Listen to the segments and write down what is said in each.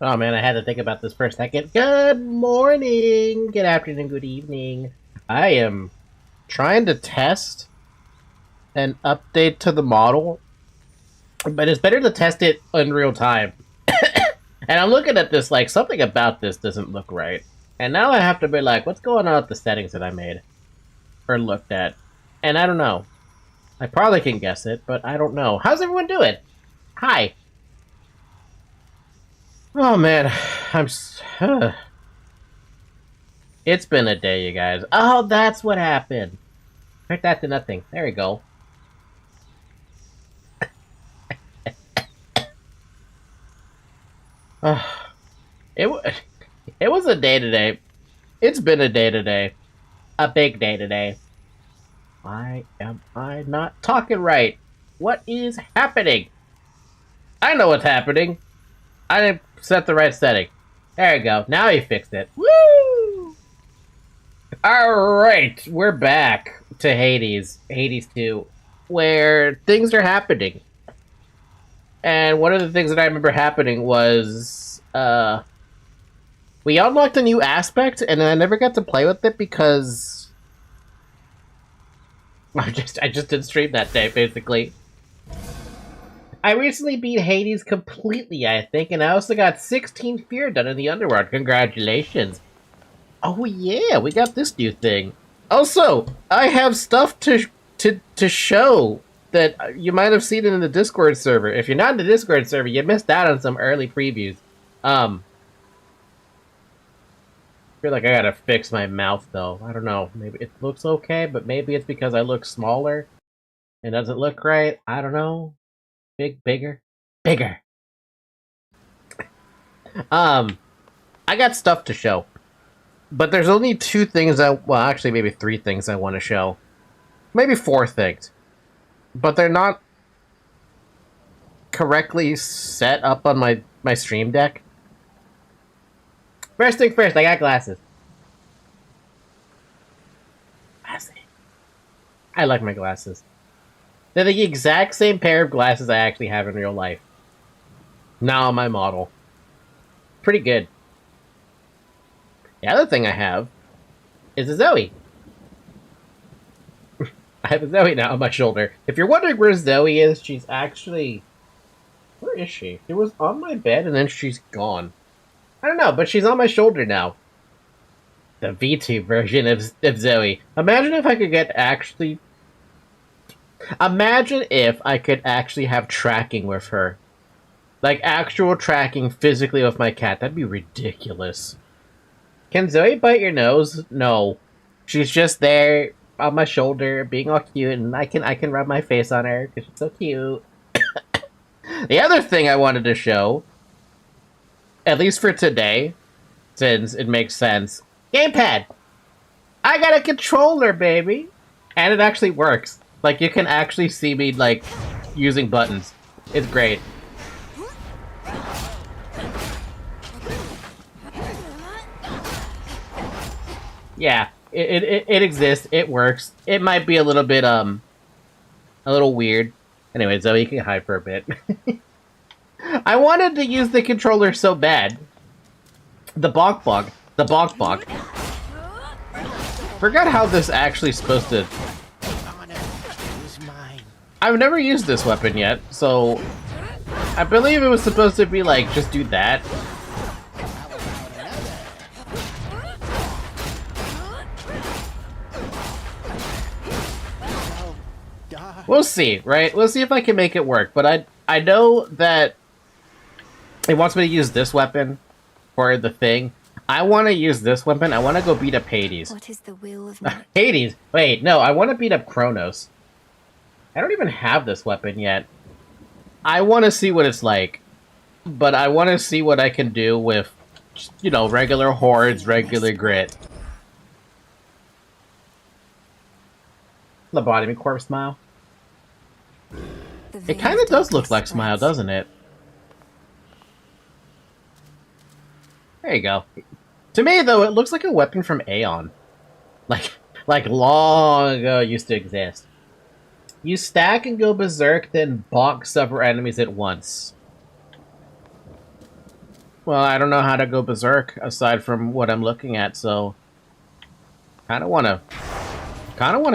Oh man, I had to think about this for a second. Good morning, good afternoon, good evening. I am trying to test an update to the model, but it's better to test it in real time. And I'm looking at this like something about this doesn't look right. And now I have to be like, what's going on with the settings that I made or looked at? And I don't know. I probably can guess it, but I don't know. How's everyone doing? Hi. Oh man, I'm. It's been a day, you guys. Oh, that's what happened. Turn that to nothing. There we go. it it was a day today. It's been a day today. A big day today. Why am I not talking right? What is happening? I know what's happening. I didn't set the right setting. There you go. Now you fixed it. Woo! Alright, we're back to Hades. Hades 2, where things are happening. And one of the things that I remember happening was we unlocked a new aspect, and I never got to play with it because I just didn't stream that day, basically. I recently beat Hades completely, I think, and I also got 16 Fear done in the Underworld. Congratulations. Oh yeah, we got this new thing. Also, I have stuff to show that you might have seen it in the Discord server. If you're not in the Discord server, you missed out on some early previews. I feel like I gotta fix my mouth though. I don't know. Maybe it looks okay, but maybe it's because I look smaller. It doesn't look right. I don't know. Bigger. I got stuff to show. But there's only two things well, actually maybe three things I want to show. Maybe four things. But they're not correctly set up on my stream deck. First thing first, I got glasses. I like my glasses. They're the exact same pair of glasses I actually have in real life. Now on my model. Pretty good. The other thing I have is a Zoe. I have a Zoe now on my shoulder. If you're wondering where Zoe is, she's actually... Where is she? She was on my bed and then she's gone. I don't know, but she's on my shoulder now. The VTuber version of Zoe. Imagine if I could Imagine if I could actually have tracking with her. Like, actual tracking physically with my cat. That'd be ridiculous. Can Zoe bite your nose? No. She's just there on my shoulder, being all cute, and I can rub my face on her, because she's so cute. The other thing I wanted to show, at least for today, since it makes sense, gamepad! I got a controller, baby! And it actually works. Like, you can actually see me, like, using buttons. It's great. Yeah, it exists. It works. It might be a little bit, a little weird. Anyway, Zoe, you can hide for a bit. I wanted to use the controller so bad. The bonk bonk. The bonk bonk. Forgot how this actually supposed to... I've never used this weapon yet, so... I believe it was supposed to be like, just do that. We'll see, right? We'll see if I can make it work, but I know that it wants me to use this weapon for the thing. I want to use this weapon. I want to go beat up Hades. What is the will of my... Hades! Wait, no, I want to beat up Chronos. I don't even have this weapon yet. I want to see what it's like. But I want to see what I can do with, you know, regular hordes, regular grit. Lobotomy corpse smile. It kind of does look like Smile, doesn't it? There you go. To me, though, it looks like a weapon from Aeon. Like long ago used to exist. You stack and go berserk, then bonk several enemies at once. Well, I don't know how to go berserk, aside from what I'm looking at, so... Kinda wanna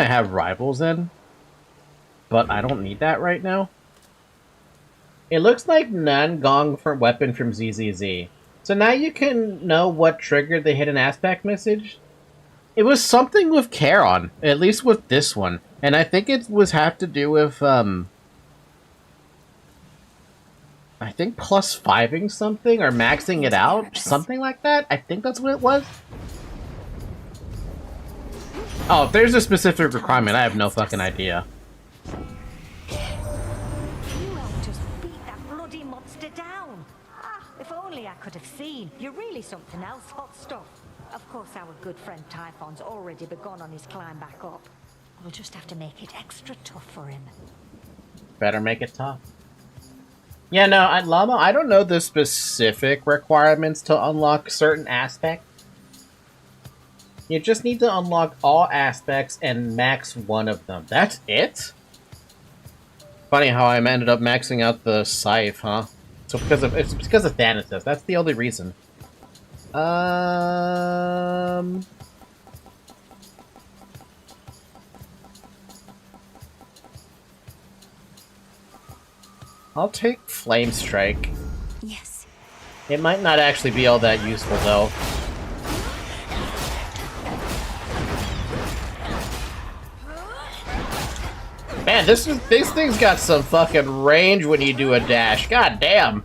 have rivals in. But I don't need that right now. It looks like Nan-Gong for weapon from ZZZ. So now you can know what triggered the hidden aspect message. It was something with Charon, at least with this one. And I think it was have to do with, I think +5ing something, or maxing it out, something like that. I think that's what it was. Oh, if there's a specific requirement, I have no fucking idea. I could have seen. You're really something else, hot stuff. Of course, our good friend Typhon's already begun on his climb back up. We'll just have to make it extra tough for him. Better make it tough. Yeah, no, Llama, I don't know the specific requirements to unlock certain aspects. You just need to unlock all aspects and max one of them. That's it? Funny how I ended up maxing out the scythe, huh? So it's because of Thanatos. That's the only reason. I'll take Flame Strike. Yes. It might not actually be all that useful, though. Man, this thing's got some fucking range when you do a dash. God damn.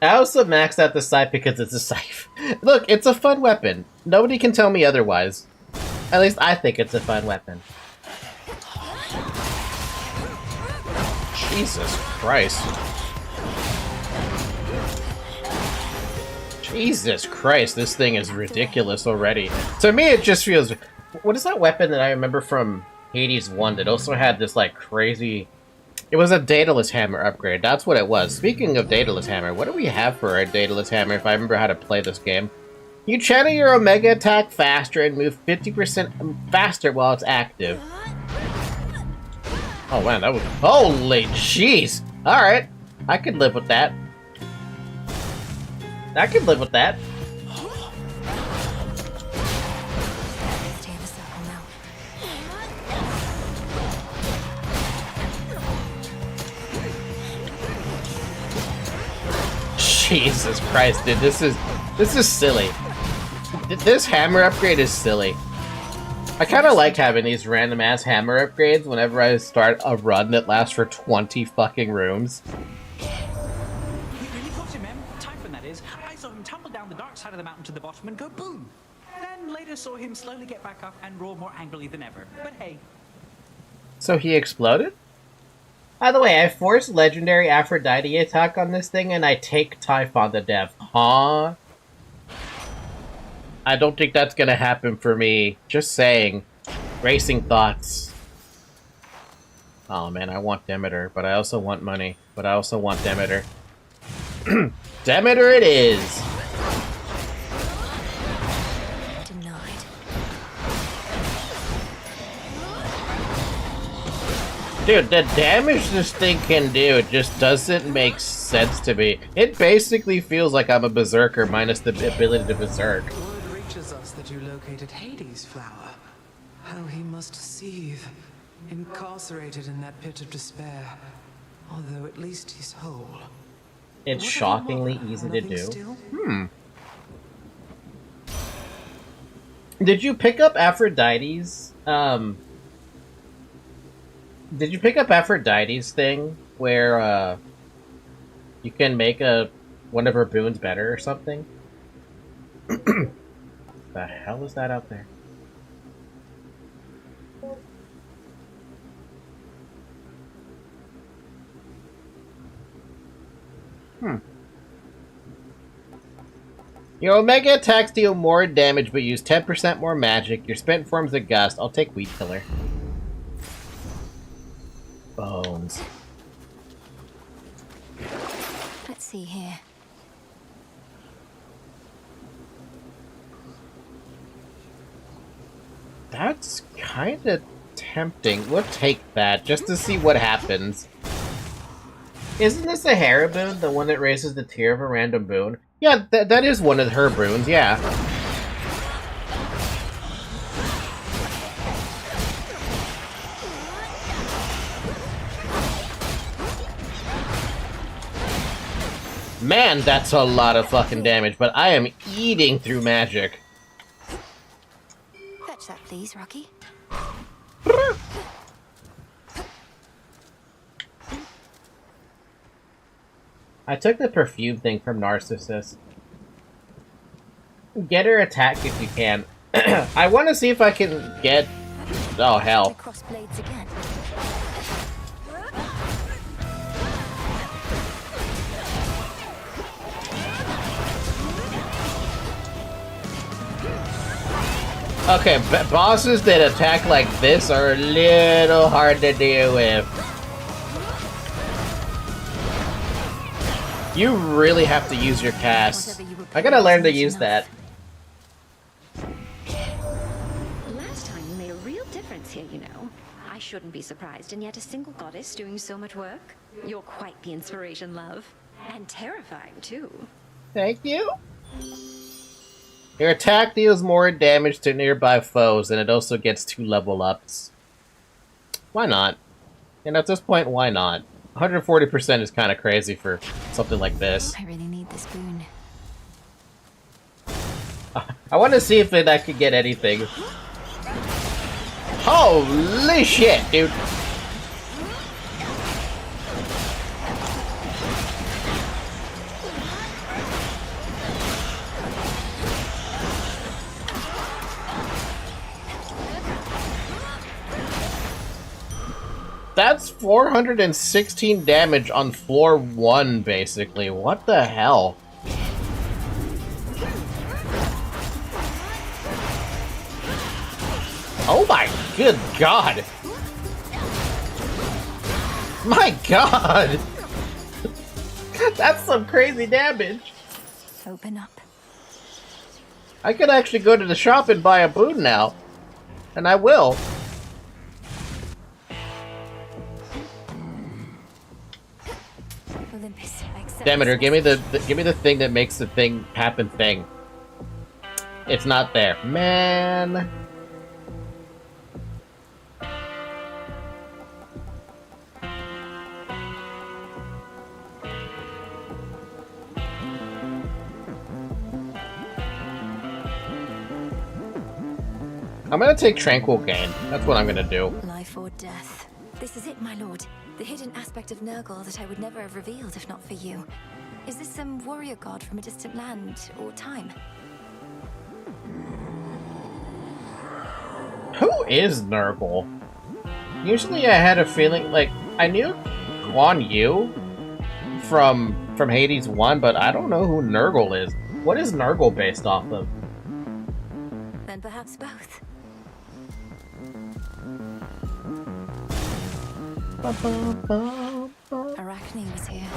I also maxed out the scythe because it's a scythe. Look, it's a fun weapon. Nobody can tell me otherwise. At least I think it's a fun weapon. Jesus Christ. Jesus Christ, this thing is ridiculous already. To me, it just feels... What is that weapon that I remember from Hades 1 that also had this, like, crazy... It was a Daedalus Hammer upgrade. That's what it was. Speaking of Daedalus Hammer, what do we have for our Daedalus Hammer if I remember how to play this game? You channel your Omega attack faster and move 50% faster while it's active. Oh man, that was... Holy jeez! Alright, I could live with that. I could live with that. Stay in the circle now. Jesus Christ, dude, this is silly. This hammer upgrade is silly. I kind of like having these random ass hammer upgrades whenever I start a run that lasts for 20 fucking rooms. We really got him, Em. Typhon, that is. I saw him tumble down the dark side of the mountain to the bottom and go boom. Then later saw him slowly get back up and roar more angrily than ever. But hey. So he exploded? By the way, I forced Legendary Aphrodite attack on this thing and I take Typhon to death. Huh? I don't think that's gonna happen for me. Just saying. Racing thoughts. Oh man, I want Demeter, but I also want money. But I also want Demeter. Demeter it is! Denied. Dude, the damage this thing can do just doesn't make sense to me. It basically feels like I'm a berserker minus the ability to berserk. Word reaches us that you located Hades' flower. How he must seethe, incarcerated in that pit of despair. Although at least he's whole. It's What of your shockingly mother? easy to Nothing do. still? Did you pick up Aphrodite's, Did you pick up Aphrodite's thing where, you can make one of her boons better or something? The hell is that out there? Your Omega attacks deal more damage but use 10% more magic. Your spent form's a gust. I'll take Weed Killer. Bones. Let's see here. That's kind of tempting. We'll take that just to see what happens. Isn't this a Hera boon, the one that raises the tier of a random boon? Yeah, that is one of her boons, yeah. Man, that's a lot of fucking damage, but I am eating through magic. Fetch that, please, Rocky. I took the perfume thing from Narcissus. Get her attack if you can. I want to see if I can get... Oh, hell. Cross blades again. Okay, bosses that attack like this are a little hard to deal with. You really have to use your cast. I gotta learn to use that. Last time you made a real difference here, you know. I shouldn't be surprised, and yet a single goddess doing so much work? You're quite the inspiration, love. And terrifying, too. Thank you. Your attack deals more damage to nearby foes, and it also gets 2 level ups. Why not? And at this point, why not? 140% is kind of crazy for something like this. I really need this boon. I want to see if I could get anything. Holy shit, dude! That's 416 damage on floor 1, basically. What the hell? Oh my good god! My god! That's some crazy damage! Open up. I could actually go to the shop and buy a boon now. And I will. Olympus, I accept Demeter, this. give me the thing that makes the thing happen thing. It's not there. Man. I'm gonna take Tranquil Gain. That's what I'm gonna do. Life or death. This is it, my lord. The hidden aspect of Nurgle that I would never have revealed if not for you. Is this some warrior god from a distant land or time? Who is Nurgle? Usually I had a feeling, like, I knew Guan Yu from Hades 1, but I don't know who Nurgle is. What is Nurgle based off of? Then perhaps both. Arachne was here.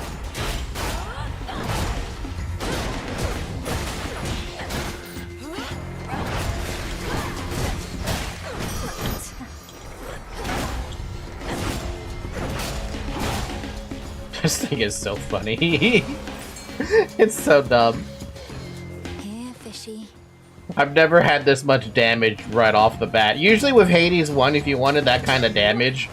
This thing is so funny. It's so dumb. Here, fishy. I've never had this much damage right off the bat. Usually with Hades 1, if you wanted that kind of damage,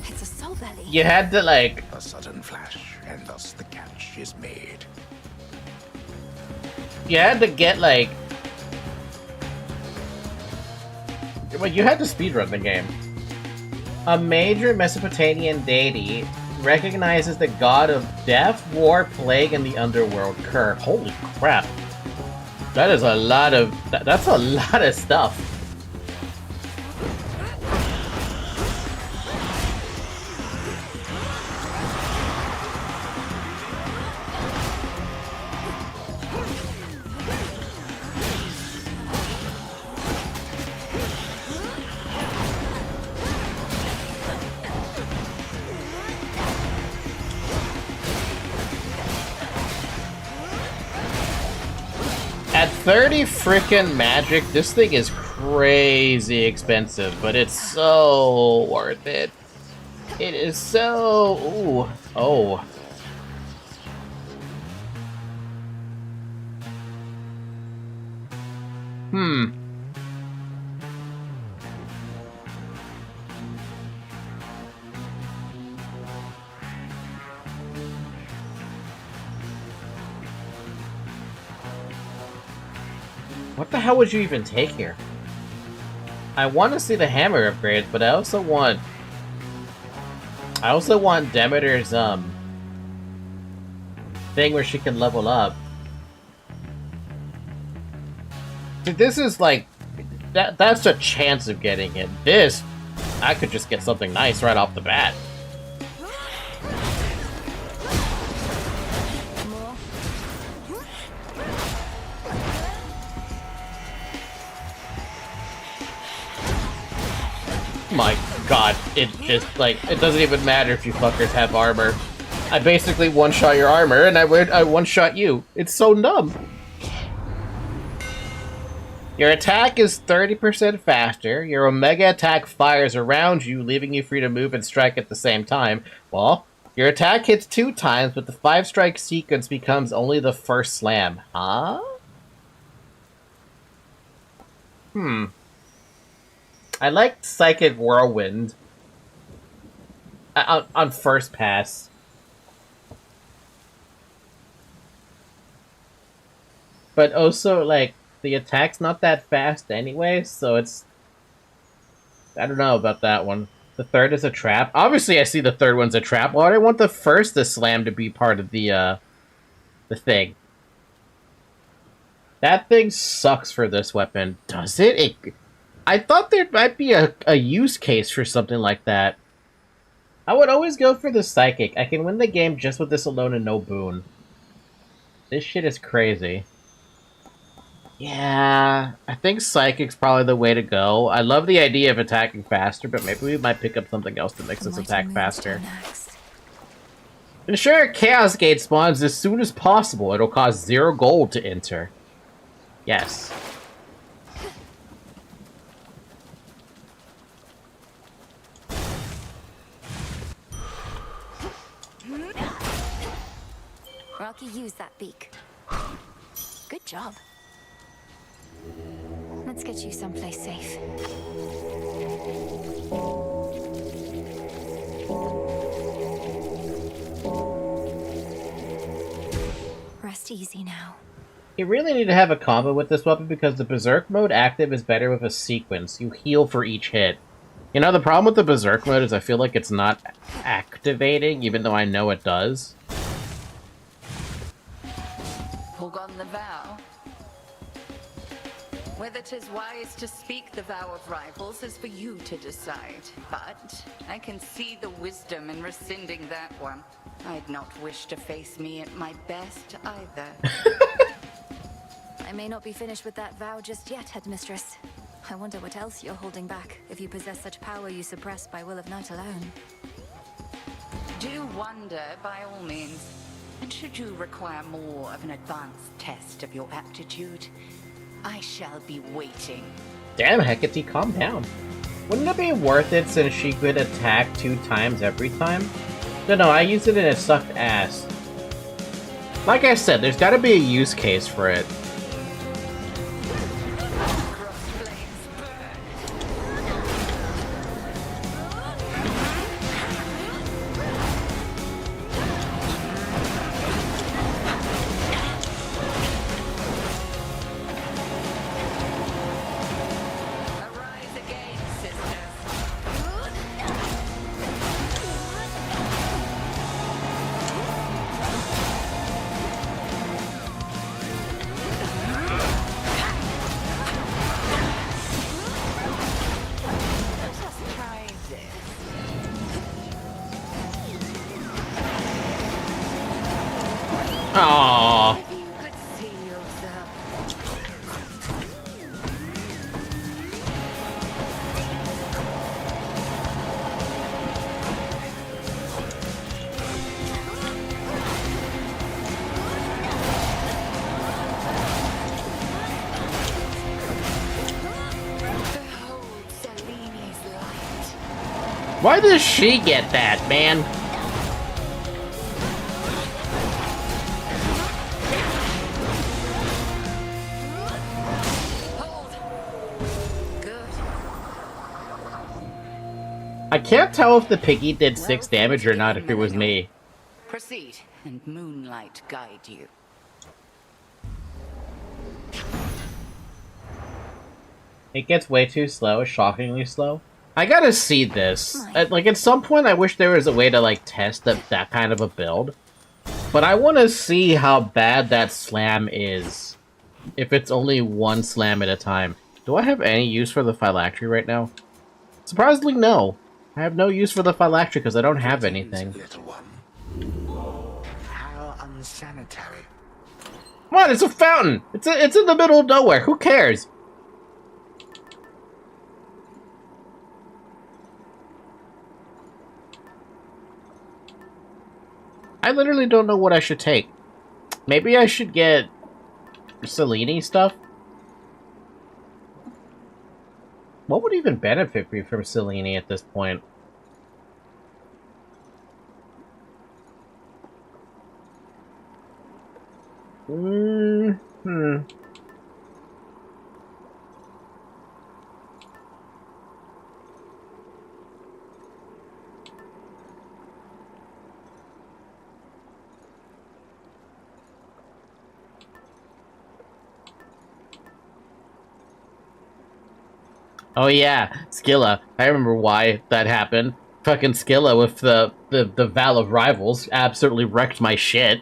It's a soul belly. you had to, like... A sudden flash, and thus the catch is made. You had to get, like... Well, you had to speedrun the game. A major Mesopotamian deity recognizes the god of death, war, plague, and the underworld, Kerr. Holy crap. That is a lot of... That's a lot of stuff. At 30 frickin' magic, this thing is crazy expensive, but it's so worth it. It is so... Ooh. Oh. What the hell would you even take here? I want to see the hammer upgrades, but I also want Demeter's thing where she can level up. This is like that's a chance of getting it. This, I could just get something nice right off the bat. My god, it just, like, it doesn't even matter if you fuckers have armor. I basically one-shot your armor, and I one-shot you. It's so dumb. Your attack is 30% faster. Your Omega attack fires around you, leaving you free to move and strike at the same time. Well, your attack hits 2 times, but the 5-strike sequence becomes only the first slam. Huh? I liked Psychic Whirlwind on first pass. But also, like, the attack's not that fast anyway, so it's... I don't know about that one. The third is a trap. Obviously, I see the third one's a trap. Why do I want the first to slam to be part of the thing? That thing sucks for this weapon. Does it? I thought there might be a use case for something like that. I would always go for the Psychic. I can win the game just with this alone and no boon. This shit is crazy. Yeah, I think Psychic's probably the way to go. I love the idea of attacking faster, but maybe we might pick up something else that makes us attack faster. Ensure a Chaos Gate spawns as soon as possible. It'll cost 0 gold to enter. Yes. Rocky, use that beak. Good job. Let's get you someplace safe. Rest easy now. You really need to have a combo with this weapon because the Berserk mode active is better with a sequence. You heal for each hit. You know, the problem with the Berserk mode is I feel like it's not activating, even though I know it does. Forgotten the vow? Whether 'tis wise to speak the vow of rivals is for you to decide. But I can see the wisdom in rescinding that one. I'd not wish to face me at my best either. I may not be finished with that vow just yet, Headmistress. I wonder what else you're holding back, if you possess such power you suppress by will of night alone. Do wonder, by all means. And should you require more of an advanced test of your aptitude, I shall be waiting. Damn, Hecate, calm down. Wouldn't it be worth it since she could attack 2 times every time? No, I used it and it sucked ass. Like I said, there's gotta be a use case for it. Aww. If you could see yourself. Behold Seleni's light. Why does she get that, man? I can't tell if the piggy did 6 damage or not if it was me. Proceed, and moonlight guide you. It gets way too slow, shockingly slow. I gotta see this. Like, at some point I wish there was a way to, like, test that kind of a build. But I want to see how bad that slam is. If it's only 1 slam at a time. Do I have any use for the phylactery right now? Surprisingly, no. I have no use for the phylactery because I don't have anything. Little one. How unsanitary. Come on, it's a fountain! It's in the middle of nowhere, who cares? I literally don't know what I should take. Maybe I should get Selene stuff? What would even benefit me from Selene at this point? Oh yeah, Skilla. I remember why that happened. Fucking Skilla with the Val of Rivals absolutely wrecked my shit.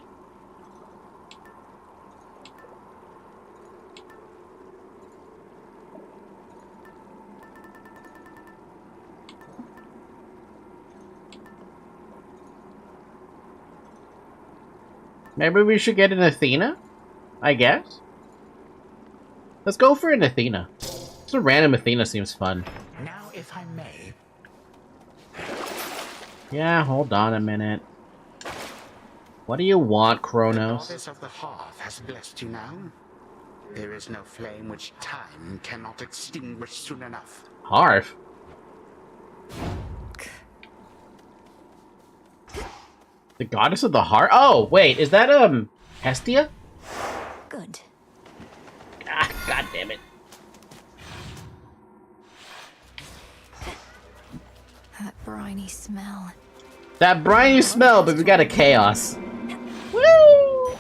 Maybe we should get an Athena? I guess? Let's go for an Athena. Just a random Athena seems fun. Now, if I may. Yeah, hold on a minute. What do you want, The Chronos? goddess of the hearth has blessed you now. There is no flame which time cannot extinguish soon enough. Hearth? The goddess of the heart? Oh, wait, is that, Hestia? Good. Ah, god damn it. That briny smell. That briny smell, but we got a chaos. Woo!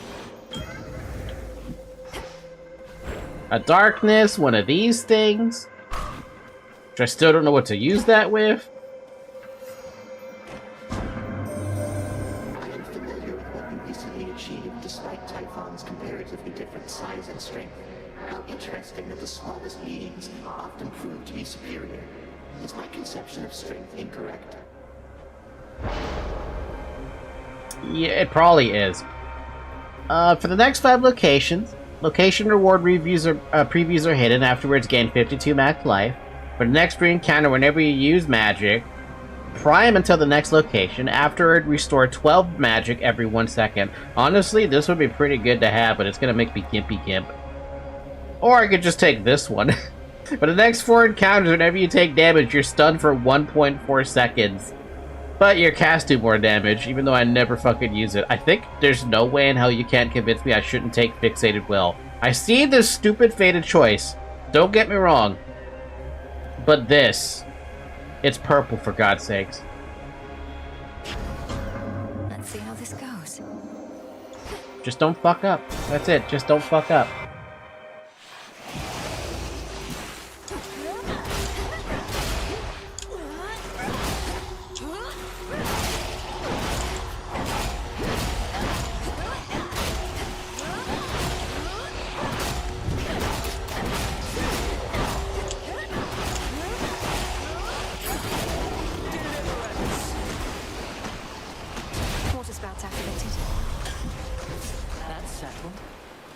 A darkness, one of these things. Which I still don't know what to use that with. I am familiar with what you recently achieved despite Typhon's comparatively different size and strength. How interesting that the smallest beings often prove to be superior. Is my conception of strength incorrect? Yeah, it probably is. For the next 5 locations, location reward previews are hidden. Afterwards, gain 52 max life. For the next free encounter, whenever you use magic, prime until the next location. Afterward, restore 12 magic every 1 second. Honestly, this would be pretty good to have, but it's gonna make me gimpy gimp. Or I could just take this one. For the next 4 encounters, whenever you take damage, you're stunned for 1.4 seconds. But your cast do more damage, even though I never fucking use it. I think there's no way in hell you can't convince me I shouldn't take Fixated Will. I see this stupid fated choice. Don't get me wrong. But this... It's purple, for God's sakes. Let's see how this goes. Just don't fuck up. That's it. Just don't fuck up. Water spout's activated. That's settled.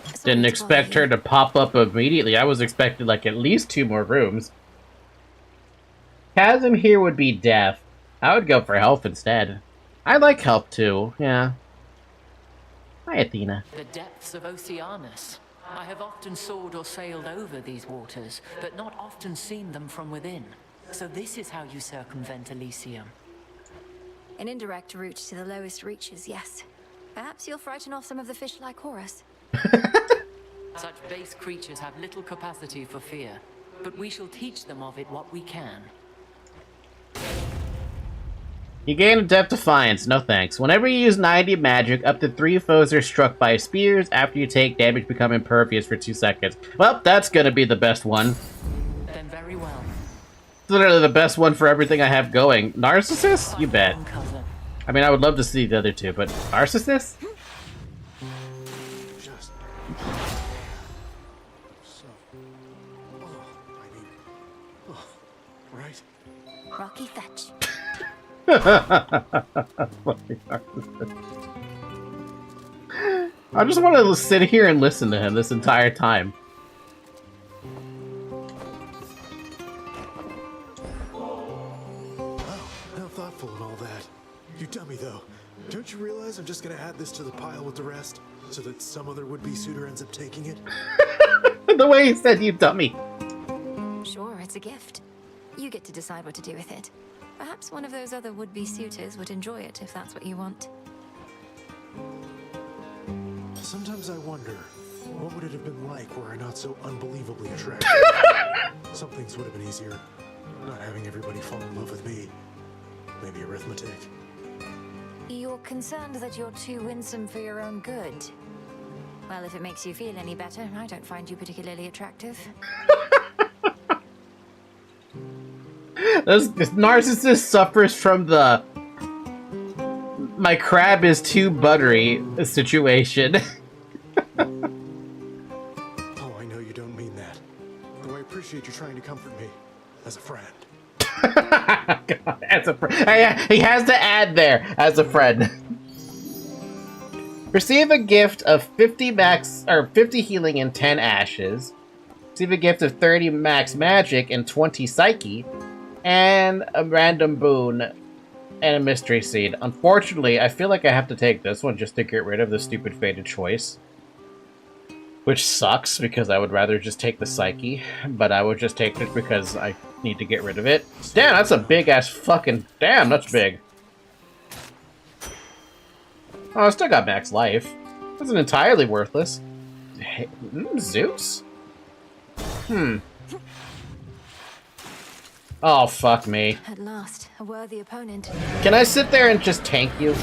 Didn't Sorry to expect bother her you. to pop up immediately. I was expecting like at least 2 more rooms. Chasm here would be death. I would go for health instead. I like health too, yeah. Hi, Athena. The depths of Oceanus. I have often soared or sailed over these waters, but not often seen them from within. So this is how you circumvent Elysium. An indirect route to the lowest reaches, yes. Perhaps you'll frighten off some of the fish like Horus. Such base creatures have little capacity for fear, but we shall teach them of it what we can. You gain Adept Defiance, no thanks. Whenever you use 90 magic, up to 3 foes are struck by spears. After you take damage, become impervious for 2 seconds. Well, that's gonna be the best one. Then very well. It's literally the best one for everything I have going. Narcissus? You bet. Cousin. I mean, I would love to see the other 2, but Narcissus? Just. So. I mean. Right? Rocky Fetch. I just want to sit here and listen to him this entire time. Wow, how thoughtful and all that. You dummy though. Don't you realize I'm just gonna add this to the pile with the rest, so that some other would-be suitor ends up taking it? The way he said, you dummy. Sure, it's a gift. You get to decide what to do with it. Perhaps one of those other would-be suitors would enjoy it if that's what you want. Sometimes I wonder, what would it have been like were I not so unbelievably attractive? Some things would have been easier. Not having everybody fall in love with me. Maybe arithmetic. You're concerned that you're too winsome for your own good. Well, if it makes you feel any better, I don't find you particularly attractive. This narcissist suffers from the "my crab is too buttery" situation. Oh, I know you don't mean that. Though I appreciate you trying to comfort me as a friend. God, as a friend. He has to add there, as a friend. Receive a gift of 50 healing and 10 ashes. Receive a gift of 30 max magic and 20 psyche. And a random boon and a mystery seed. Unfortunately, I feel like I have to take this one just to get rid of the stupid fated choice. Which sucks, because I would rather just take the psyche. But I would just take it because I need to get rid of it. Damn, that's a big-ass fucking... Damn, that's big. Oh, I still got max life. Wasn't entirely worthless. Hey, Zeus? Oh, fuck me. At last, a worthy opponent. Can I sit there and just tank you?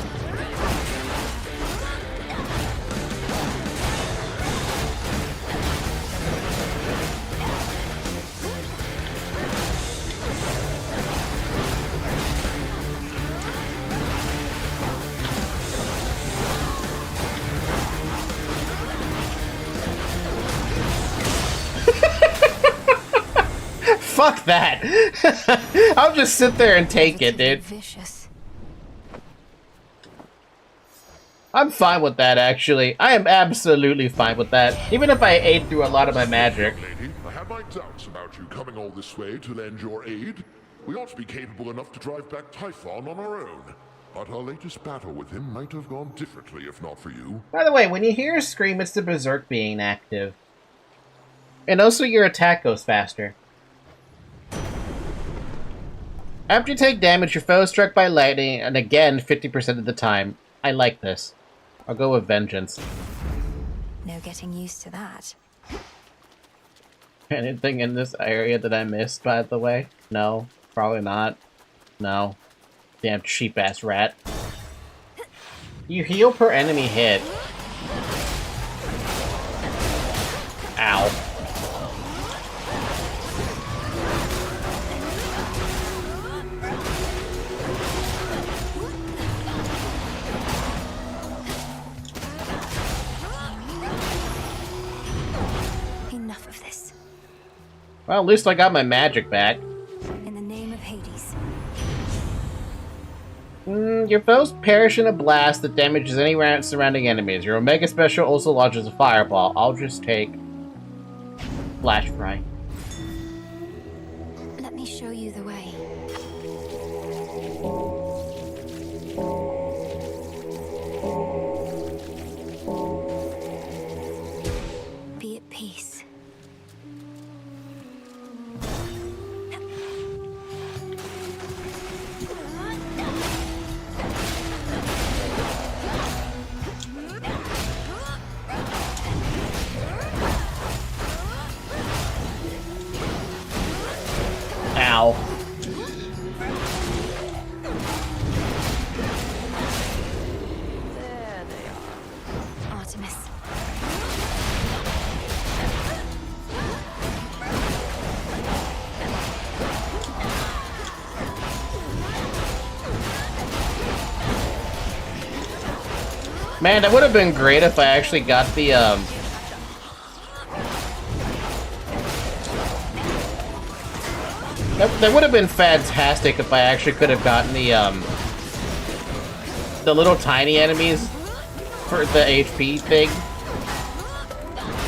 Fuck that! I'll just sit there and take it, dude. Vicious. I'm fine with that, actually. I am absolutely fine with that. Even if I ate through a lot of my magic. Lady, I had my doubts about you coming all this way to lend your aid. We ought to be capable enough to drive back Typhon on our own. But our latest battle with him might have gone differently if not for you. By the way, when you hear a scream, it's the Berserk being active. And also your attack goes faster. After you take damage, your foe is struck by lightning, and again 50% of the time. I like this. I'll go with Vengeance. No getting used to that. Anything in this area that I missed, by the way? No, probably not. No. Damn cheap-ass rat. You heal per enemy hit. Ow. Enough of this. Well, at least I got my magic back. In the name of Hades. Your foes perish in a blast that damages any surrounding enemies. Your Omega Special also launches a fireball. I'll just take Flash Fry. Let me show you the way. Be at peace. Ow. There they are. Artemis. Man, that would have been great if I actually got the, That would have been fantastic if I actually could have gotten the little tiny enemies for the HP thing.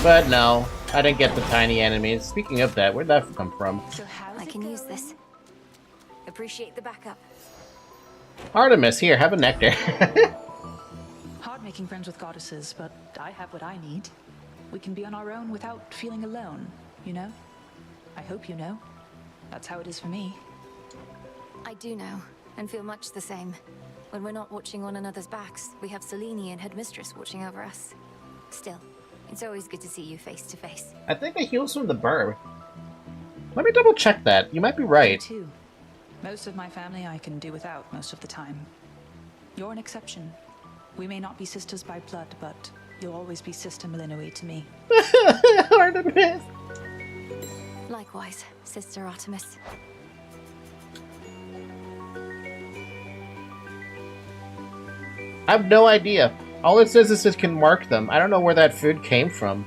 But no, I didn't get the tiny enemies. Speaking of that, where'd that come from? I can use this. Appreciate the backup. Artemis, here, have a nectar. Hard making friends with goddesses, but I have what I need. We can be on our own without feeling alone, you know? I hope you know. That's how it is for me. I do know, and feel much the same. When we're not watching one another's backs, we have Selene and Headmistress watching over us. Still, it's always good to see you face to face. I think it heals from the burn. Let me double check that. You might be right. Me too. Most of my family I can do without most of the time. You're an exception. We may not be sisters by blood, but you'll always be Sister Malinoe to me. Artemis! Likewise, Sister Artemis. I have no idea. All it says is it can mark them. I don't know where that food came from.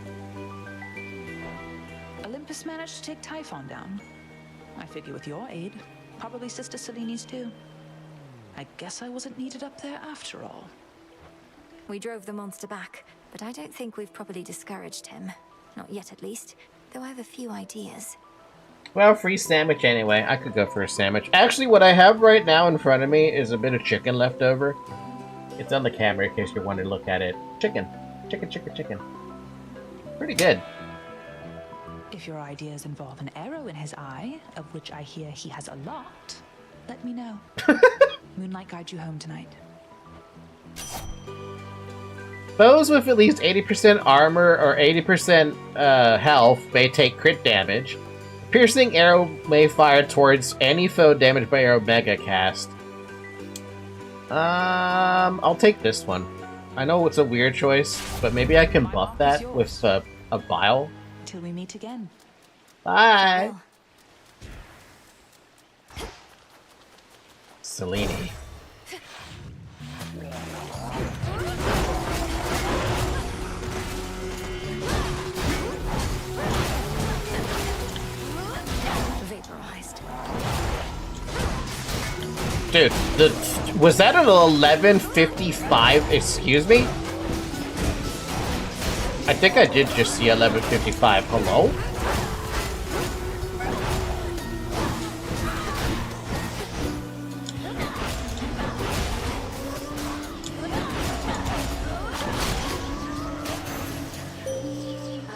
Olympus managed to take Typhon down. I figure with your aid, probably Sister Selene's too. I guess I wasn't needed up there after all. We drove the monster back, but I don't think we've properly discouraged him. Not yet, at least. Though I have a few ideas. Well, free sandwich anyway. I could go for a sandwich. Actually, what I have right now in front of me is a bit of chicken left over. It's on the camera in case you're wanting to look at it. Chicken. Chicken, chicken, chicken. Pretty good. If your ideas involve an arrow in his eye, of which I hear he has a lot, let me know. Moonlight guide you home tonight. Foes with at least 80% armor or 80% health may take crit damage. Piercing arrow may fire towards any foe damaged by arrow mega cast. I'll take this one. I know it's a weird choice, but maybe I can buff that with a vial. Till we meet again. Bye! Selene. Vaporized. Dude, was that an 11:55? Excuse me? I think I did just see 11:55. Hello?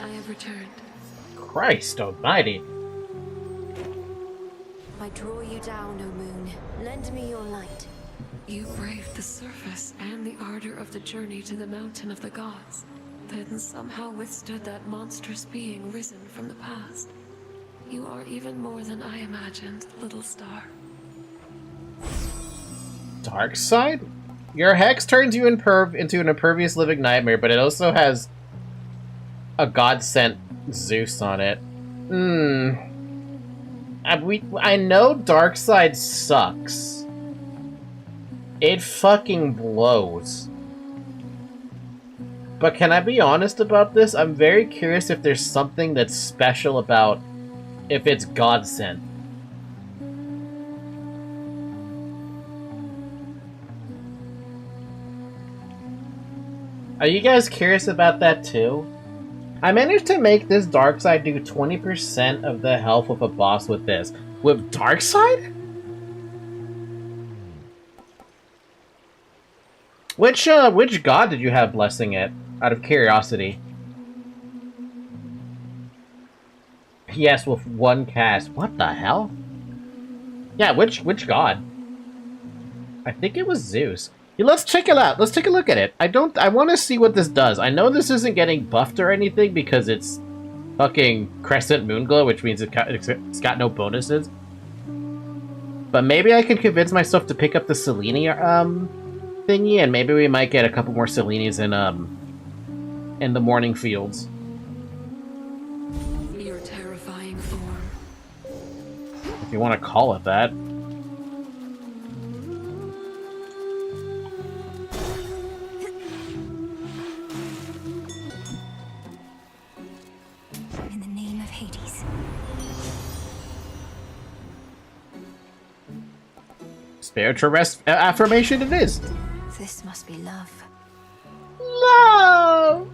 I have returned. Christ almighty. I draw you down, O moon. Lend me your light. You braved the surface and the ardor of the journey to the mountain of the gods, then somehow withstood that monstrous being risen from the past. You are even more than I imagined, little star. Dark side? Your hex turns you into an impervious living nightmare, but it also has a god-sent Zeus on it. I know dark side sucks. It fucking blows. But can I be honest about this? I'm very curious if there's something that's special about if it's God-sent. Are you guys curious about that too? I managed to make this dark side do 20% of the health of a boss with this. With dark side? Which god did you have blessing it? Out of curiosity. Yes, with one cast. What the hell? Yeah, which god? I think it was Zeus. Yeah, let's check it out. Let's take a look at it. I want to see what this does. I know this isn't getting buffed or anything because it's fucking Crescent Moonglow, which means it's got no bonuses. But maybe I can convince myself to pick up the Selene thingy, and maybe we might get a couple more Selenes in the morning fields. Your terrifying form. If you want to call it that. In the name of Hades. Spiritual affirmation it is. This must be love. Love!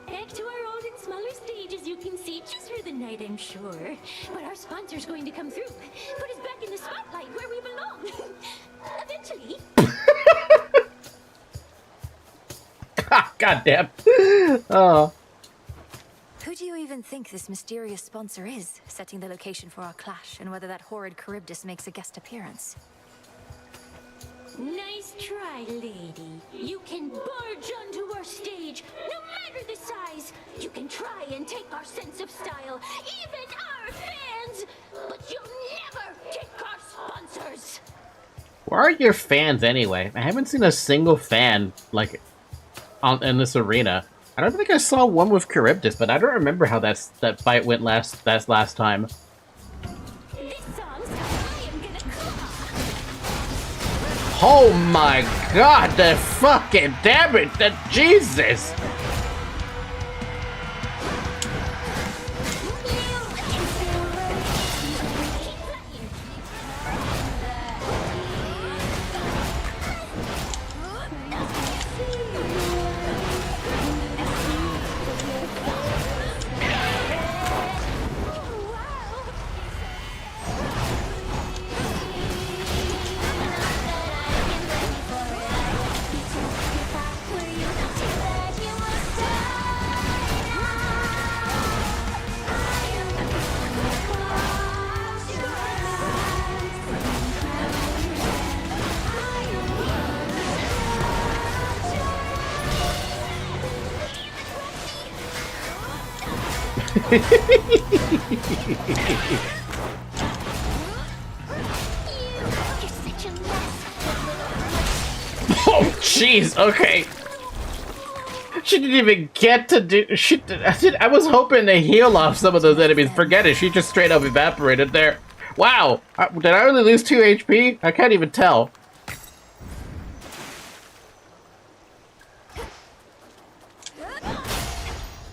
Back to our old and smaller stage, as you can see just through the night, I'm sure. sure, but our sponsor's going to come through. Put us back in the spotlight where we belong. Eventually. God damn. Oh. Who do you even think this mysterious sponsor is, setting the location for our clash, and whether that horrid Charybdis makes a guest appearance? Nice try, lady. You can barge onto our stage, no matter the size. You can try and take our sense of style, even our fans. But you'll never kick our sponsors. Where are your fans anyway? I haven't seen a single fan, like, in this arena. I don't think I saw one with Charybdis, but I don't remember how that fight went last time. Oh my god, the fucking damn it, the Jesus! Oh, jeez, okay. She didn't even get to do... I was hoping to heal off some of those enemies. Forget it, she just straight up evaporated there. Wow! Did I only lose 2 HP? I can't even tell.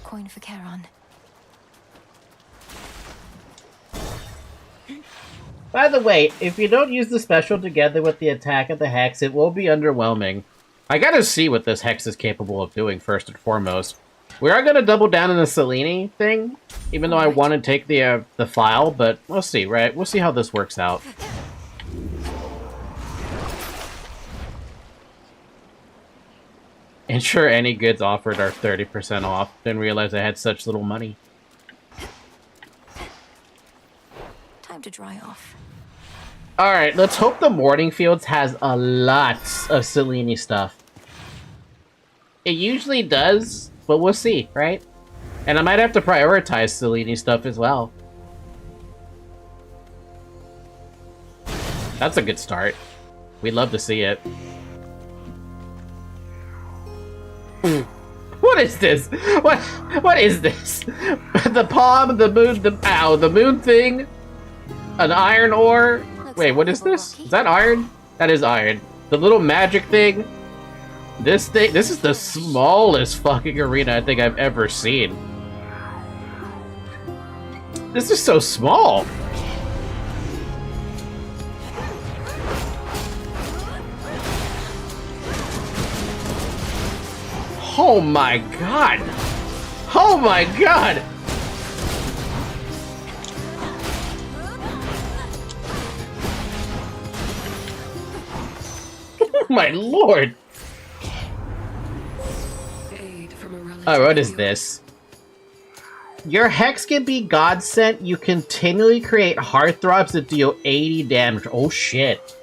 Coin for Charon. By the way, if you don't use the special together with the attack of the Hex, it will be underwhelming. I gotta see what this Hex is capable of doing first and foremost. We are gonna double down on the Selene thing, even though I want to take the file, but we'll see, right? We'll see how this works out. Ensure any goods offered are 30% off. Didn't realize I had such little money. Time to dry off. Alright, let's hope the Morning Fields has a lot of Selene stuff. It usually does, but we'll see, right? And I might have to prioritize Selene stuff as well. That's a good start. We'd love to see it. What is this? What is this? The palm, the moon, the moon thing? An iron ore? Wait, what is this? Is that iron? That is iron. The little magic thing? This is the smallest fucking arena I think I've ever seen. This is so small. Oh my god! Oh my god! Oh my lord! Oh, what is this? Your Hex can be God sent. You continually create heartthrobs that deal 80 damage. Oh shit.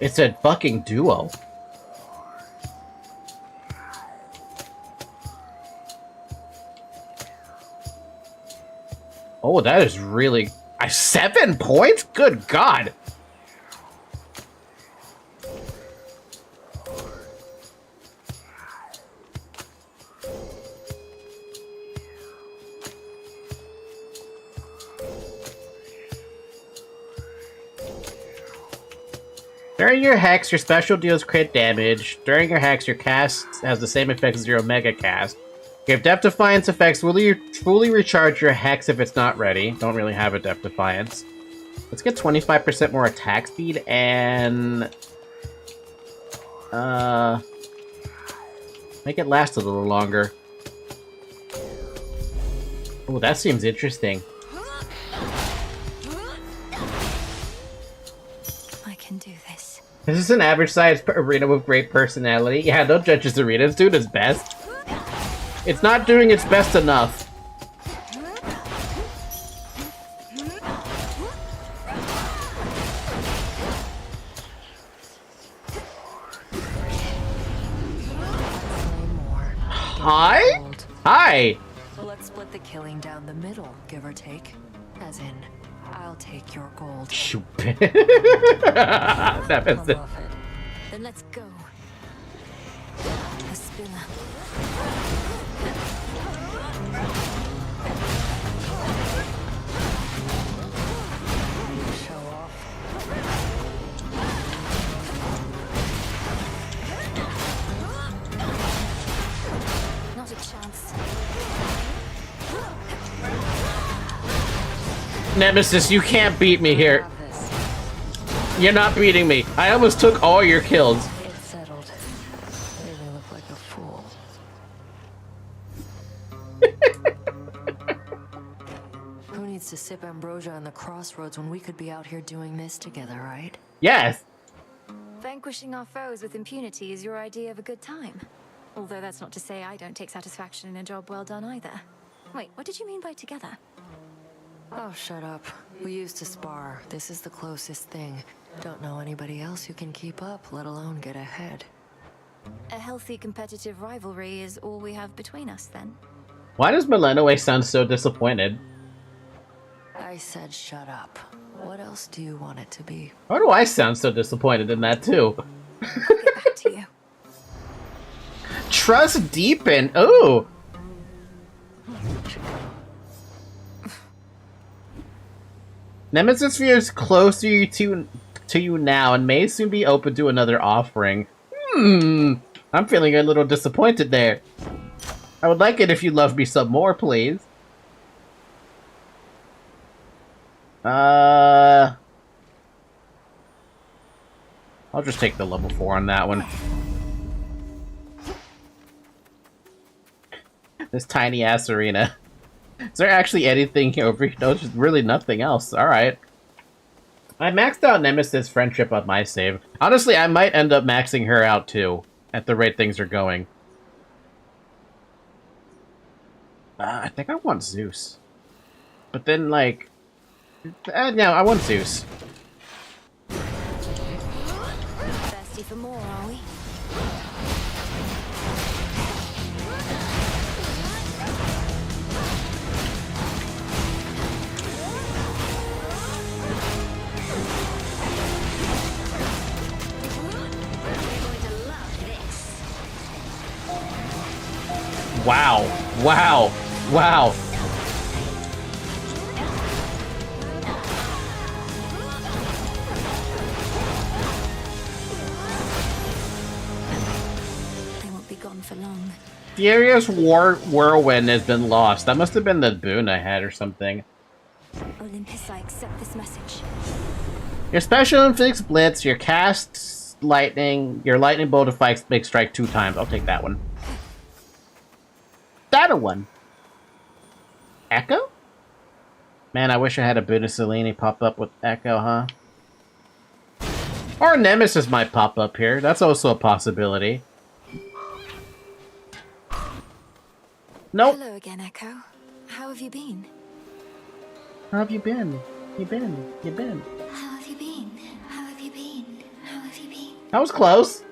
It's a fucking duo. Oh, that is really... 7 points? Good god! During your Hex, your special deals crit damage. During your Hex, your cast has the same effect as your Omega cast. Your Depth Defiance effects fully recharge your Hex if it's not ready. Don't really have a Depth Defiance. Let's get 25% more attack speed and... make it last a little longer. Oh, that seems interesting. I can do this. This is an average-sized arena with great personality. Yeah, don't judge this arena. It's doing its best. It's not doing its best enough. Hi? Hi! Let's split the killing down the middle, give or take. As in, I'll take your gold. Shoot. That was it. Then let's go. A spinner. Show off. Not a chance. Nemesis, you can't beat me here. You're not beating me. I almost took all your kills. It's settled. Really look like a fool. Who needs to sip ambrosia on the crossroads when we could be out here doing this together, right? Yes. Vanquishing our foes with impunity is your idea of a good time. Although that's not to say I don't take satisfaction in a job well done either. Wait, what did you mean by together? Oh, shut up. We used to spar. This is the closest thing. Don't know anybody else who can keep up, let alone get ahead. A healthy competitive rivalry is all we have between us, then? Why does Millenoway sound so disappointed? I said shut up. What else do you want it to be? Why do I sound so disappointed in that, too? I'll get back to you. Trust deepen. Ooh. Nemesis feels closer to you now and may soon be open to another offering. I'm feeling a little disappointed there. I would like it if you loved me some more, please. I'll just take the level 4 on that one. This tiny ass arena. Is there actually anything over here? No, there's really nothing else. Alright. I maxed out Nemesis' friendship on my save. Honestly, I might end up maxing her out too, at the rate things are going. I think I want Zeus. But then, like... no, I want Zeus. Thirsty for more, are we? Wow. Wow. Wow. They won't be gone for long. Furious Whirlwind has been lost. That must have been the boon I had or something. Olympus, I accept this message. Your special inflicts blitz, your cast lightning, your lightning bolt deflects big strike 2 times. I'll take that one. That a one. Echo? Man, I wish I had a Buddha pop up with Echo, huh? Or Nemesis might pop up here. That's also a possibility. Nope. Hello again, Echo. How have you been? How have you been? You been? How have you been? How have you been? How have you been? That was close.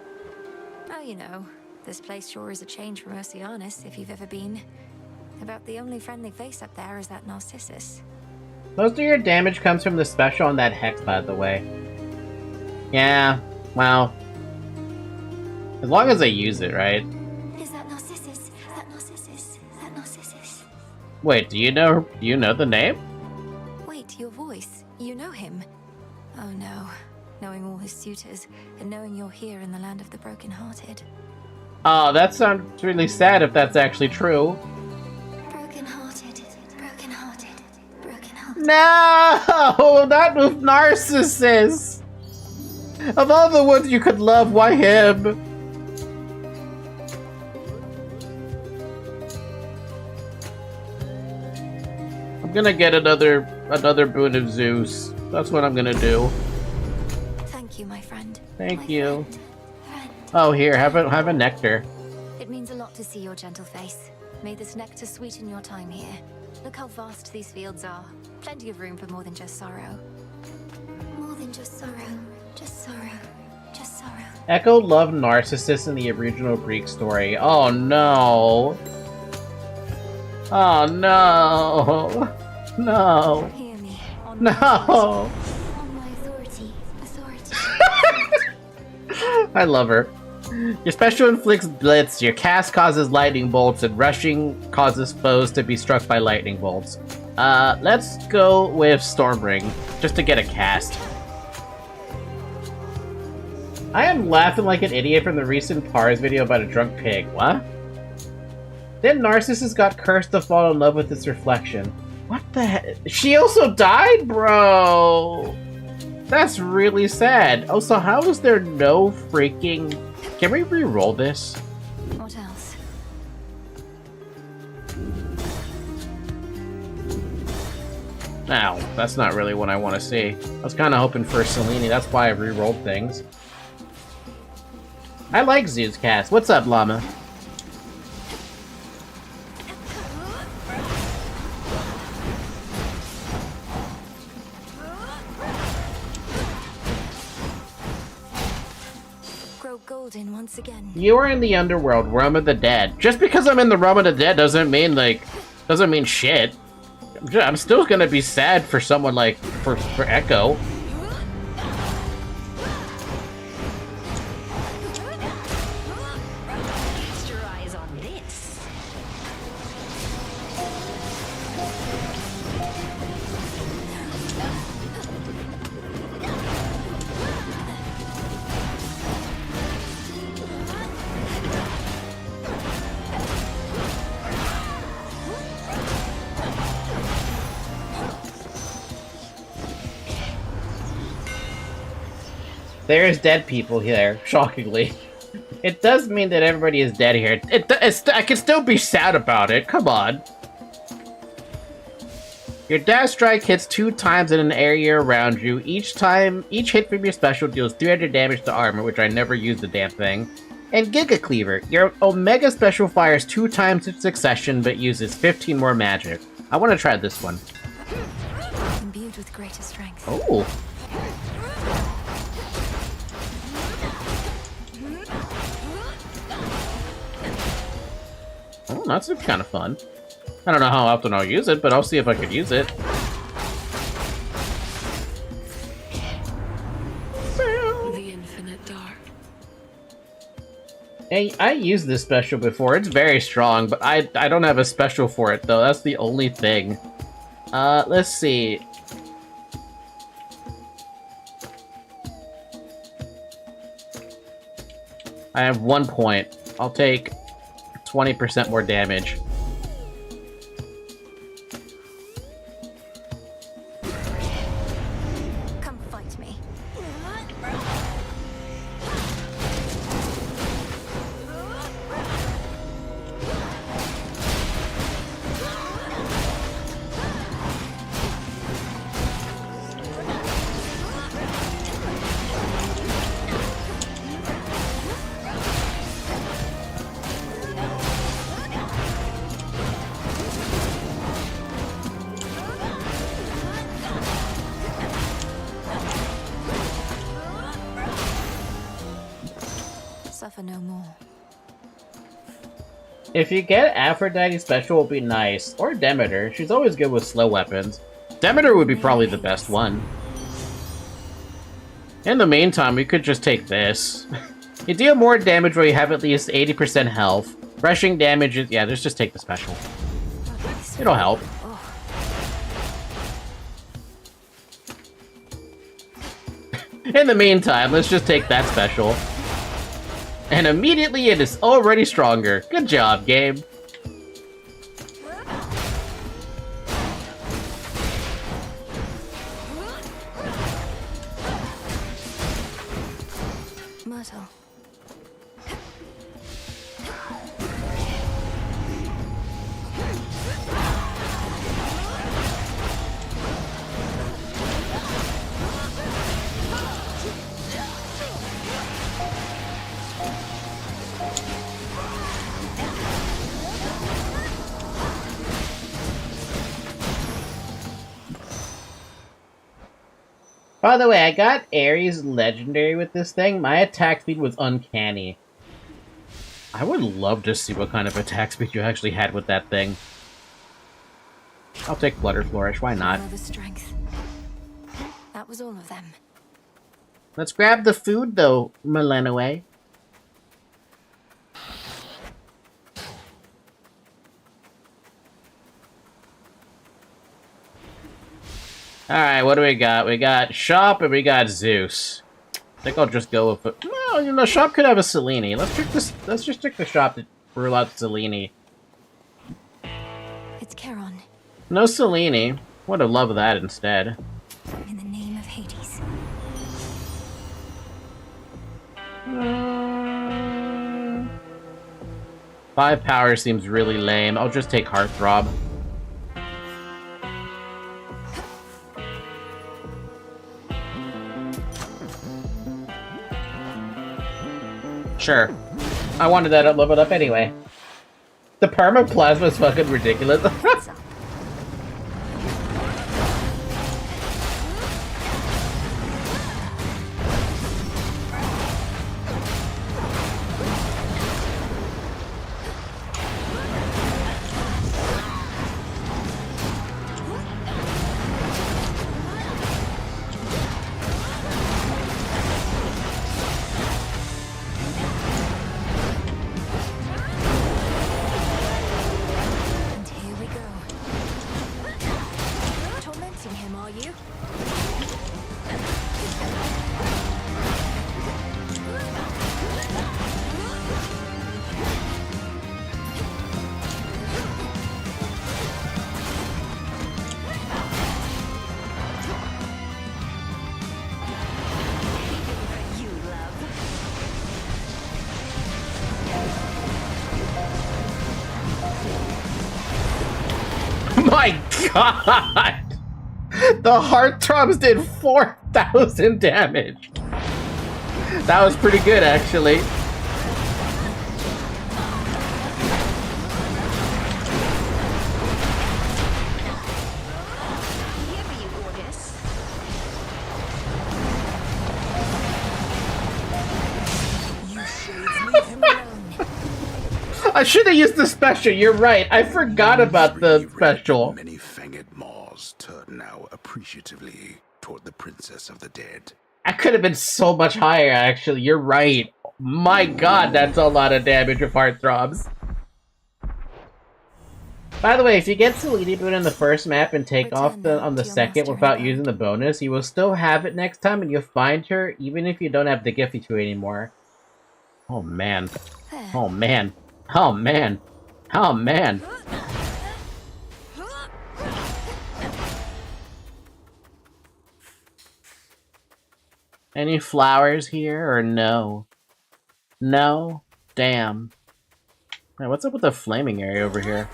Oh, you know, this place sure is a change from Oceanus, if you've ever been. About the only friendly face up there is that Narcissus. Most of your damage comes from the special on that Hex, by the way. Yeah, well... as long as I use it, right? Is that Narcissus? That Narcissus? That Narcissus? Wait, do you know the name? Wait, your voice. You know him? Oh no. Knowing all his suitors, and knowing you're here in the land of the broken-hearted. Oh, that sounds really sad if that's actually true. Broken-hearted. No! Not with Narcissus! Of all the ones you could love, why him? gonna get another boon of Zeus. That's what I'm gonna do. Thank you, my friend. Thank you. Oh, here, have a nectar. It means a lot to see your gentle face. May this nectar sweeten your time here. Look how vast these fields are. Plenty of room for more than just sorrow. More than just sorrow. Just sorrow. Just sorrow. Echo loved Narcissus in the original Greek story. Oh no. Oh no. No. Hear me. No. On my authority. I love her. Your special inflicts blitz, your cast causes lightning bolts, and rushing causes foes to be struck by lightning bolts. Let's go with Stormring, just to get a cast. I am laughing like an idiot from the recent Pars video about a drunk pig. What? Then Narcissus got cursed to fall in love with its reflection. What the heck? She also died, bro! That's really sad. Oh, so how is there no freaking... Can we re-roll this? What else? Ow, that's not really what I want to see. I was kind of hoping for Selene, that's why I re-rolled things. I like Zeus cast. What's up, Llama? Golden once again. You are in the underworld, realm of the dead. Just because I'm in the realm of the dead doesn't mean shit. I'm still gonna be sad for someone like for Echo. Cast your eyes on this. There's dead people here, shockingly. It does mean that everybody is dead here. I can still be sad about it, come on. Your dash strike hits 2 times in an area around you. Each hit from your special deals 300 damage to armor, which I never use the damn thing. And Giga Cleaver. Your Omega special fires 2 times in succession, but uses 15 more magic. I want to try this one. Imbued with greater strength. Oh. Oh, that's kind of fun. I don't know how often I'll use it, but I'll see if I could use it. The infinite dark. Hey, I used this special before. It's very strong, but I don't have a special for it, though. That's the only thing. Let's see. I have 1 point. I'll take 20% more damage. Come fight me. Suffer no more. If you get Aphrodite special, will be nice. Or Demeter. She's always good with slow weapons. Demeter would be probably the best one. In the meantime, we could just take this. You deal more damage where you have at least 80% health. Rushing damage is... Yeah, let's just take the special. It'll help. In the meantime, let's just take that special. And immediately it is already stronger. Good job, game. Myrtle. By the way, I got Ares Legendary with this thing. My attack speed was uncanny. I would love to see what kind of attack speed you actually had with that thing. I'll take Flutter Flourish, why not? Another strength. That was all of them. Let's grab the food, though, Malenoe. Alright, what do we got? We got Shop and we got Zeus. I think I'll just go with it. Well, you know, Shop could have a Selene. Let's just trick the Shop to rule out Selene. It's Charon. No Selene. Would have loved that instead. In the name of Hades. 5 power seems really lame. I'll just take Heartthrob. Sure. I wanted that to level up anyway. The Permaplasma is fucking ridiculous. My god! The Heartthrobs did 4,000 damage! That was pretty good, actually. I should have used the special, you're right. I forgot about the special. Many fanged maws turn now appreciatively toward the princess of the dead. I could have been so much higher, actually. You're right. My god, that's a lot of damage with Heartthrobs. By the way, if you get Selene Boon on the first map and take off on the second without using the bonus, you will still have it next time and you'll find her even if you don't have the Giphy 2 anymore. Oh man. Oh man. Oh man. Oh man. Any flowers here or no? No? Damn. Hey, what's up with the flaming area over here?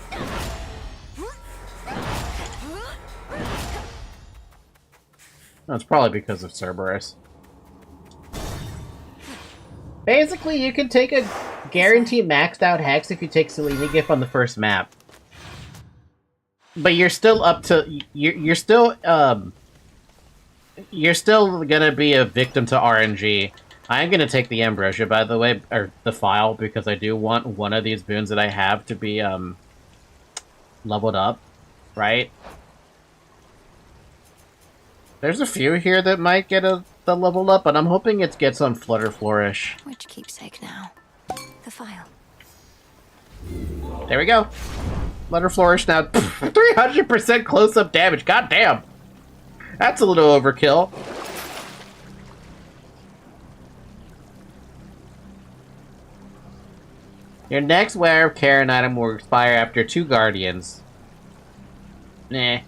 No, it's probably because of Cerberus. Basically, you can take a guarantee maxed out Hex if you take Selene Gif on the first map. But you're still up to... You're still gonna be a victim to RNG. I am gonna take the Ambrosia, by the way, or the File, because I do want one of these boons that I have to be, leveled up, right? There's a few here that might get the level up, but I'm hoping it gets on Flutter Flourish. Which keepsake now? The File. There we go. Flutter Flourish now. 300% close-up damage. God damn. That's a little overkill. Your next Wear of Karen item will expire after 2 Guardians. Nah.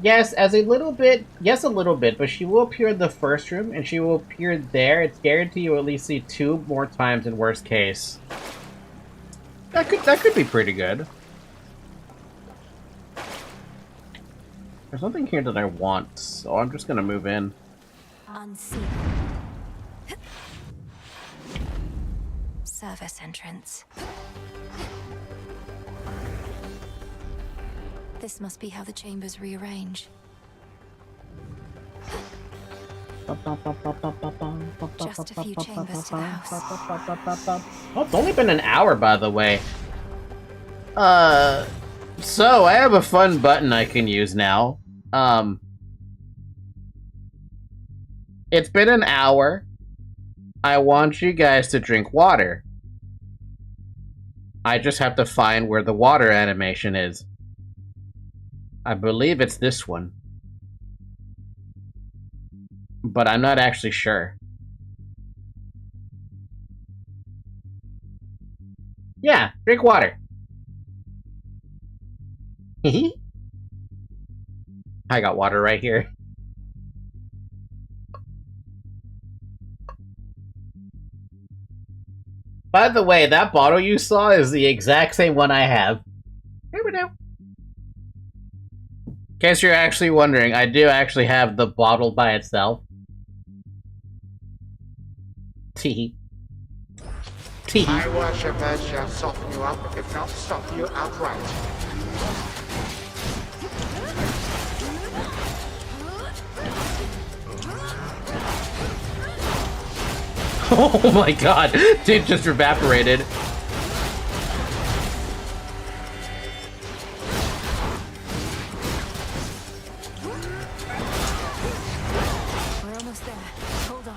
Yes, a little bit, but she will appear in the first room, and she will appear there. It's guaranteed you will at least see 2 more times in worst case. That could be pretty good. There's something here that I want, so I'm just gonna move in. Unseen. Service entrance. This must be how the chambers rearrange. Just a few chambers to the house. Oh, it's only been an hour, by the way. So I have a fun button I can use now. It's been an hour. I want you guys to drink water. I just have to find where the water animation is. I believe it's this one. But I'm not actually sure. Yeah, drink water. I got water right here. By the way, that bottle you saw is the exact same one I have. Here we go. In case you're actually wondering, I do actually have the bottle by itself. Tee. Tee. My worshippers shall soften you up, if not stop you outright. Oh my god, dude just evaporated. We're almost there. Hold on.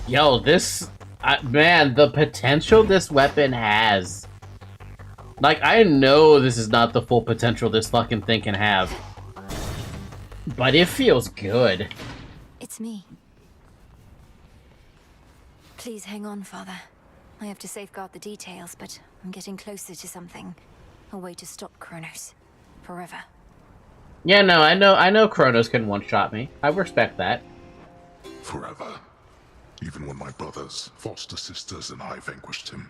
Yo, this... man, the potential this weapon has. Like, I know this is not the full potential this fucking thing can have. But it feels good. It's me. Please hang on, Father. I have to safeguard the details, but I'm getting closer to something. A way to stop Chronos. Forever. Yeah, no, I know Chronos can one-shot me. I respect that. Forever. Even when my brothers, foster sisters, and I vanquished him,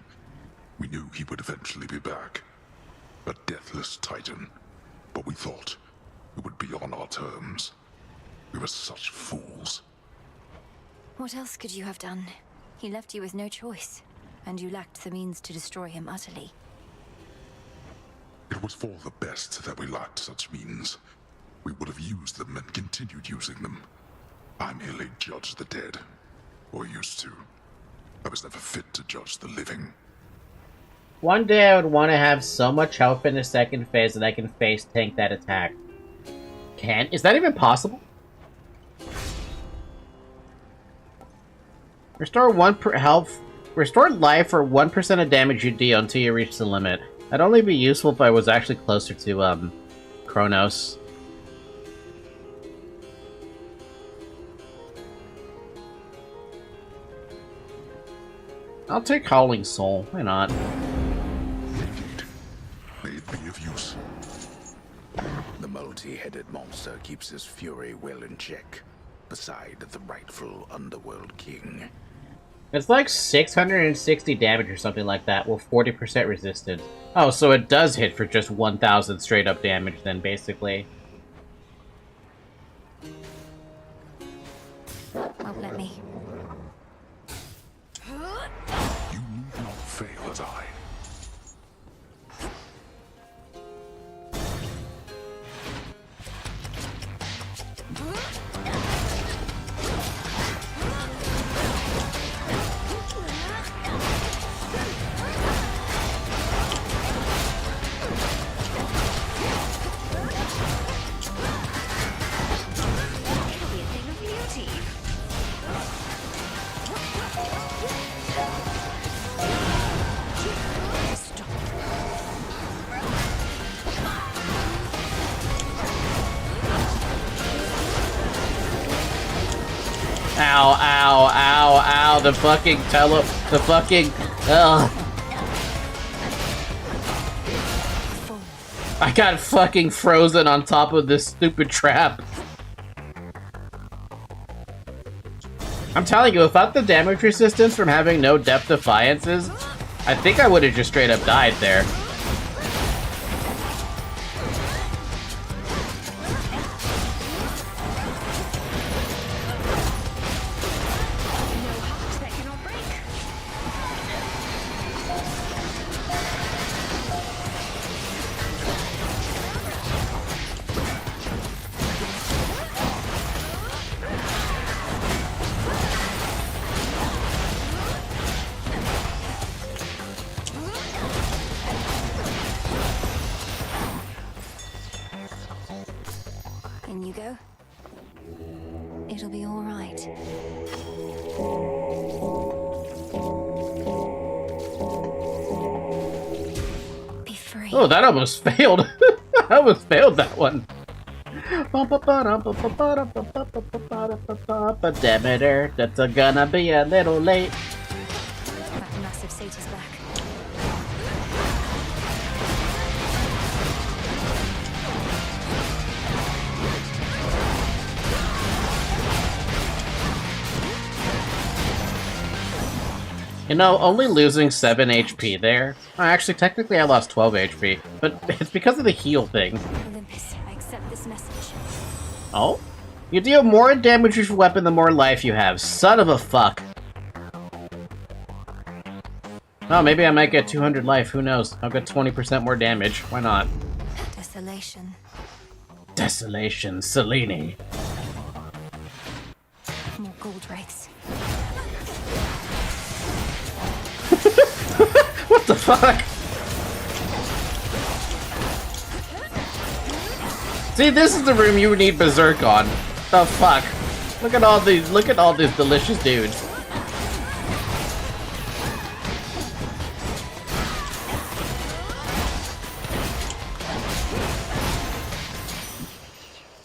we knew he would eventually be back. A deathless titan. But we thought it would be on our terms. We were such fools. What else could you have done? He left you with no choice, and you lacked the means to destroy him utterly. It was for the best that we lacked such means. We would have used them and continued using them. I merely judged the dead. Or used to. I was never fit to judge the living. One day I would want to have so much health in the second phase that I can face tank that attack. Is that even possible? Restore Restore life for 1% of damage you deal until you reach the limit. That'd only be useful if I was actually closer to, Chronos. I'll take Howling Soul. Why not? Indeed. May it be of use. The multi-headed monster keeps his fury well in check, beside the rightful underworld king. It's like 660 damage or something like that, with 40% resistance. Oh, so it does hit for just 1,000 straight up damage then, basically. Won't let me. You need not fail as I. Ow, ow, ow, ow, the fucking ugh. I got fucking frozen on top of this stupid trap. I'm telling you, without the damage resistance from having no depth defiances, I think I would have just straight up died there. Oh, that almost failed. I almost failed that one. Demeter, that's gonna be a little late. That massive satyr's back. You know, only losing 7 HP there. Actually, technically I lost 12 HP, but it's because of the heal thing. Olympus, I accept this message. Oh? You deal more damage with your weapon the more life you have. Son of a fuck. Oh, maybe I might get 200 life. Who knows? I'll get 20% more damage. Why not? Desolation. Desolation. Selene. More gold wraiths. What the fuck? See, this is the room you would need Berserk on. The fuck? Look at all these delicious dudes.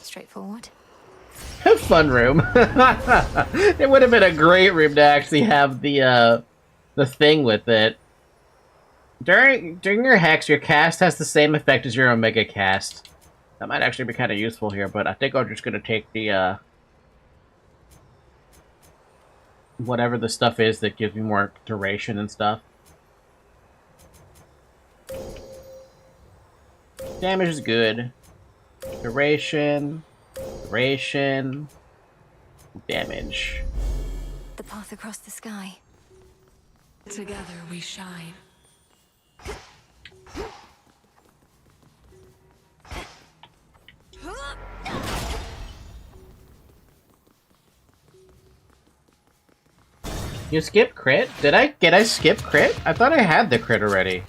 Straightforward. Fun room. It would have been a great room to actually have the thing with it. During your hex, your cast has the same effect as your Omega cast. That might actually be kind of useful here, but I think I'm just gonna take the whatever the stuff is that gives me more duration and stuff. Damage is good. Duration, damage. The path across the sky. Together we shine. You skip crit? Did I skip crit? I thought I had the crit already.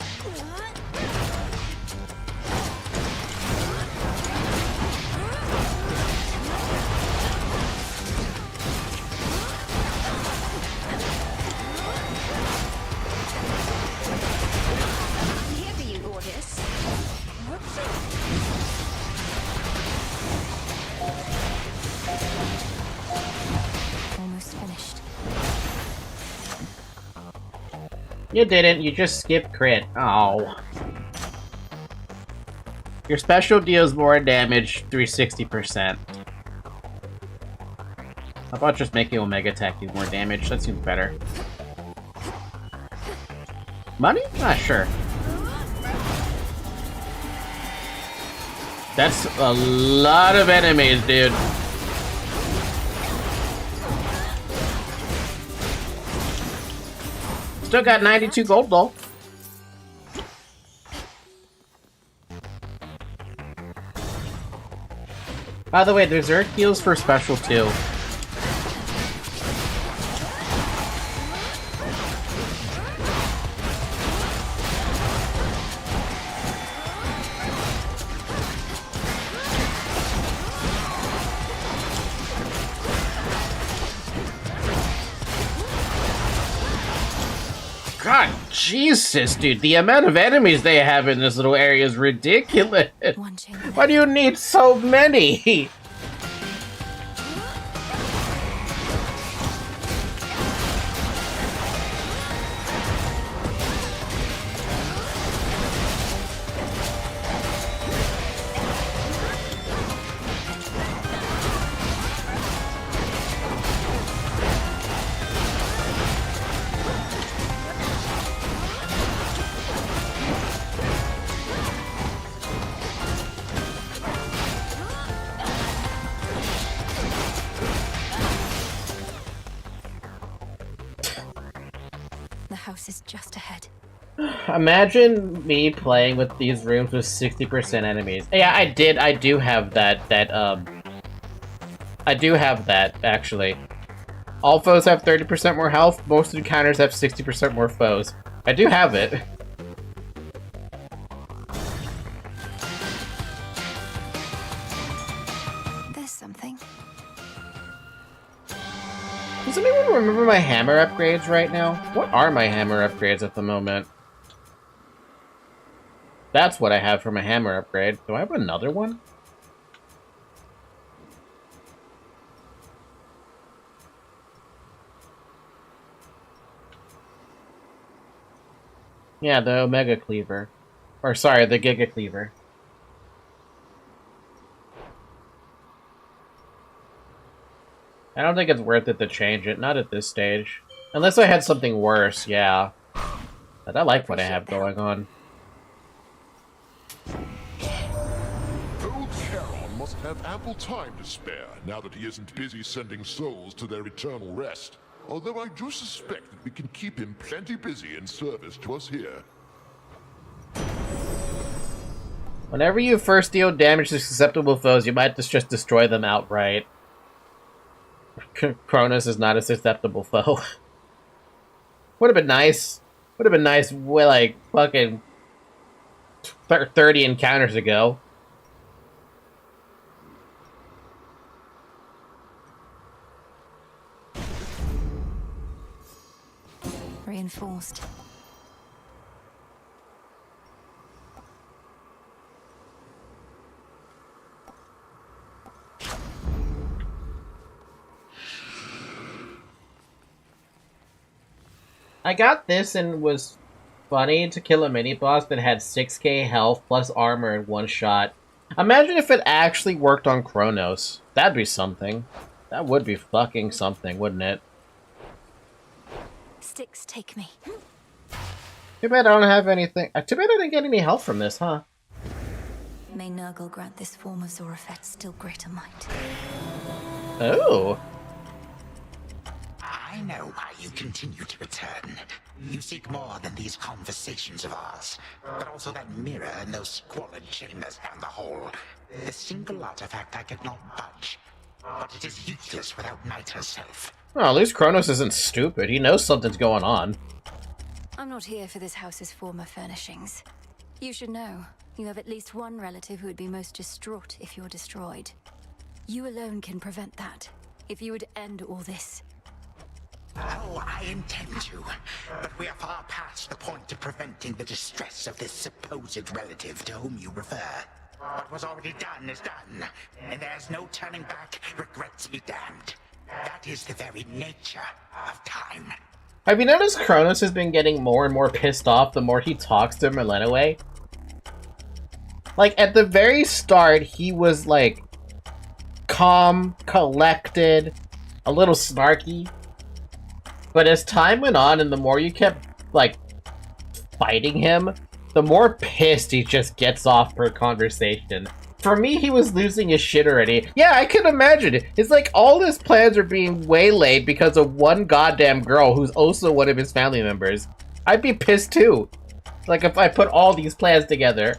Almost finished. You didn't, you just skipped crit. Oh. Your special deals more damage, 360%. How about just making Omega attack do more damage? That seems better. Money? Not sure. That's a lot of enemies, dude. Still got 92 gold though. By the way, there's Berserk heals for special too. God, Jesus, dude, the amount of enemies they have in this little area is ridiculous. Why do you need so many? The house is just ahead. Imagine me playing with these rooms with 60% enemies. Yeah, I do have that, I do have that, actually. All foes have 30% more health, most encounters have 60% more foes. I do have it. There's something. Does anyone remember my hammer upgrades right now? What are my hammer upgrades at the moment? That's what I have for my hammer upgrade. Do I have another one? Yeah, the Omega Cleaver. Or sorry, the Giga Cleaver. I don't think it's worth it to change it, not at this stage. Unless I had something worse, yeah. But I like what I have going on. Old Charon must have ample time to spare, now that he isn't busy sending souls to their eternal rest. Although I do suspect that we can keep him plenty busy in service to us here. Whenever you first deal damage to susceptible foes, you might just destroy them outright. Chronos is not a susceptible foe. Would have been nice. Would have been nice, like, fucking 30 encounters ago. Reinforced. I got this and was funny to kill a mini-boss that had 6k health plus armor in one shot. Imagine if it actually worked on Chronos. That'd be something. That would be fucking something, wouldn't it? Sticks take me. Too bad I don't have anything. Too bad I didn't get any health from this, huh? May Nurgle grant this form of Zorafet still greater might. Oh. I know why you continue to return. You seek more than these conversations of ours, but also that mirror and those squalid chambers down the hall. The single artifact I could not budge, but it is useless without Night herself. Well, at least Chronos isn't stupid. He knows something's going on. I'm not here for this house's former furnishings. You should know, you have at least one relative who would be most distraught if you're destroyed. You alone can prevent that. If you would end all this. Oh, I intend to, but we are far past the point of preventing the distress of this supposed relative to whom you refer. What was already done is done, and there's no turning back. Regrets be damned. That is the very nature of time. Have you noticed Chronos has been getting more and more pissed off the more he talks to Merlenaway? Like, at the very start, he was, like, calm, collected, a little snarky. But as time went on and the more you kept, like, fighting him, the more pissed he just gets off per conversation. For me, he was losing his shit already. Yeah, I can imagine. It's like all his plans are being waylaid because of one goddamn girl who's also one of his family members. I'd be pissed too. Like if I put all these plans together.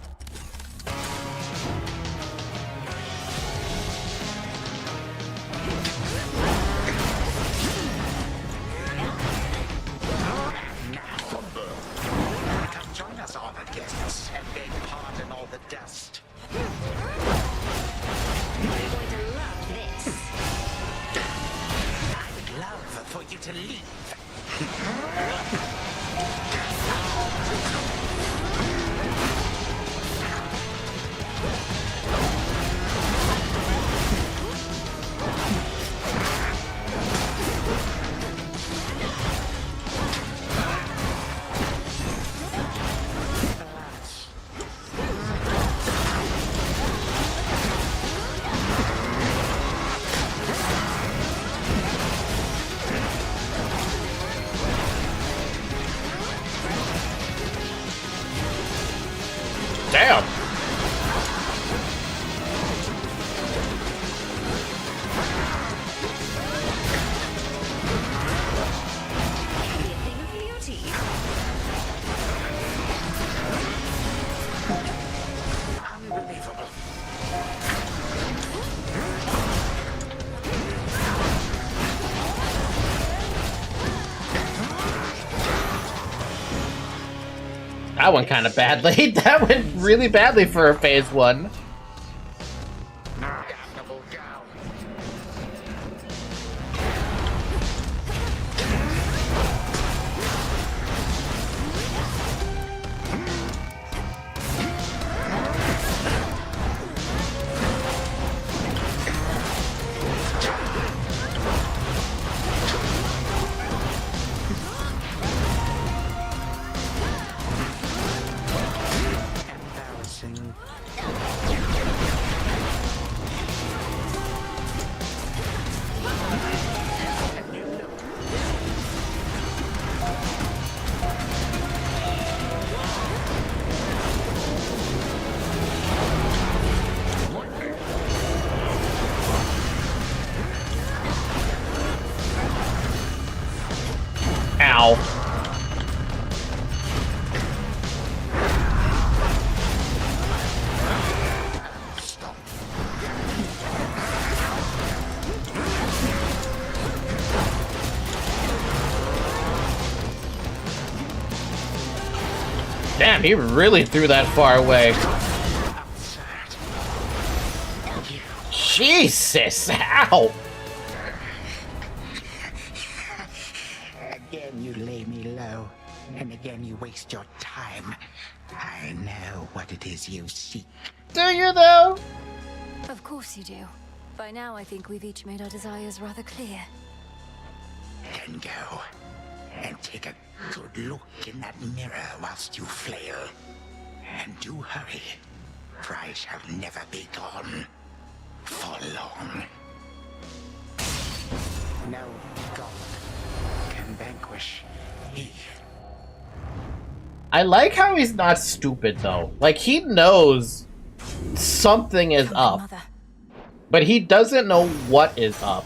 Damn! That went kind of badly. That went really badly for a phase 1. Damn, he really threw that far away. Jesus, ow! Again you lay me low, and again you waste your time. I know what it is you seek. Do you though? Of course you do. By now I think we've each made our desires rather clear. Then go, and take a good look in that mirror whilst you flail. And do hurry, for I shall never be gone for long. No god can vanquish me. I like how he's not stupid though. Like, he knows something is up, but he doesn't know what is up.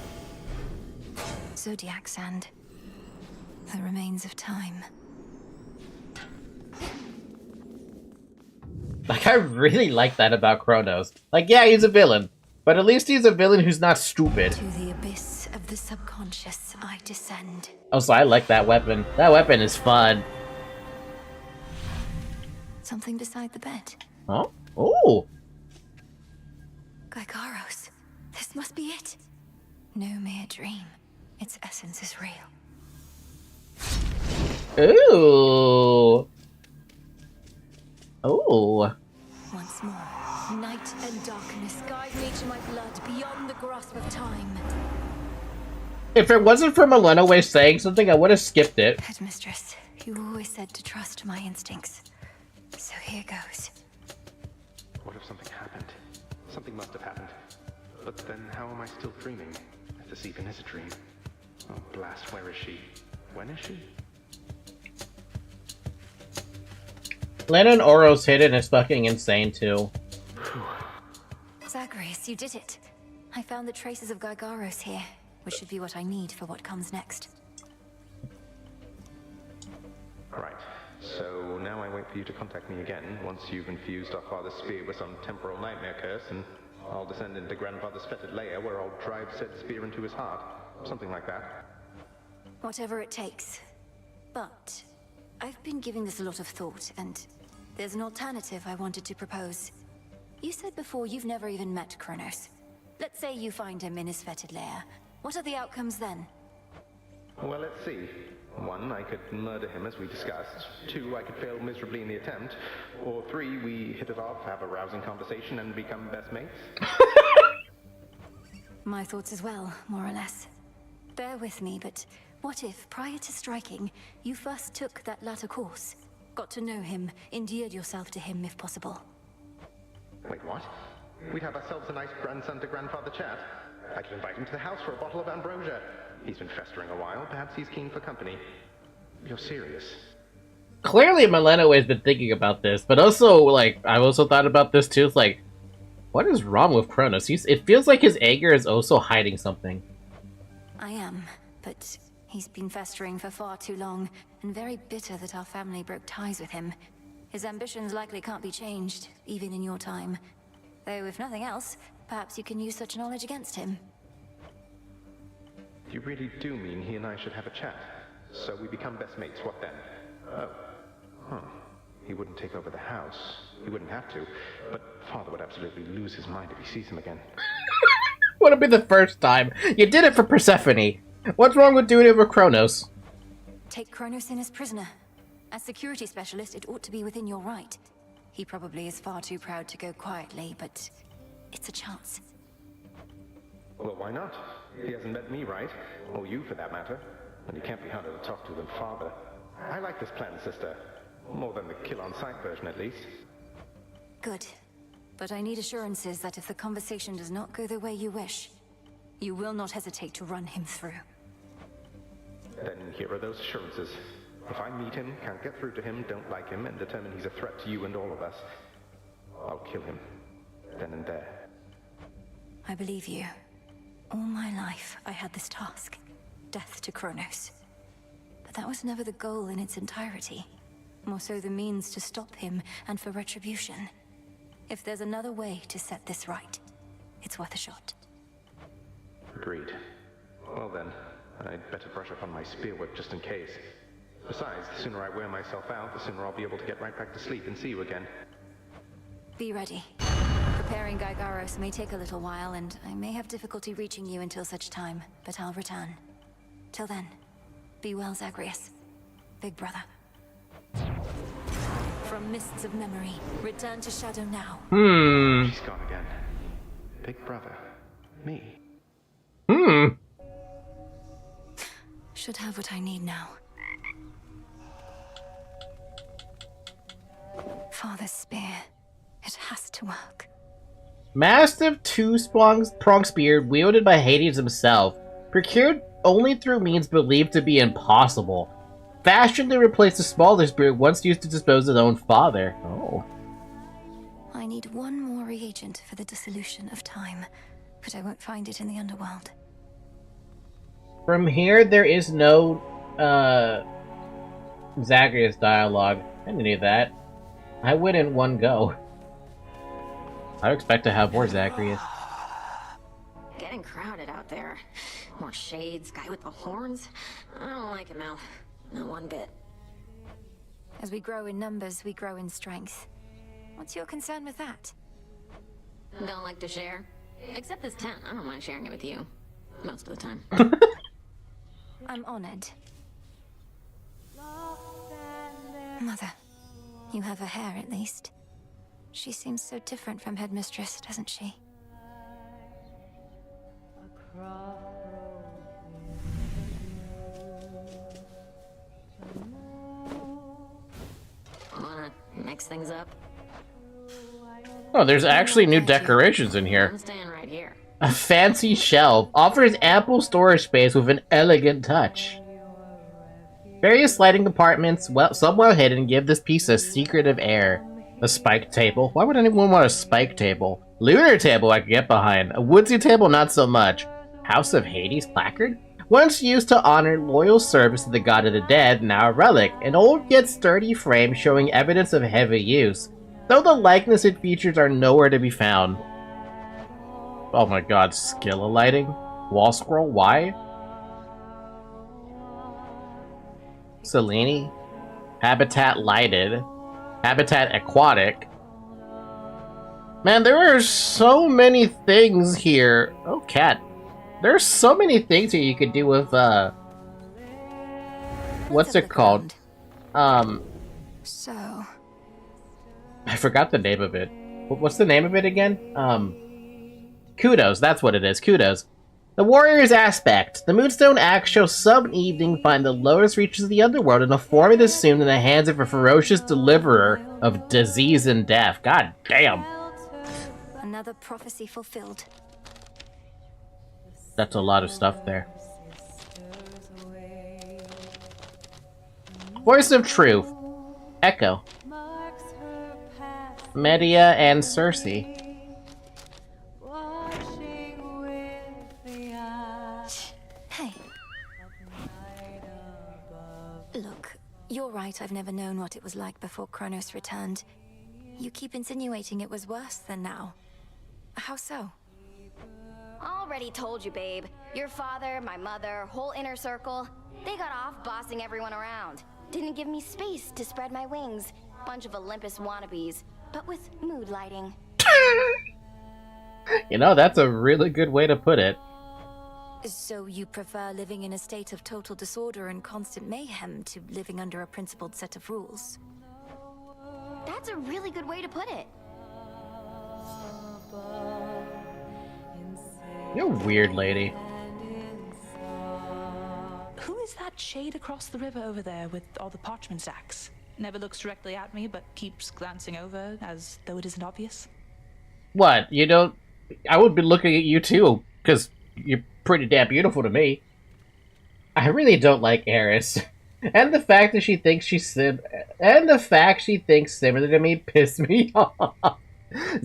Zodiac sand. The remains of time. Like, I really like that about Chronos. Like, yeah, he's a villain, but at least he's a villain who's not stupid. To the abyss of the subconscious I descend. Also, I like that weapon. That weapon is fun. Something beside the bed. Oh? Ooh! Gygaros. This must be it. No mere dream. Its essence is real. Ooh! Ooh. Once more, night and darkness guide me to my blood beyond the grasp of time. If it wasn't for Milena Way saying something, I would have skipped it. Headmistress, you always said to trust my instincts. So here goes. What if something happened? Something must have happened. But then how am I still dreaming? If this even is a dream. Oh, blast, where is she? When is she? Lena and Oro's hidden is fucking insane too. Zagreus, you did it. I found the traces of Gygaros here, which should be what I need for what comes next. Right. So now I wait for you to contact me again once you've infused our father's spear with some temporal nightmare curse, and I'll descend into grandfather's fetid lair where I'll drive said spear into his heart. Something like that. Whatever it takes. But I've been giving this a lot of thought, and there's an alternative I wanted to propose. You said before you've never even met Chronos. Let's say you find him in his fetid lair. What are the outcomes then? Well, let's see. 1, I could murder him as we discussed. 2, I could fail miserably in the attempt. Or 3, we hit it off, have a rousing conversation, and become best mates. My thoughts as well, more or less. Bear with me, but what if, prior to striking, you first took that latter course? Got to know him, endeared yourself to him if possible. Wait, what? We'd have ourselves a nice grandson-to-grandfather chat. I could invite him to the house for a bottle of ambrosia. He's been festering a while. Perhaps he's keen for company. You're serious? Clearly, Milena Way has been thinking about this, but also, like, I've also thought about this too. It's like, what is wrong with Chronos? It feels like his anger is also hiding something. I am, but he's been festering for far too long, and very bitter that our family broke ties with him. His ambitions likely can't be changed, even in your time. Though, if nothing else, perhaps you can use such knowledge against him. You really do mean he and I should have a chat? So we become best mates, what then? Oh. Huh. He wouldn't take over the house. He wouldn't have to. But Father would absolutely lose his mind if he sees him again. Wouldn't be the first time. You did it for Persephone. What's wrong with doing it for Chronos? Take Chronos in as prisoner. As security specialist, it ought to be within your right. He probably is far too proud to go quietly, but it's a chance. Well, why not? He hasn't met me, right? Or you, for that matter. And he can't be harder to talk to than Father. I like this plan, sister. More than the kill-on-sight version, at least. Good. But I need assurances that if the conversation does not go the way you wish, you will not hesitate to run him through. Then here are those assurances. If I meet him, can't get through to him, don't like him, and determine he's a threat to you and all of us, I'll kill him. Then and there. I believe you. All my life, I had this task. Death to Chronos. But that was never the goal in its entirety. More so the means to stop him and for retribution. If there's another way to set this right, it's worth a shot. Agreed. Well then, I'd better brush up on my spear work just in case. Besides, the sooner I wear myself out, the sooner I'll be able to get right back to sleep and see you again. Be ready. Preparing Gygaros may take a little while, and I may have difficulty reaching you until such time, but I'll return. Till then, be well, Zagreus. Big brother. From mists of memory, return to Shadow now. She's gone again. Big brother. Me. Should have what I need now. Father's spear. It has to work. Massive two-pronged spear wielded by Hades himself, procured only through means believed to be impossible. Fashioned to replace the smaller spear once used to dispose of his own father. Oh. I need one more reagent for the dissolution of time, but I won't find it in the underworld. From here, there is no, Zagreus dialogue. I didn't need that. I went in one go. I expect to have more Zagreus. Getting crowded out there. More shades, guy with the horns. I don't like it, Mel. Not one bit. As we grow in numbers, we grow in strength. What's your concern with that? Don't like to share? Except this tent. I don't mind sharing it with you. Most of the time. I'm honored. Mother, you have her hair at least. She seems so different from Headmistress, doesn't she? Wanna mix things up? Oh, there's actually new decorations in here. I'm staying right here. A fancy shelf offers ample storage space with an elegant touch. Various lighting compartments, some well hidden, give this piece a secretive air. A spike table. Why would anyone want a spike table? Lunar table I could get behind. A woodsy table not so much. House of Hades placard? Once used to honor loyal service to the god of the dead, now a relic. An old yet sturdy frame showing evidence of heavy use, though the likeness it features are nowhere to be found. Oh my god, skill of lighting? Wall scroll? Why? Selene? Habitat lighted. Habitat aquatic. Man, there are so many things here. Oh, cat. There's so many things here you could do with, what's it called? So... I forgot the name of it. What's the name of it again? Kudos, that's what it is. Kudos. The warrior's aspect. The Moonstone Axe shows some evening find the lowest reaches of the underworld in a form it assumed in the hands of a ferocious deliverer of disease and death. God damn. Another prophecy fulfilled. That's a lot of stuff there. Voice of Truth. Echo. Medea and Circe. Hey. Look, you're right, I've never known what it was like before Chronos returned. You keep insinuating it was worse than now. How so? Already told you, babe. Your father, my mother, whole inner circle, they got off bossing everyone around. Didn't give me space to spread my wings. Bunch of Olympus wannabes, but with mood lighting. You know, that's a really good way to put it. So you prefer living in a state of total disorder and constant mayhem to living under a principled set of rules? That's a really good way to put it. You're a weird lady. Who is that shade across the river over there with all the parchment sacks? Never looks directly at me, but keeps glancing over as though it isn't obvious. What? You don't... I would be looking at you too, because you're pretty damn beautiful to me. I really don't like Eris. And the fact that she thinks she's similar to me pissed me off.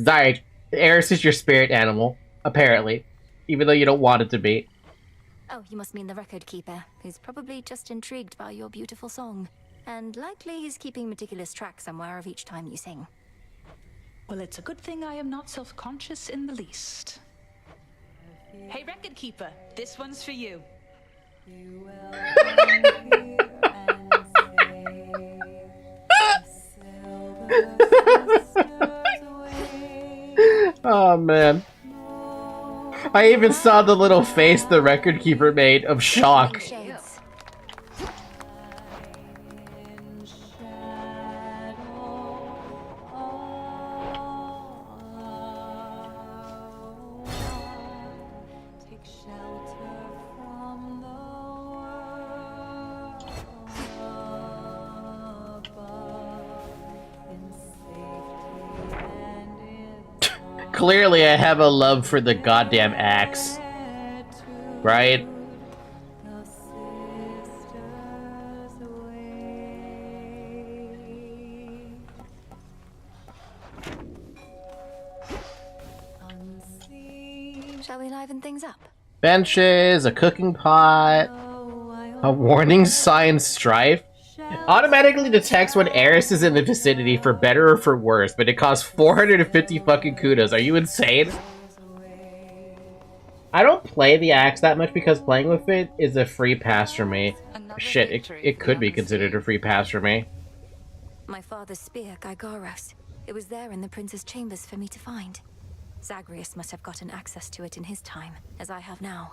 Sorry, Eris is your spirit animal, apparently. Even though you don't want it to be. Oh, you must mean the record keeper, who's probably just intrigued by your beautiful song. And likely he's keeping meticulous track somewhere of each time you sing. Well, it's a good thing I am not self-conscious in the least. Hey, record keeper, this one's for you. Oh man. I even saw the little face the record keeper made of shock. Clearly, I have a love for the goddamn axe. Right? Shall we liven things up? Benches, a cooking pot, a warning sign strife. Automatically detects when Eris is in the vicinity for better or for worse, but it costs 450 fucking kudos. Are you insane? I don't play the axe that much because playing with it is a free pass for me. Shit, it could be considered a free pass for me. My father's spear, Gygaros. It was there in the prince's chambers for me to find. Zagreus must have gotten access to it in his time, as I have now.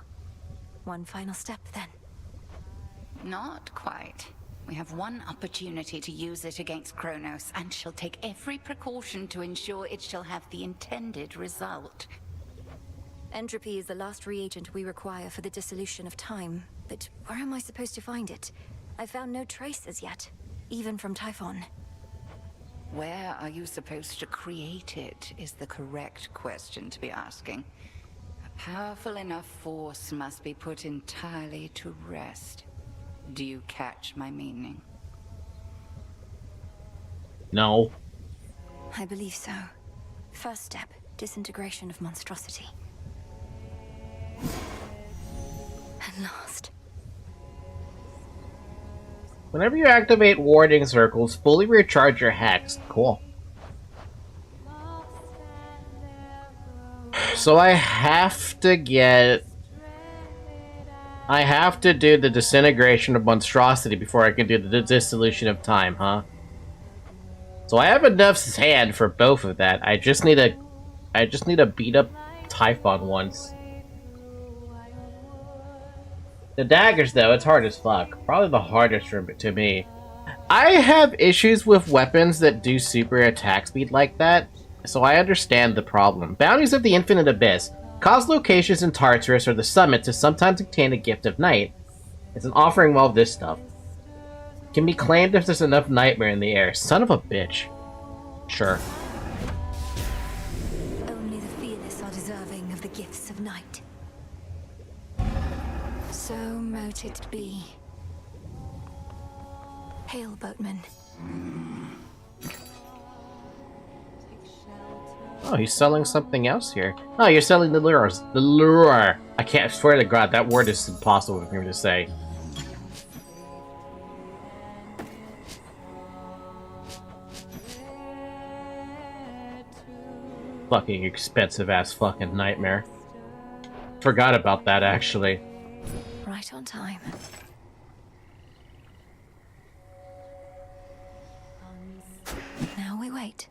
One final step, then. Not quite. We have one opportunity to use it against Chronos, and she'll take every precaution to ensure it shall have the intended result. Entropy is the last reagent we require for the dissolution of time, but where am I supposed to find it? I found no trace as yet, even from Typhon. Where are you supposed to create it is the correct question to be asking. A powerful enough force must be put entirely to rest. Do you catch my meaning? No. I believe so. First step, disintegration of monstrosity. At last. Whenever you activate warding circles, fully recharge your hex. Cool. So I have to do the disintegration of monstrosity before I can do the dissolution of time, huh? So I have enough sand for both of that. I just need to beat up Typhon once. The daggers, though, it's hard as fuck. Probably the hardest to me. I have issues with weapons that do super attack speed like that, so I understand the problem. Bounties of the Infinite Abyss. Cause locations in Tartarus or the summit to sometimes contain a gift of night. It's an offering of all this stuff. Can be claimed if there's enough nightmare in the air. Son of a bitch. Sure. Only the fearless are deserving of the gifts of night. So mote it be. Hail, boatman. Oh, he's selling something else here. Oh, you're selling the lures. The lure. I swear to God, that word is impossible for me to say. Fucking expensive ass fucking nightmare. Forgot about that, actually. Right on time. Now we wait.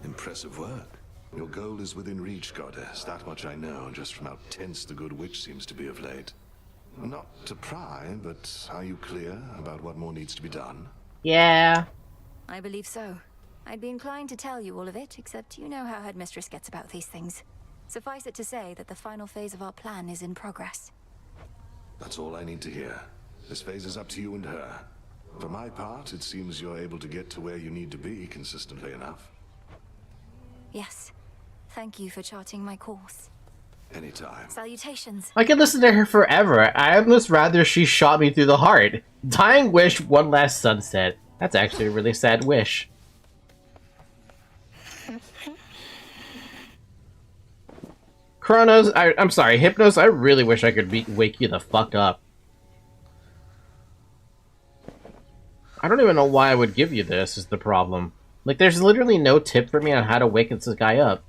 Impressive work. Your goal is within reach, goddess. That much I know, just from how tense the good witch seems to be of late. Not to pry, but are you clear about what more needs to be done? Yeah. I believe so. I'd be inclined to tell you all of it, except you know how Headmistress gets about these things. Suffice it to say that the final phase of our plan is in progress. That's all I need to hear. This phase is up to you and her. For my part, it seems you're able to get to where you need to be consistently enough. Yes. Thank you for charting my course. Anytime. Salutations. I could listen to her forever. I almost rather she shot me through the heart. Dying wish, one last sunset. That's actually a really sad wish. Chronos, I'm sorry, Hypnos, I really wish I could wake you the fuck up. I don't even know why I would give you this, is the problem. Like, there's literally no tip for me on how to wake this guy up.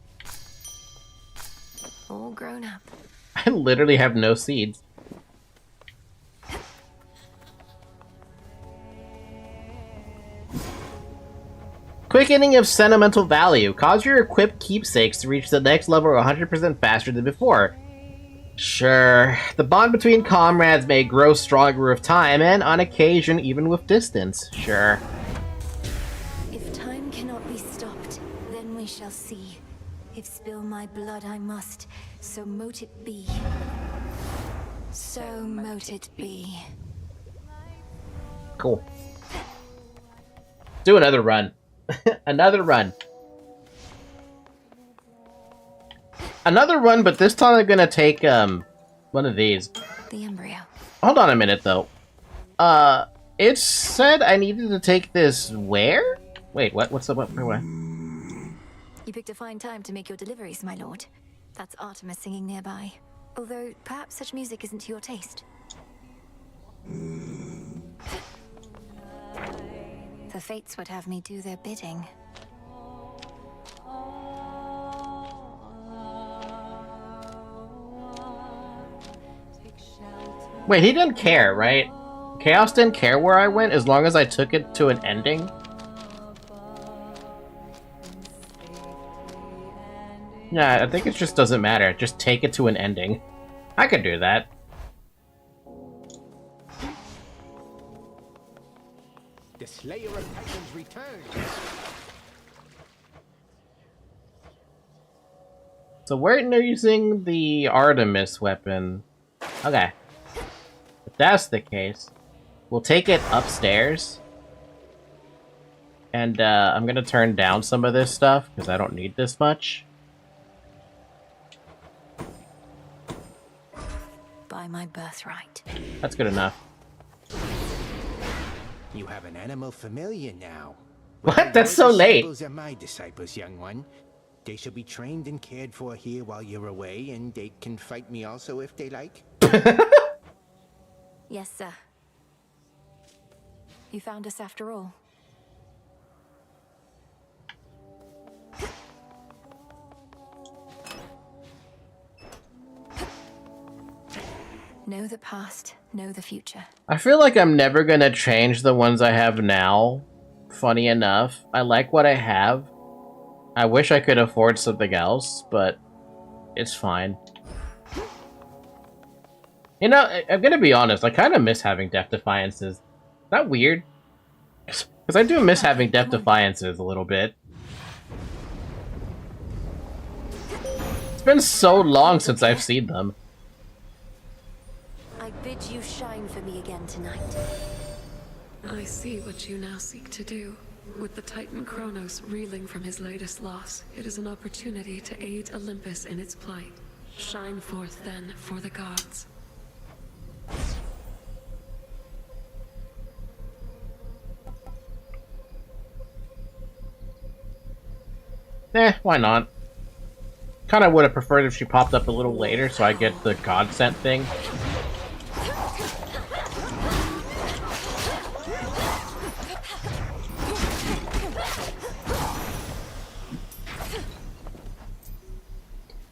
All grown up. I literally have no seeds. Quickening of sentimental value. Cause your equipped keepsakes to reach the next level 100% faster than before. Sure. The bond between comrades may grow stronger with time, and on occasion even with distance. Sure. If time cannot be stopped, then we shall see. If spill my blood I must, so mote it be. So mote it be. Cool. Do another run. Another run. Another run, but this time I'm gonna take, one of these. The embryo. Hold on a minute, though. It said I needed to take this where? Wait, what? What's the what? Where? You picked a fine time to make your deliveries, my lord. That's Artemis singing nearby. Although, perhaps such music isn't to your taste. The fates would have me do their bidding. Wait, he didn't care, right? Chaos didn't care where I went as long as I took it to an ending? Yeah, I think it just doesn't matter. Just take it to an ending. I could do that. The Slayer of Titans returns. So we're using the Artemis weapon. Okay. If that's the case, we'll take it upstairs. And I'm gonna turn down some of this stuff, because I don't need this much. By my birthright. That's good enough. You have an animal familiar now. What? That's so late. Disciples are my disciples, young one. They shall be trained and cared for here while you're away, and they can fight me also if they like. Yes, sir. You found us after all. Know the past, know the future. I feel like I'm never gonna change the ones I have now. Funny enough. I like what I have. I wish I could afford something else, but it's fine. You know, I'm gonna be honest, I kind of miss having Death Defiances. Is that weird? Because I do miss having Death Defiances a little bit. It's been so long since I've seen them. I bid you shine for me again tonight. I see what you now seek to do. With the Titan Chronos reeling from his latest loss, it is an opportunity to aid Olympus in its plight. Shine forth then for the gods. Why not? Kinda would have preferred if she popped up a little later so I get the God sent thing.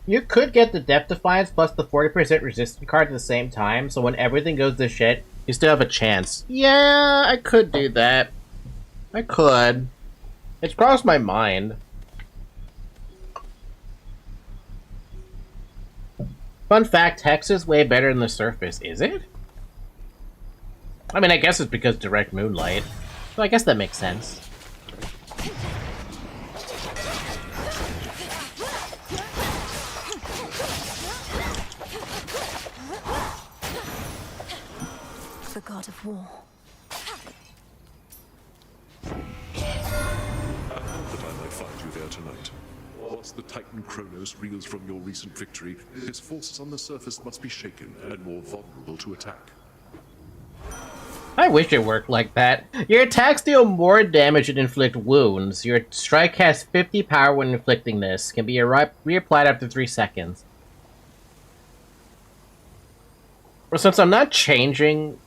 You could get the Depth Defiance plus the 40% resistance card at the same time, so when everything goes to shit, you still have a chance. Yeah, I could do that. I could. It's crossed my mind. Fun fact, Hex is way better than the Surface, is it? I mean, I guess it's because direct moonlight. So I guess that makes sense. The god of war. I hope that I might find you there tonight. Once the Titan Chronos reels from your recent victory, his forces on the surface must be shaken and more vulnerable to attack. I wish it worked like that. Your attacks deal more damage and inflict wounds. Your strike has 50 power when inflicting this. Can be reapplied after 3 seconds. Well, since I'm not changing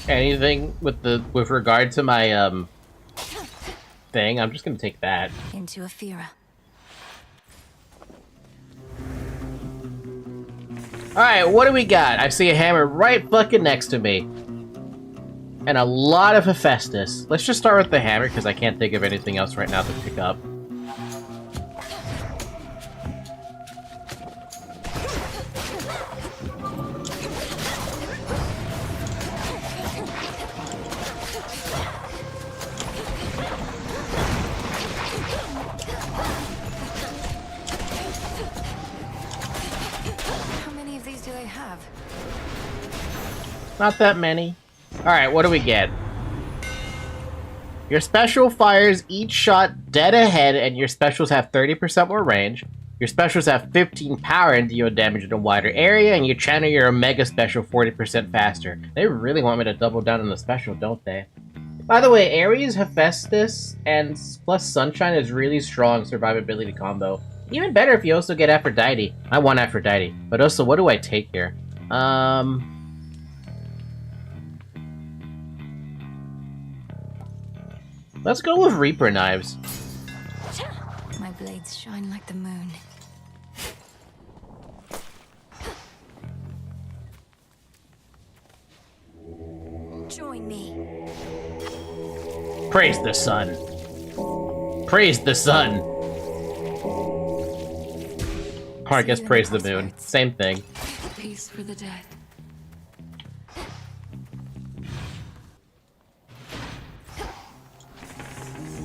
anything with regard to my thing, I'm just gonna take that. Into Aphira. Alright, what do we got? I see a hammer right fucking next to me. And a lot of Hephaestus. Let's just start with the hammer, because I can't think of anything else right now to pick up. How many of these do they have? Not that many. Alright, what do we get? Your special fires each shot dead ahead, and your specials have 30% more range. Your specials have 15 power and deal damage in a wider area, and you channel your Omega special 40% faster. They really want me to double down on the special, don't they? By the way, Ares, Hephaestus, and plus Sunshine is really strong survivability combo. Even better if you also get Aphrodite. I want Aphrodite. But also, what do I take here? Let's go with Reaper Knives. My blades shine like the moon. Join me. Praise the sun. Praise the sun. Or I guess praise the moon. Same thing. Peace for the dead.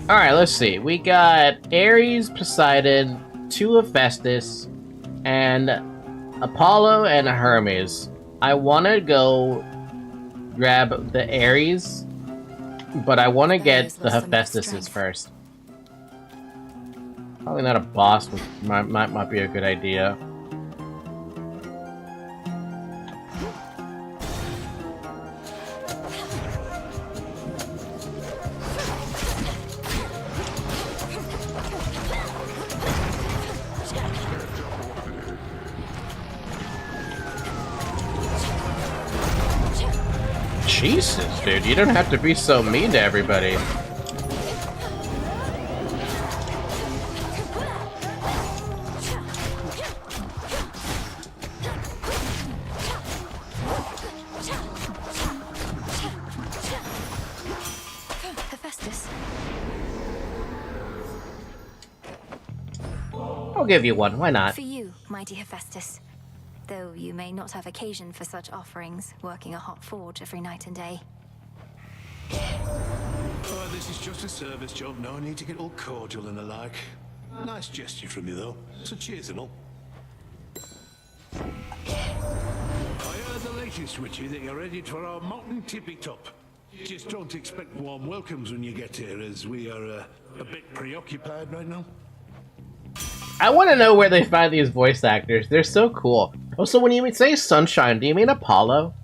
Alright, let's see. We got Ares, Poseidon, 2 Hephaestus, and Apollo and Hermes. I want to go grab the Ares, but I want to get the Hephaestus first. Probably not a boss, which might be a good idea. Jesus, dude, you don't have to be so mean to everybody. Hephaestus. I'll give you one, why not? For you, mighty Hephaestus. Though you may not have occasion for such offerings, working a hot forge every night and day. Oh, this is just a service job. No need to get all cordial and the like. Nice gesture from you, though. So cheers and all. I heard the latest, Witchy, that you're ready for our mountain tippy top. Just don't expect warm welcomes when you get here, as we are a bit preoccupied right now. I want to know where they find these voice actors. They're so cool. Also, when you say Sunshine, do you mean Apollo?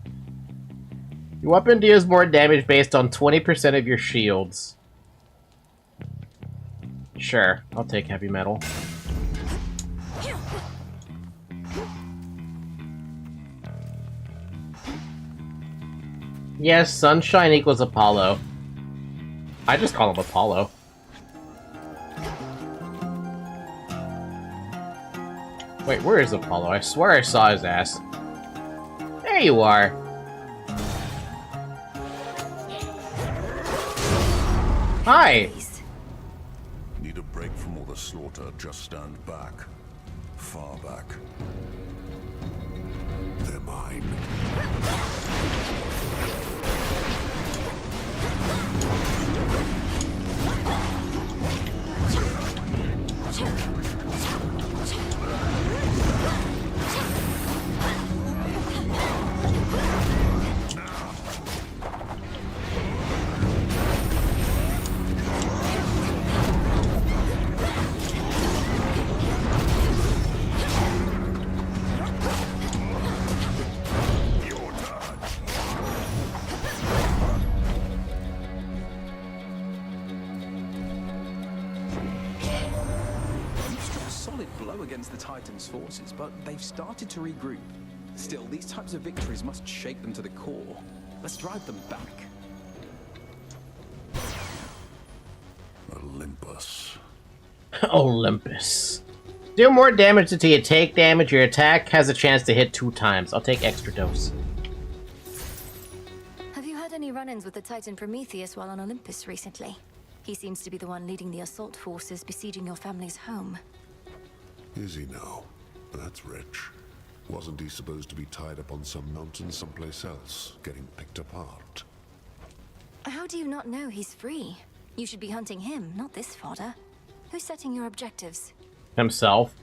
Your weapon deals more damage based on 20% of your shields. Sure, I'll take heavy metal. Yes, Sunshine equals Apollo. I just call him Apollo. Wait, where is Apollo? I swear I saw his ass. There you are. Hi. Need a break from all the slaughter, just stand back. Far back. They're mine. Against the Titans' forces, but they've started to regroup. Still, these types of victories must shake them to the core. Let's drive them back. Olympus. Olympus. Deal more damage until you take damage. Your attack has a chance to hit 2 times. I'll take extra dose. Have you had any run-ins with the Titan Prometheus while on Olympus recently? He seems to be the one leading the assault forces besieging your family's home. Is he now? That's rich. Wasn't he supposed to be tied up on some mountain someplace else, getting picked apart? How do you not know he's free? You should be hunting him, not this fodder. Who's setting your objectives? Himself.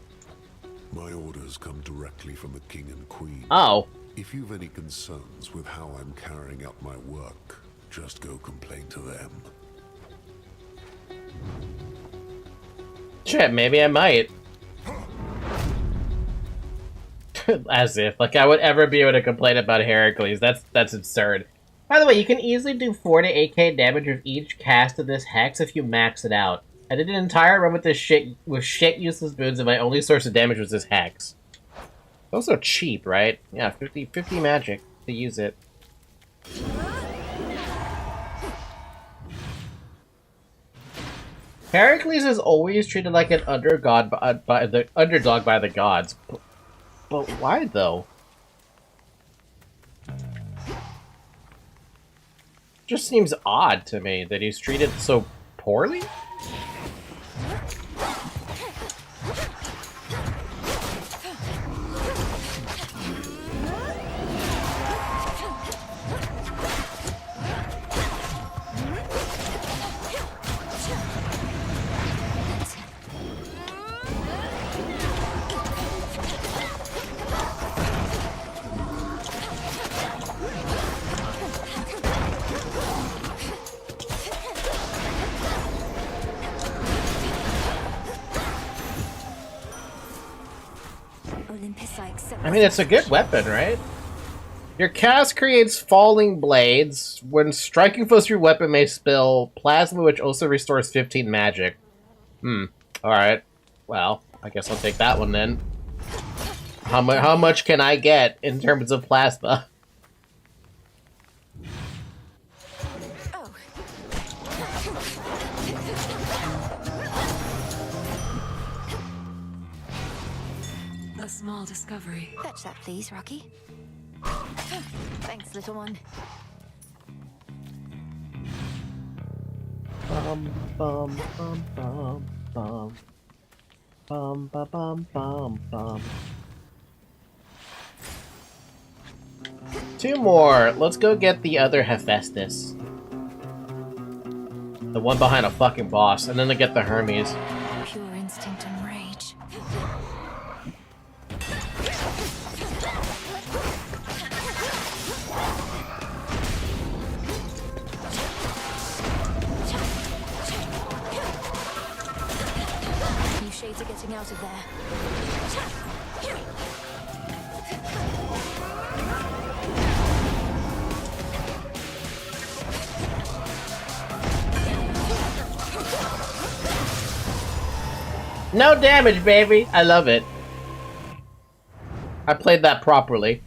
My orders come directly from the king and queen. Oh. If you've any concerns with how I'm carrying out my work, just go complain to them. Shit, maybe I might. As if. Like, I would ever be able to complain about Heracles. That's absurd. By the way, you can easily do 4 to 8k damage with each cast of this hex if you max it out. I did an entire run with this shit, with shit useless boons, and my only source of damage was this hex. It's also cheap, right? Yeah, 50 magic to use it. Heracles is always treated like an underdog by the gods. But why, though? Just seems odd to me that he's treated so poorly. I mean, it's a good weapon, right? Your cast creates falling blades. When striking foes, your weapon may spill plasma, which also restores 15 magic. Alright. Well, I guess I'll take that one then. How much can I get in terms of plasma? A small discovery. Fetch that, please, Rocky. Thanks, little one. Bum bum bum bum bum bum bum bum bum bum. 2 more. Let's go get the other Hephaestus. The one behind a fucking boss, and then to get the Hermes. Pure instinct and rage. You shades are getting out of there. No damage, baby! I love it. I played that properly.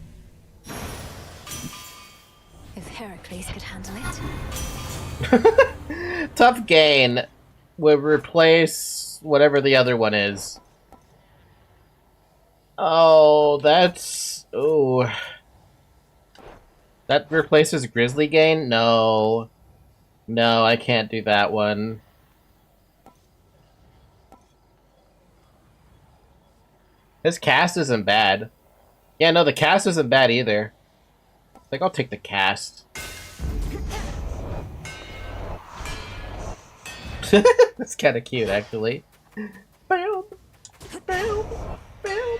If Heracles could handle it. Tough gain would replace whatever the other one is. Oh, that's... Ooh. That replaces Grizzly gain? No. No, I can't do that one. His cast isn't bad. Yeah, no, the cast isn't bad either. Like, I'll take the cast. That's kind of cute, actually. Bam, bam, bam.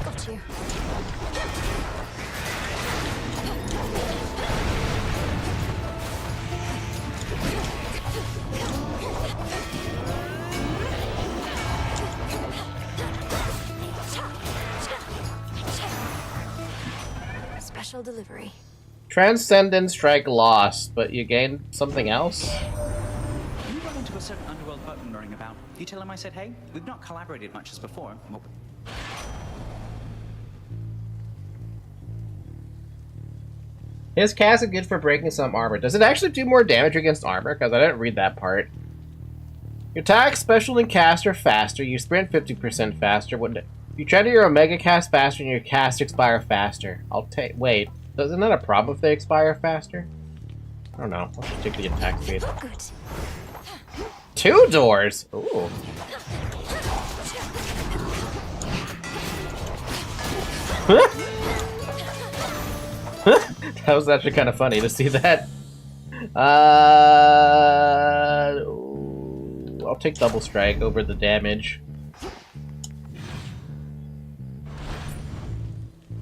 Got you. Special delivery. Transcendent Strike lost, but you gain something else? You run into a certain underworld button luring about. You tell him I said hey? We've not collaborated much as before. Well, His cast is good for breaking some armor. Does it actually do more damage against armor? Because I didn't read that part. Your attack, special, and cast are faster. You sprint 50% faster. You try to your Omega cast faster and your cast expire faster. Wait, isn't that a problem if they expire faster? I don't know. I'll just take the attack speed. 2 doors! Ooh. That was actually kind of funny to see that. I'll take double strike over the damage.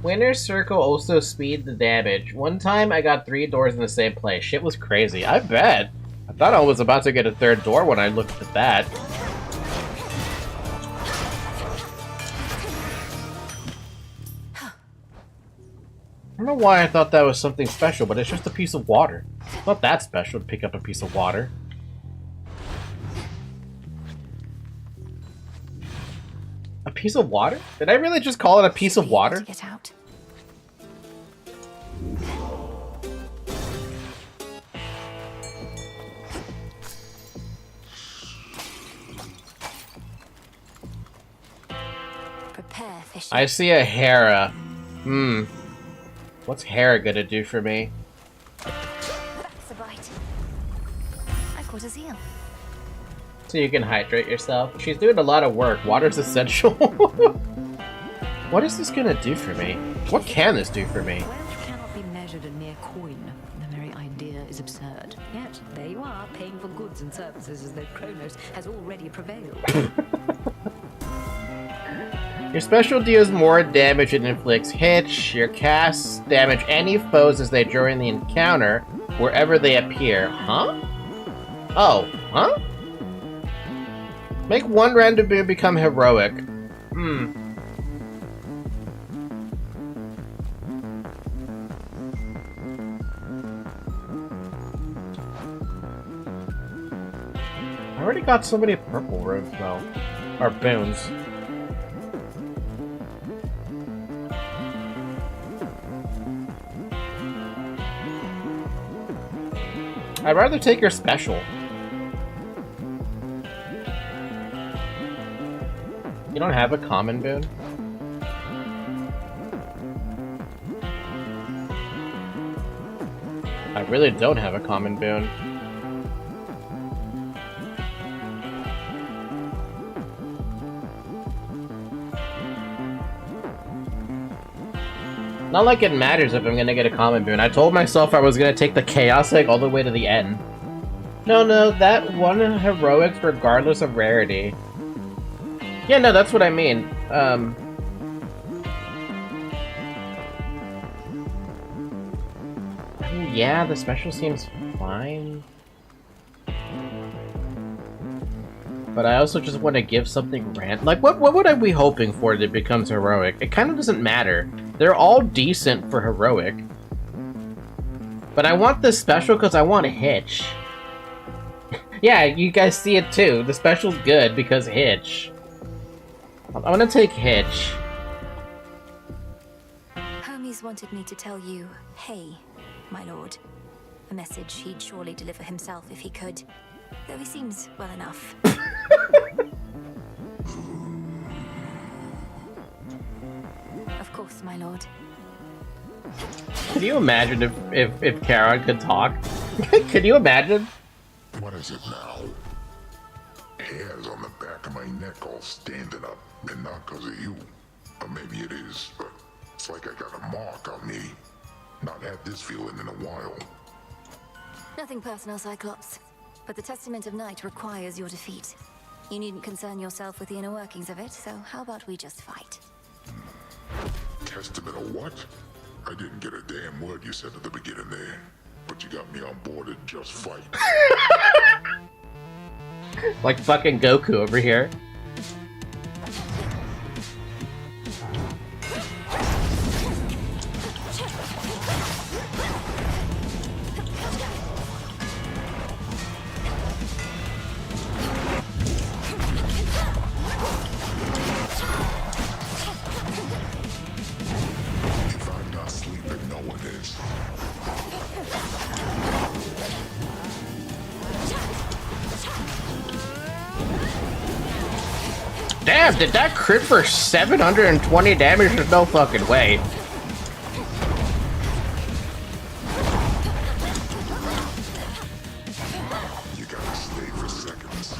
Winner circle also speed the damage. One time I got 3 doors in the same place. Shit was crazy. I bet. I thought I was about to get a 3rd door when I looked at that. I don't know why I thought that was something special, but it's just a piece of water. It's not that special to pick up a piece of water. A piece of water? Did I really just call it a piece of water? Get out. Prepare fishing. I see a Hera. What's Hera gonna do for me? That's a bite. I've caught a seal. So you can hydrate yourself. She's doing a lot of work. Water's essential. What is this gonna do for me? What can this do for me? Wealth cannot be measured in mere coin. The very idea is absurd. Yet, there you are, paying for goods and services as though Chronos has already prevailed. Your special deals more damage and inflicts hits. Your casts damage any foes as they during the encounter, wherever they appear. Huh? Oh, huh? Make one random boon become heroic. I already got so many purple robes though. Or boons. I'd rather take your special. You don't have a common boon? I really don't have a common boon. Not like it matters if I'm gonna get a common boon. I told myself I was gonna take the Chaos Egg all the way to the end. No, that one heroics regardless of rarity. Yeah, no, that's what I mean. Yeah, the special seems fine. But I also just want to give something random. Like, what would I be hoping for that becomes heroic? It kind of doesn't matter. They're all decent for heroic. But I want this special because I want a hitch. Yeah, you guys see it too. The special's good because hitch. I'm gonna take hitch. Hermes wanted me to tell you, hey, my lord. A message he'd surely deliver himself if he could. Though he seems well enough. Of course, my lord. Can you imagine if Charon could talk? Can you imagine? What is it now? Hairs on the back of my neck all standing up, and not because of you. Or maybe it is, but it's like I got a mark on me. Not had this feeling in a while. Nothing personal, Cyclops. But the Testament of Night requires your defeat. You needn't concern yourself with the inner workings of it, so how about we just fight? Testament of what? I didn't get a damn word you said at the beginning there. But you got me on board and just fight. Like fucking Goku over here. If I'm not sleeping, no one is. Damn, did that crit for 720 damage? There's no fucking way. You gotta stay for seconds.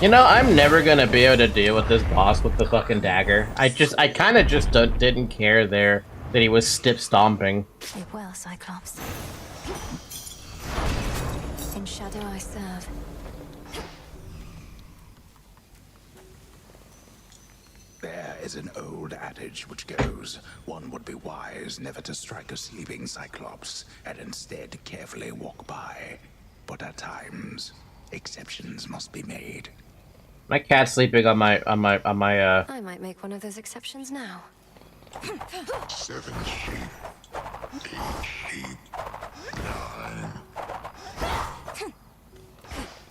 You know, I'm never gonna be able to deal with this boss with the fucking dagger. I kind of just didn't care there that he was stip stomping. Sleep well, Cyclops. In shadow I serve. There is an old adage which goes, one would be wise never to strike a sleeping Cyclops, and instead carefully walk by. But at times, exceptions must be made. My cat's sleeping on my I might make one of those exceptions now. 7 sheep. 8 sheep. 9.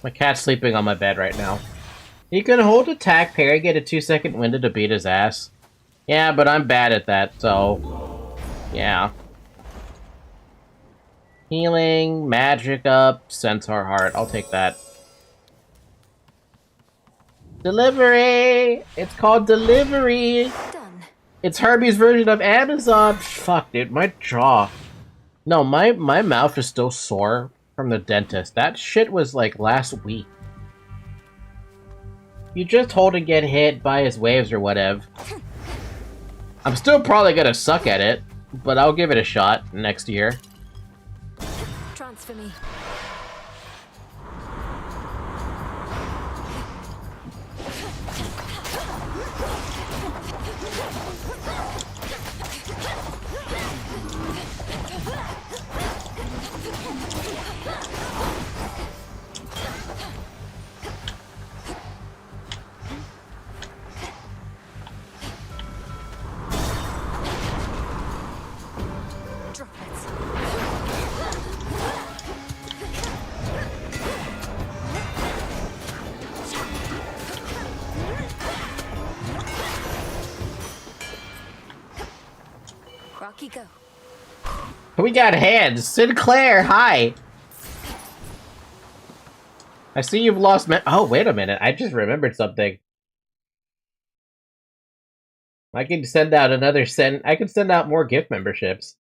My cat's sleeping on my bed right now. You can hold attack parry, get a 2-second window to beat his ass. Yeah, but I'm bad at that, so yeah. Healing, magic up, centaur heart. I'll take that. Delivery! It's called delivery! Done. It's Herbie's version of Amazon! Fuck, dude, my jaw. No, my mouth is still sore from the dentist. That shit was like last week. You just hold and get hit by his waves or whatever. I'm still probably gonna suck at it, but I'll give it a shot next year. Transfer me. Rocky, go. We got hands. Sinclair, hi. I see you've lost oh, wait a minute. I just remembered something. I can send out I can send out more gift memberships.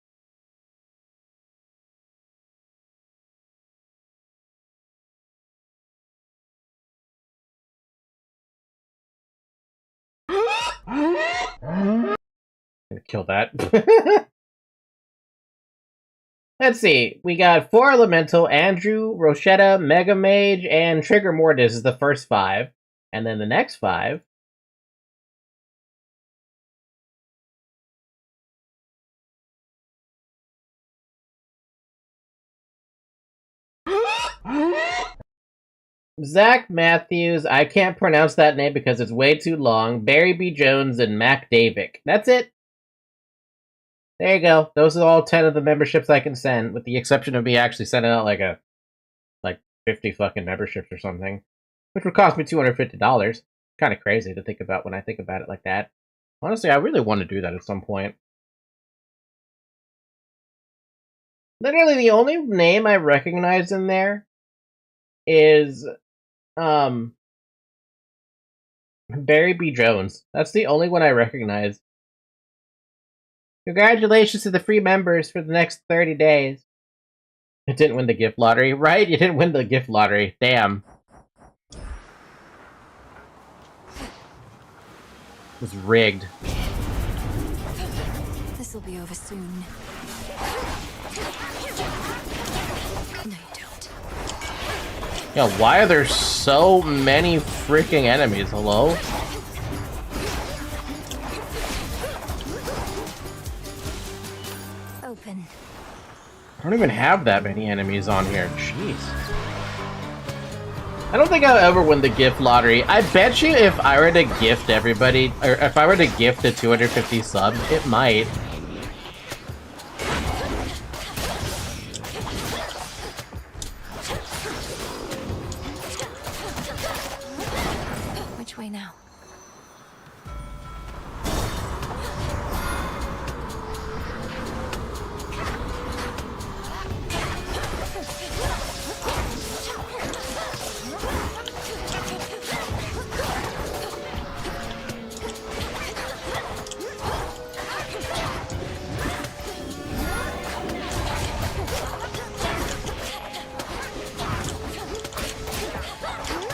Kill that. Let's see. We got 4 Elemental, Andrew, Rochetta, Mega Mage, and Trigger Mortis is the first 5. And then the next 5. Zach Matthews, I can't pronounce that name because it's way too long. Barry B. Jones, and Mac Davick. That's it. There you go. Those are all 10 of the memberships I can send, with the exception of me actually sending out like 50 fucking memberships or something, which would cost me $250. Kind of crazy to think about when I think about it like that. Honestly, I really want to do that at some point. Literally, the only name I recognize in there is Barry B. Jones. That's the only one I recognize. Congratulations to the free members for the next 30 days. It didn't win the gift lottery, right? You didn't win the gift lottery. Damn. It was rigged. This'll be over soon. No, you don't. Yeah, why are there so many freaking enemies? Hello? Open. I don't even have that many enemies on here. Jeez. I don't think I'll ever win the gift lottery. I bet you if I were to gift everybody, or if I were to gift the 250 subs, it might.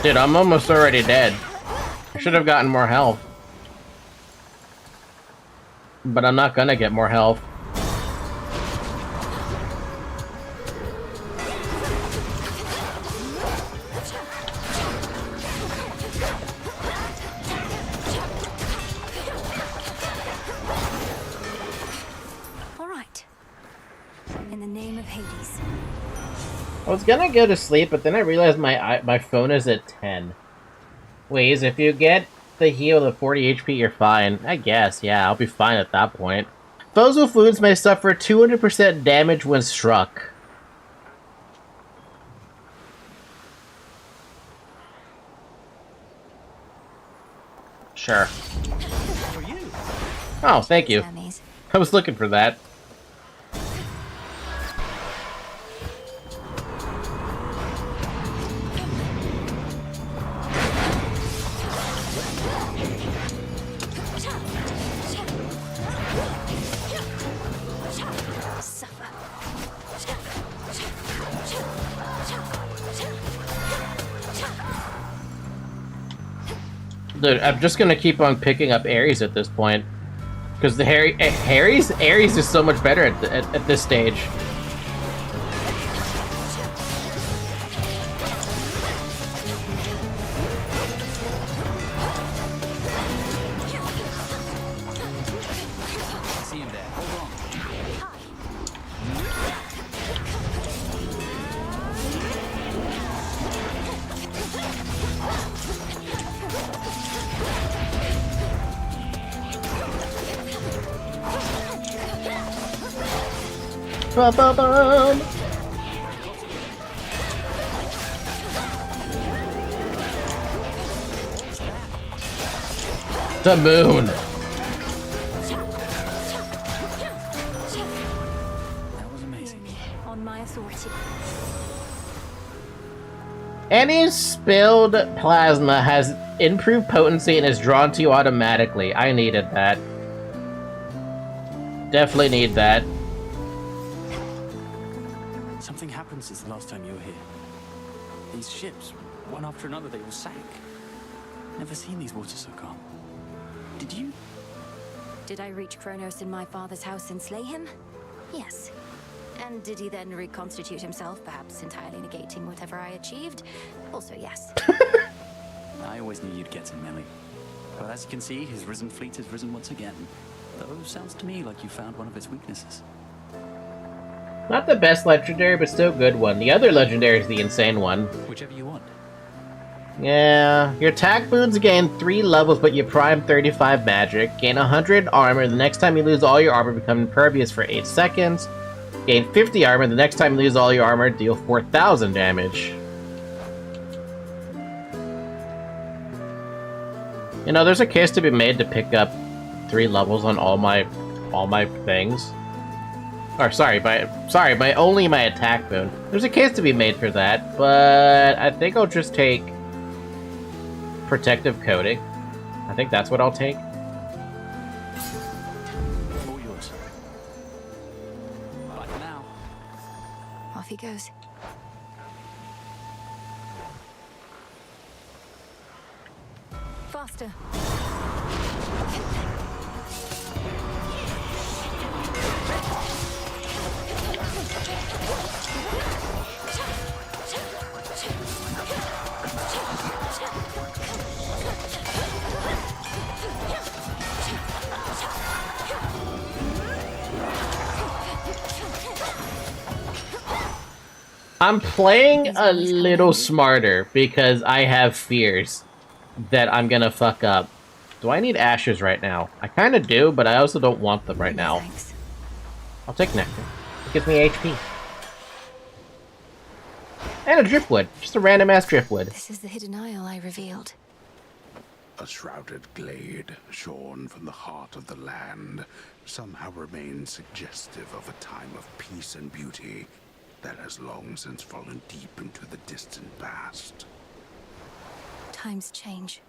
Dude, I'm almost already dead. I should have gotten more health. But I'm not gonna get more health. All right. In the name of Hades. I was gonna go to sleep, but then I realized my phone is at 10. Wait, if you get the heal of 40 HP, you're fine. I guess, yeah, I'll be fine at that point. Foes with wounds may suffer 200% damage when struck. Sure. Oh, thank you. I was looking for that. Dude, I'm just gonna keep on picking up Ares at this point. Because the Ares is so much better at this stage. See him there. Hold on. Ba-ba-bum. The moon. That was amazing. On my authority. Any spilled plasma has improved potency and is drawn to you automatically. I needed that. Definitely need that. Something happened since the last time you were here. These ships, one after another, they all sank. Never seen these waters so calm. Did you? Did I reach Chronos in my father's house and slay him? Yes. And did he then reconstitute himself, perhaps entirely negating whatever I achieved? Also, yes. I always knew you'd get him, Millie. But as you can see, his risen fleet has risen once again. Though, sounds to me like you found one of its weaknesses. Not the best legendary, but still good one. The other legendary is the insane one. Whichever you want. Yeah, your attack boons gain 3 levels, but you prime 35 magic. Gain 100 armor. The next time you lose all your armor, become impervious for 8 seconds. Gain 50 armor. The next time you lose all your armor, deal 4,000 damage. You know, there's a case to be made to pick up 3 levels on all my things. Or sorry, only my attack boon. There's a case to be made for that, but I think I'll just take protective coating. I think that's what I'll take. All yours. Bye for now. Off he goes. Faster. I'm playing a little smarter because I have fears that I'm gonna fuck up. Do I need ashes right now? I kind of do, but I also don't want them right now. I'll take nectar. It gives me HP. And a driftwood. Just a random ass driftwood. This is the hidden isle I revealed. A shrouded glade, shorn from the heart of the land, somehow remains suggestive of a time of peace and beauty that has long since fallen deep into the distant past. Times change.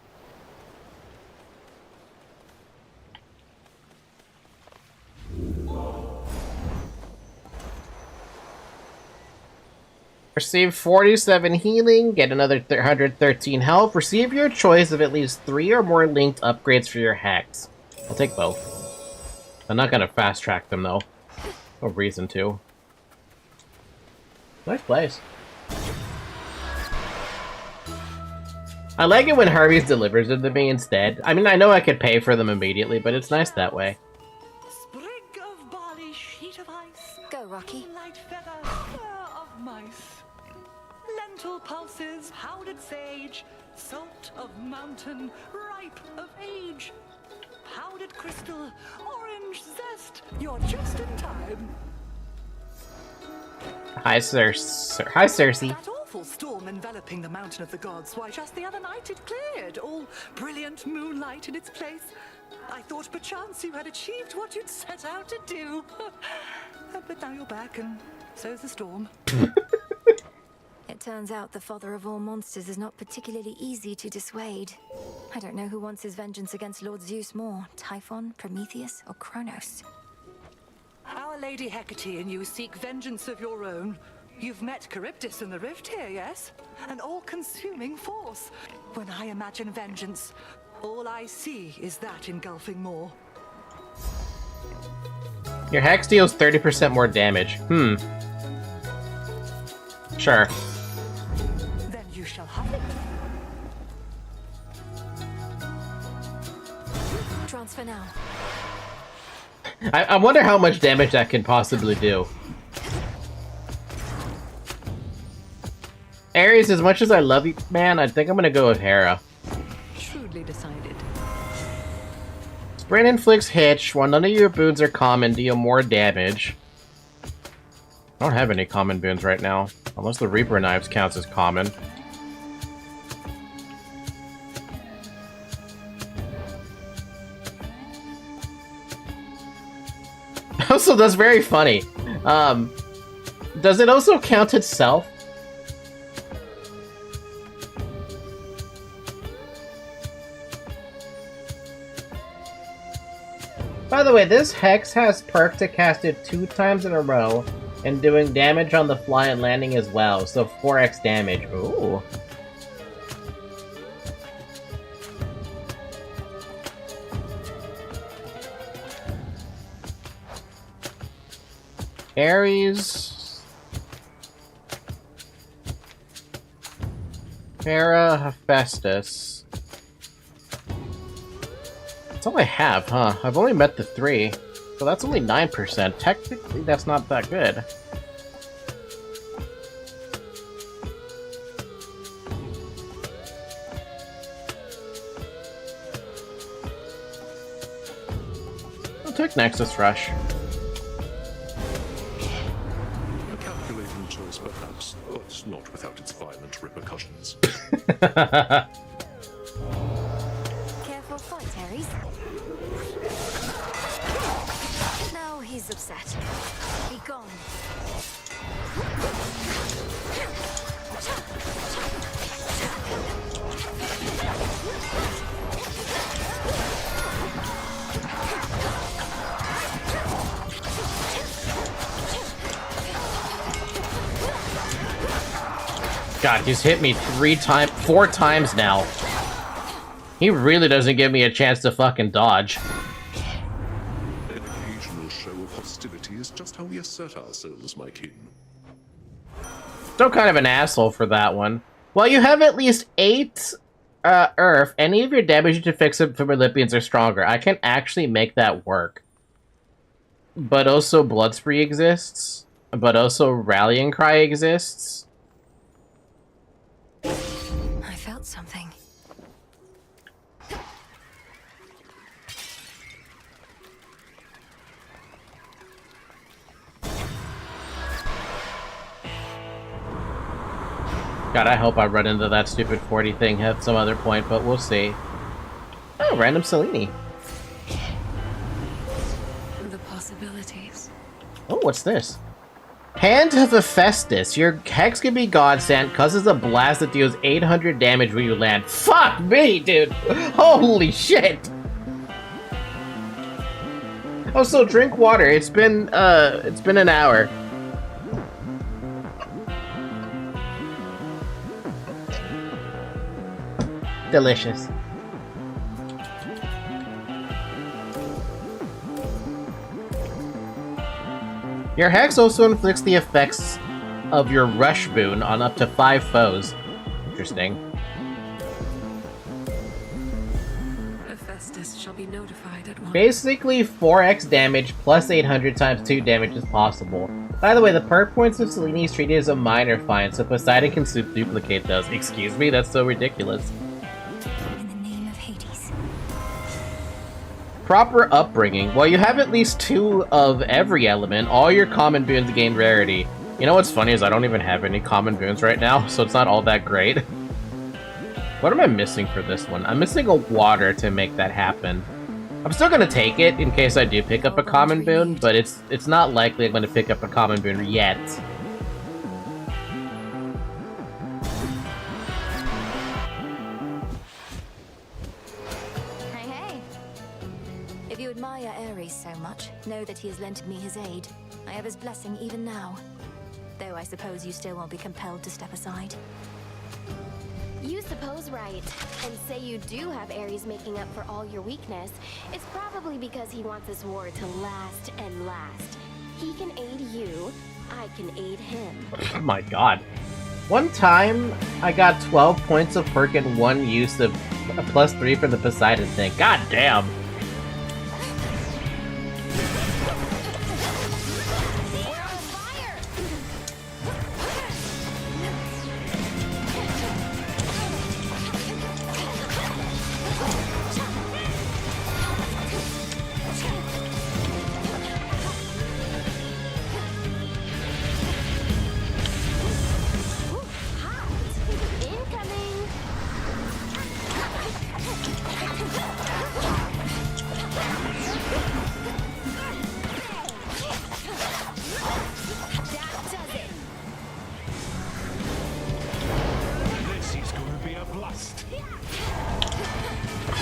For Receive 47 healing, get another 113 health. Receive your choice of at least 3 or more linked upgrades for your hex. I'll take both. I'm not gonna fast track them though. No reason to. Nice place. I like it when Harvey's delivers them to me instead. I mean, I know I could pay for them immediately, but it's nice that way. Sprig of barley, sheet of ice. Go, Rocky. Light feather, fur of mice. Lentil pulses, powdered sage. Salt of mountain, ripe of age. Powdered crystal, orange zest. You're just in time. Hi, Hi, Cersei. That awful storm enveloping the mountain of the gods. Why, just the other night it cleared. All brilliant moonlight in its place. I thought perchance you had achieved what you'd set out to do. But now you're back, and so's the storm. It turns out the father of all monsters is not particularly easy to dissuade. I don't know who wants his vengeance against Lord Zeus more, Typhon, Prometheus, or Chronos. Our Lady Hecate and you seek vengeance of your own. You've met Charybdis in the rift here, yes? An all-consuming force. When I imagine vengeance, all I see is that engulfing maw. Your hex deals 30% more damage. Sure. Then you shall have it. Transfer now. I wonder how much damage that can possibly do. Ares, as much as I love you, man, I think I'm gonna go with Hera. Shrewdly decided. Sprint inflicts hitch. While none of your boons are common, deal more damage. I don't have any common boons right now. Unless the Reaper Knives counts as common. Also, that's very funny. Does it also count itself? By the way, this Hex has perk to cast it 2 times in a row and doing damage on the fly and landing as well, so 4x damage. Ooh. Ares. Hera, Hephaestus. That's all I have, huh? I've only met the 3. So that's only 9%. Technically, that's not that good. I'll take Nexus Rush. A calculating choice, perhaps, but not without its violent repercussions. Careful fight, Ares. Now he's upset. Be gone. God, he's hit me 4 times now. He really doesn't give me a chance to fucking dodge. An occasional show of hostility is just how we assert ourselves, my kin. Still kind of an asshole for that one. Well, you have at least 8 Earth. Any of your damage to fix it from Olympians are stronger. I can actually make that work. But also Blood Spree exists. But also Rallying Cry exists. I felt something. God, I hope I run into that stupid 40 thing at some other point, but we'll see. Oh, random Selene. The possibilities. Oh, what's this? Hand of Hephaestus. Your hex can be godsent, causes a blast that deals 800 damage when you land. Fuck me, dude! Holy shit! Also, drink water. It's been an hour. Delicious. Your Hex also inflicts the effects of your Rush boon on up to 5 foes. Interesting. Hephaestus shall be notified at once. Basically, 4x damage plus 800 times 2 damage is possible. By the way, the perk points of Selene is treated as a minor fine, so Poseidon can duplicate those. Excuse me? That's so ridiculous. In the name of Hades. Proper upbringing. Well, you have at least 2 of every element. All your common boons gain rarity. You know what's funny is I don't even have any common boons right now, so it's not all that great. What am I missing for this one? I'm missing a water to make that happen. I'm still gonna take it in case I do pick up a common boon, but it's not likely I'm gonna pick up a common boon yet. Hey, hey. If you admire Ares so much, know that he has lent me his aid. I have his blessing even now. Though I suppose you still won't be compelled to step aside. You suppose right, and say you do have Ares making up for all your weakness. It's probably because he wants this war to last and last. He can aid you, I can aid him. Oh my god. One time, I got 12 points of perk and 1 use of a +3 for the Poseidon thing. God damn.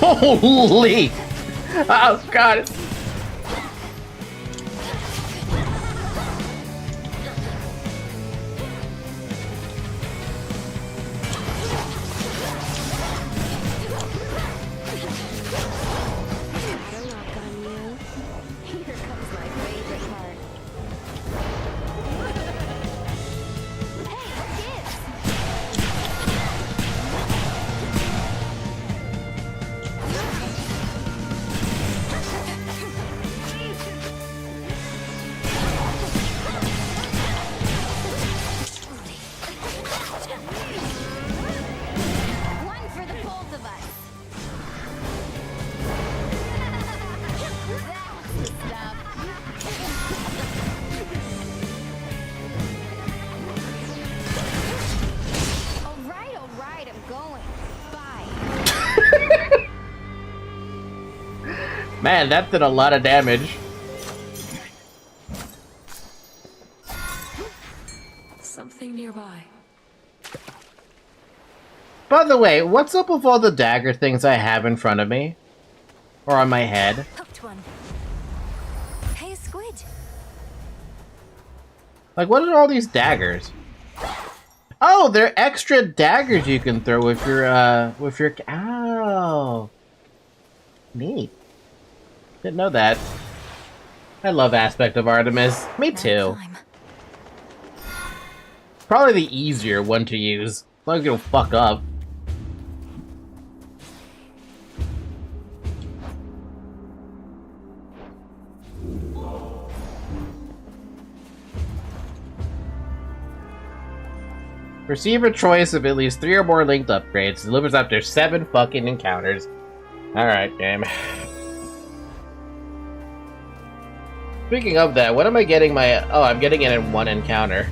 Holy! Oh god! Man, that did a lot of damage. Something nearby. By the way, what's up with all the dagger things I have in front of me? Or on my head? Hooked one. Hey, a squid. Like, what are all these daggers? Oh, they're extra daggers you can throw with your, ow. Neat. Didn't know that. I love Aspect of Artemis. Me too. Probably the easier one to use. As long as you don't fuck up. Receive a choice of at least 3 or more linked upgrades. Delivers after 7 fucking encounters. Alright, game. Speaking of that, what am I getting my... Oh, I'm getting it in 1 encounter.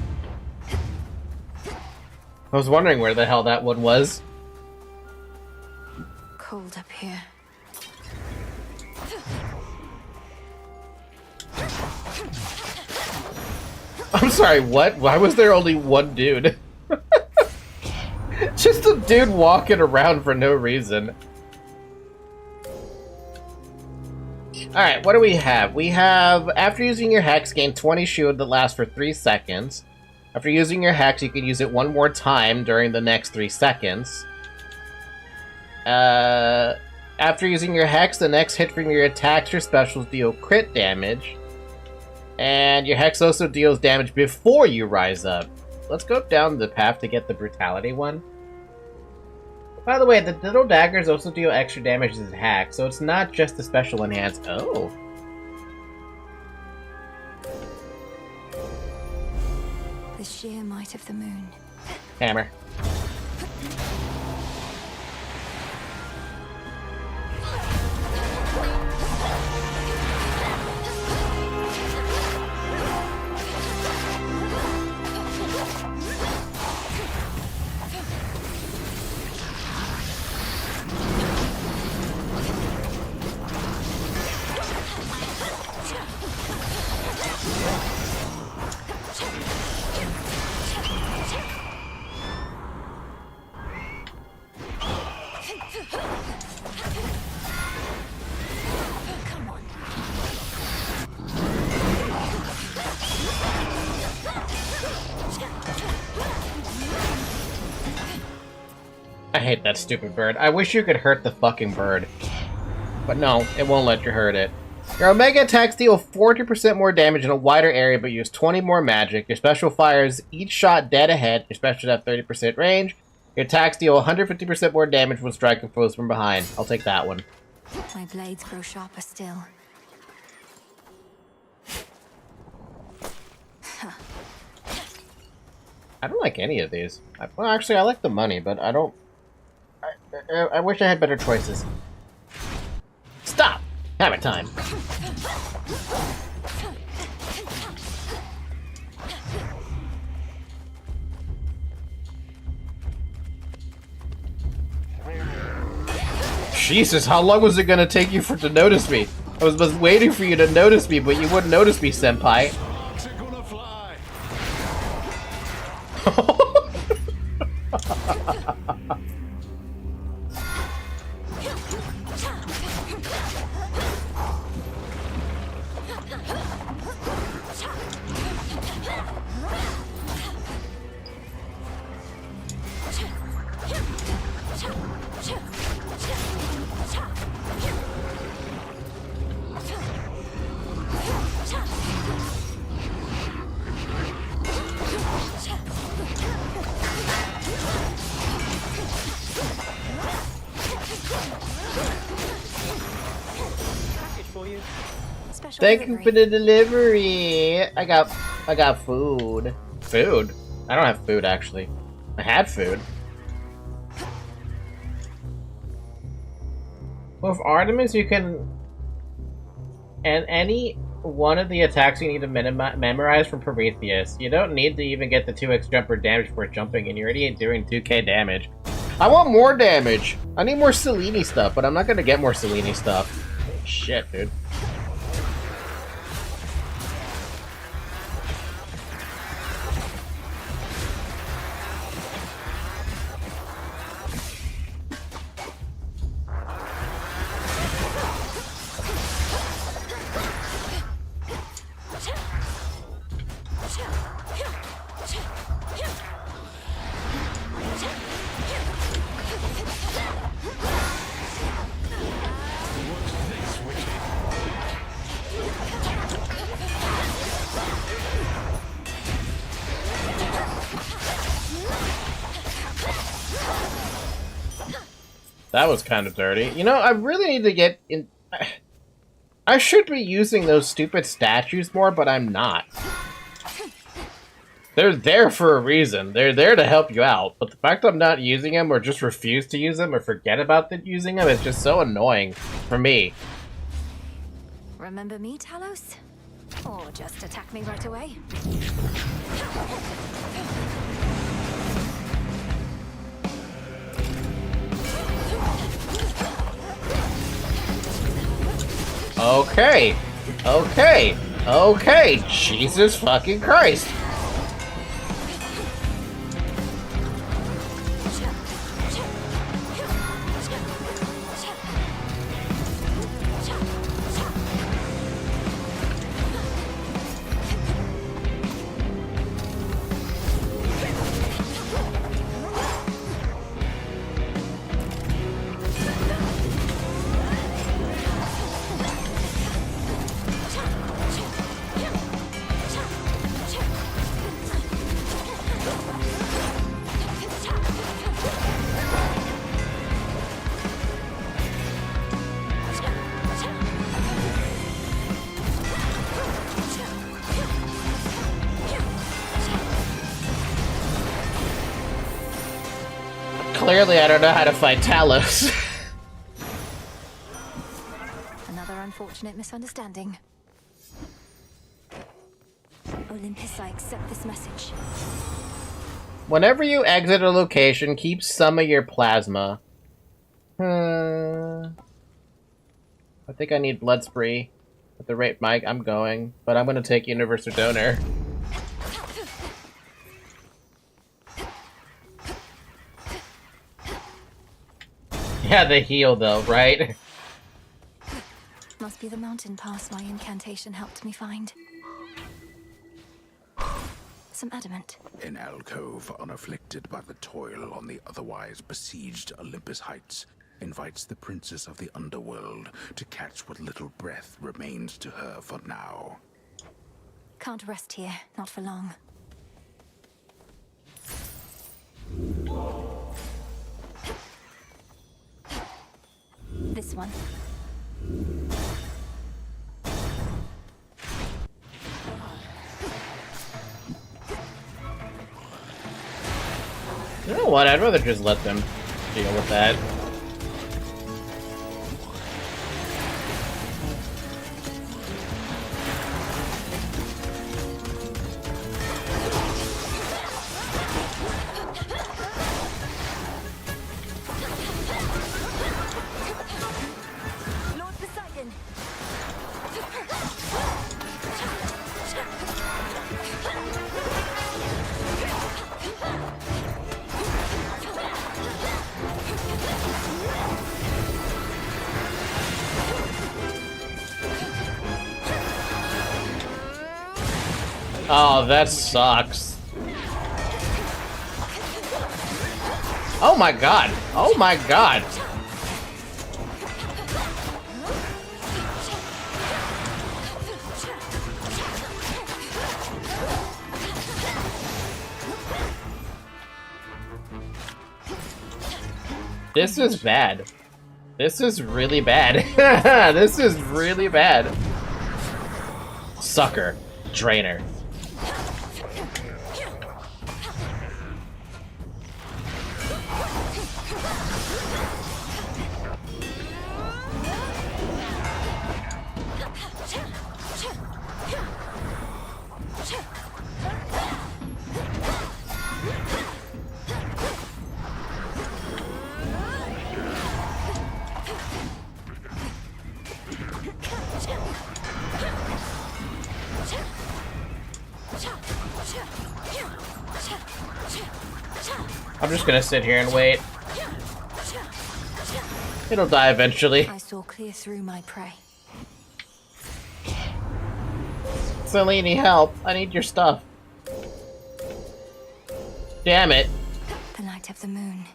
I was wondering where the hell that one was. Cold up here. I'm sorry, what? Why was there only 1 dude? Just a dude walking around for no reason. Alright, what do we have? We have, after using your Hex, gain 20 shield that lasts for 3 seconds. After using your Hex, you can use it 1 more time during the next 3 seconds. After using your Hex, the next hit from your attacks or specials deal crit damage. And your Hex also deals damage before you rise up. Let's go down the path to get the Brutality one. By the way, the little daggers also deal extra damage as a hack, so it's not just the special enhance. Oh. The sheer might of the moon. Hammer. I hate that stupid bird. I wish you could hurt the fucking bird. But no, it won't let you hurt it. Your Omega attacks deal 40% more damage in a wider area, but use 20 more magic. Your special fires each shot dead ahead. Your specials have 30% range. Your attacks deal 150% more damage when striking foes from behind. I'll take that one. My blades grow sharper still. I don't like any of these. Well, actually, I like the money, but I don't... I wish I had better choices. Stop! Hammer time! Jesus, how long was it gonna take you to notice me? I was waiting for you to notice me, but you wouldn't notice me, senpai. Thank you for the delivery. I got food. Food? I don't have food actually. I had food. With Artemis, you can, and any one of the attacks you need to memorize from Prometheus. You don't need to even get the 2x jumper damage for jumping, and you're already doing 2k damage. I want more damage. I need more Selene stuff, but I'm not gonna get more Selene stuff. Shit, dude. That was kind of dirty. You know, I really need to get in... I should be using those stupid statues more, but I'm not. They're there for a reason. They're there to help you out. But the fact that I'm not using them, or just refuse to use them, or forget about using them, is just so annoying for me. Remember me, Talos? Or just attack me right away? Okay. Okay. Okay. Jesus fucking Christ. Clearly, I don't know how to fight Talos. Another unfortunate misunderstanding. Olympus, I accept this message. Whenever you exit a location, keep some of your plasma. I think I need blood spree. At the rate I'm going, but I'm gonna take Universal Donor. Yeah, they heal though, right? Must be the mountain pass my incantation helped me find. Some adamant. An alcove unafflicted by the toil on the otherwise besieged Olympus Heights invites the princess of the underworld to catch what little breath remains to her for now. Can't rest here, not for long. This one. You know what? I'd rather just let them deal with that. Lord Poseidon. Oh, that sucks. Oh my god. Oh my god. This is bad. This is really bad. This is really bad. Sucker. Drainer. I'm just gonna sit here and wait. It'll die eventually. I saw clear through my prey. Selene, help. I need your stuff. Damn it. The light of the moon.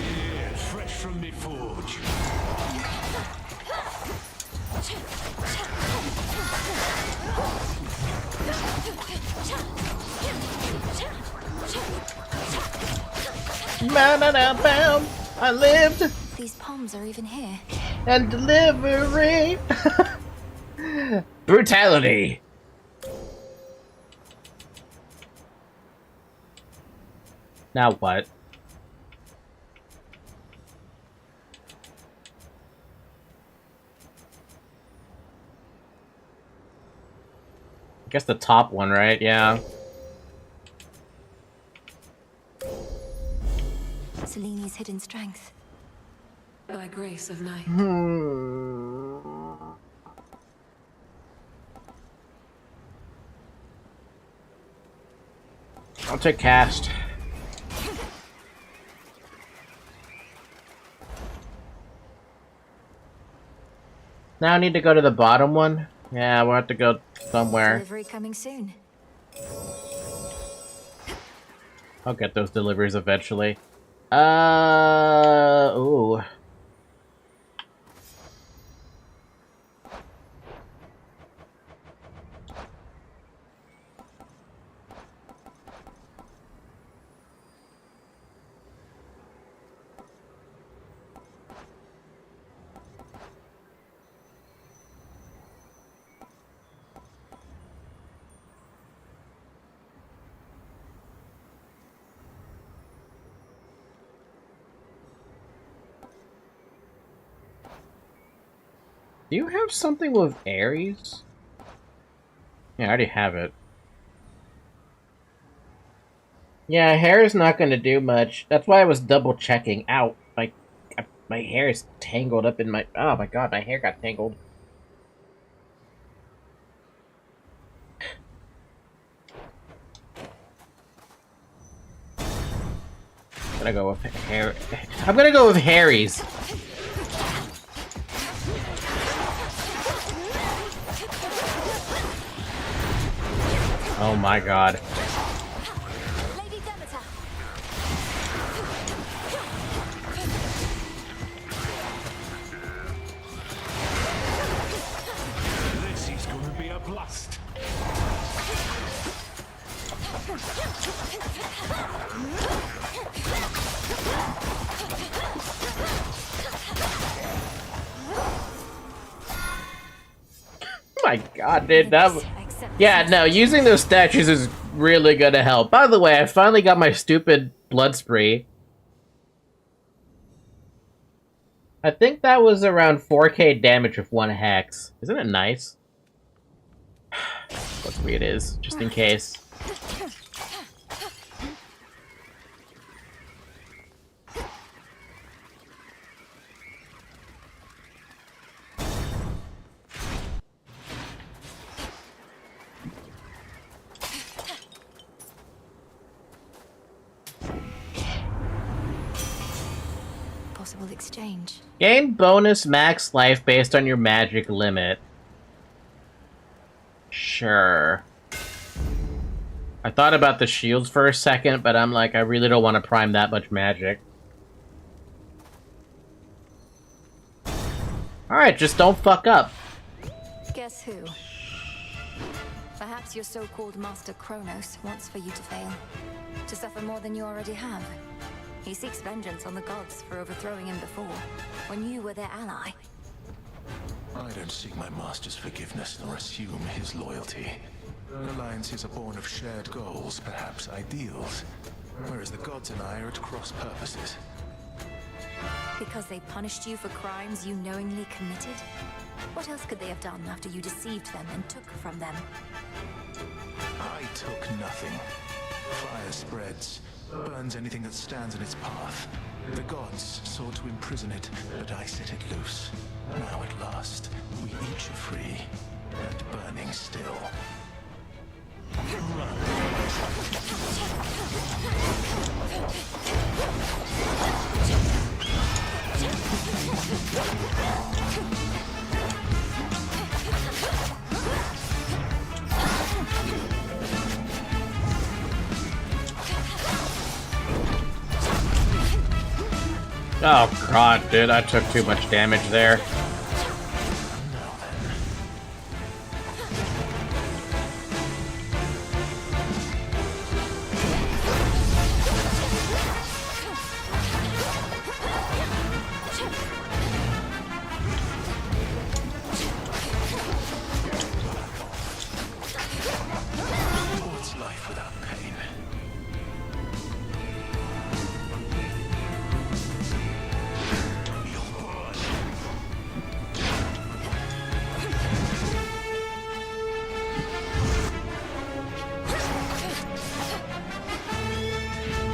Yeah, fresh from me forge. Bam, I lived. These palms are even here. And delivery. Brutality. Now what? I guess the top one, right? Yeah. Selene's hidden strength. By grace of night. I'll take cast. Now I need to go to the bottom one? Yeah, we'll have to go somewhere. Delivery coming soon. I'll get those deliveries eventually. Ooh. Do you have something with Ares? Yeah, I already have it. Yeah, hair is not going to do much. That's why I was double checking. Ow, my hair is tangled up in my... Oh my god, my hair got tangled. I'm gonna go with hair. I'm gonna go with Harry's. Oh my god. This is going to be a blast. My god, dude, yeah, no, using those statues is really gonna help. By the way, I finally got my stupid blood spree. I think that was around 4k damage with 1 hex. Isn't it nice? What spree it is, just in case. Possible exchange. Gain bonus max life based on your magic limit. Sure. I thought about the shields for a second, but I'm like, I really don't want to prime that much magic. Alright, just don't fuck up. Guess who? Perhaps your so-called Master Chronos wants for you to fail. To suffer more than you already have. He seeks vengeance on the gods for overthrowing him before, when you were their ally. I don't seek my master's forgiveness nor assume his loyalty. Alliances are born of shared goals, perhaps ideals, whereas the gods and I are at cross purposes. Because they punished you for crimes you knowingly committed? What else could they have done after you deceived them and took from them? I took nothing. Fire spreads, burns anything that stands in its path. The gods sought to imprison it, but I set it loose. Now at last, we each are free, and burning still. Oh god, dude, I took too much damage there. What's life without pain?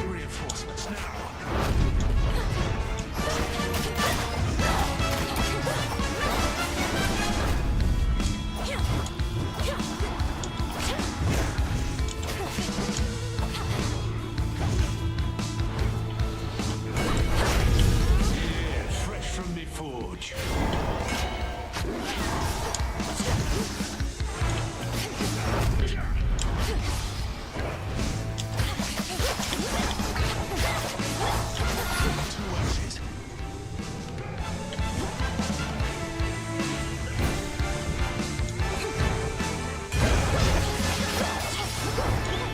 Reinforcements now. Yeah, fresh from the forge. Two axes.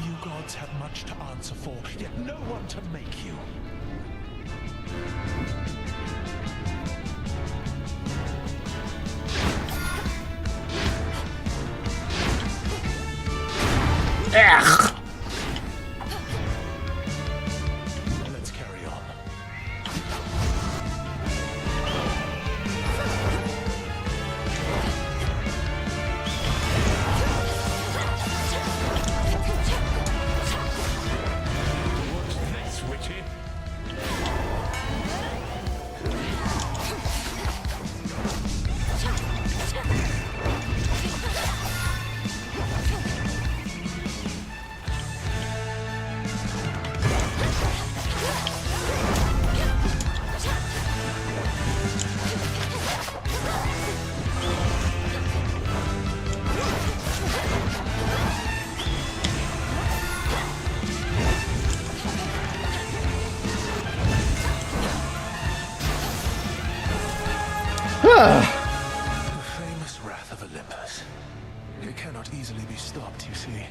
You gods have much to answer for, yet no one to make you. Ugh. Let's carry on. The famous wrath of Olympus. It cannot easily be stopped, you see.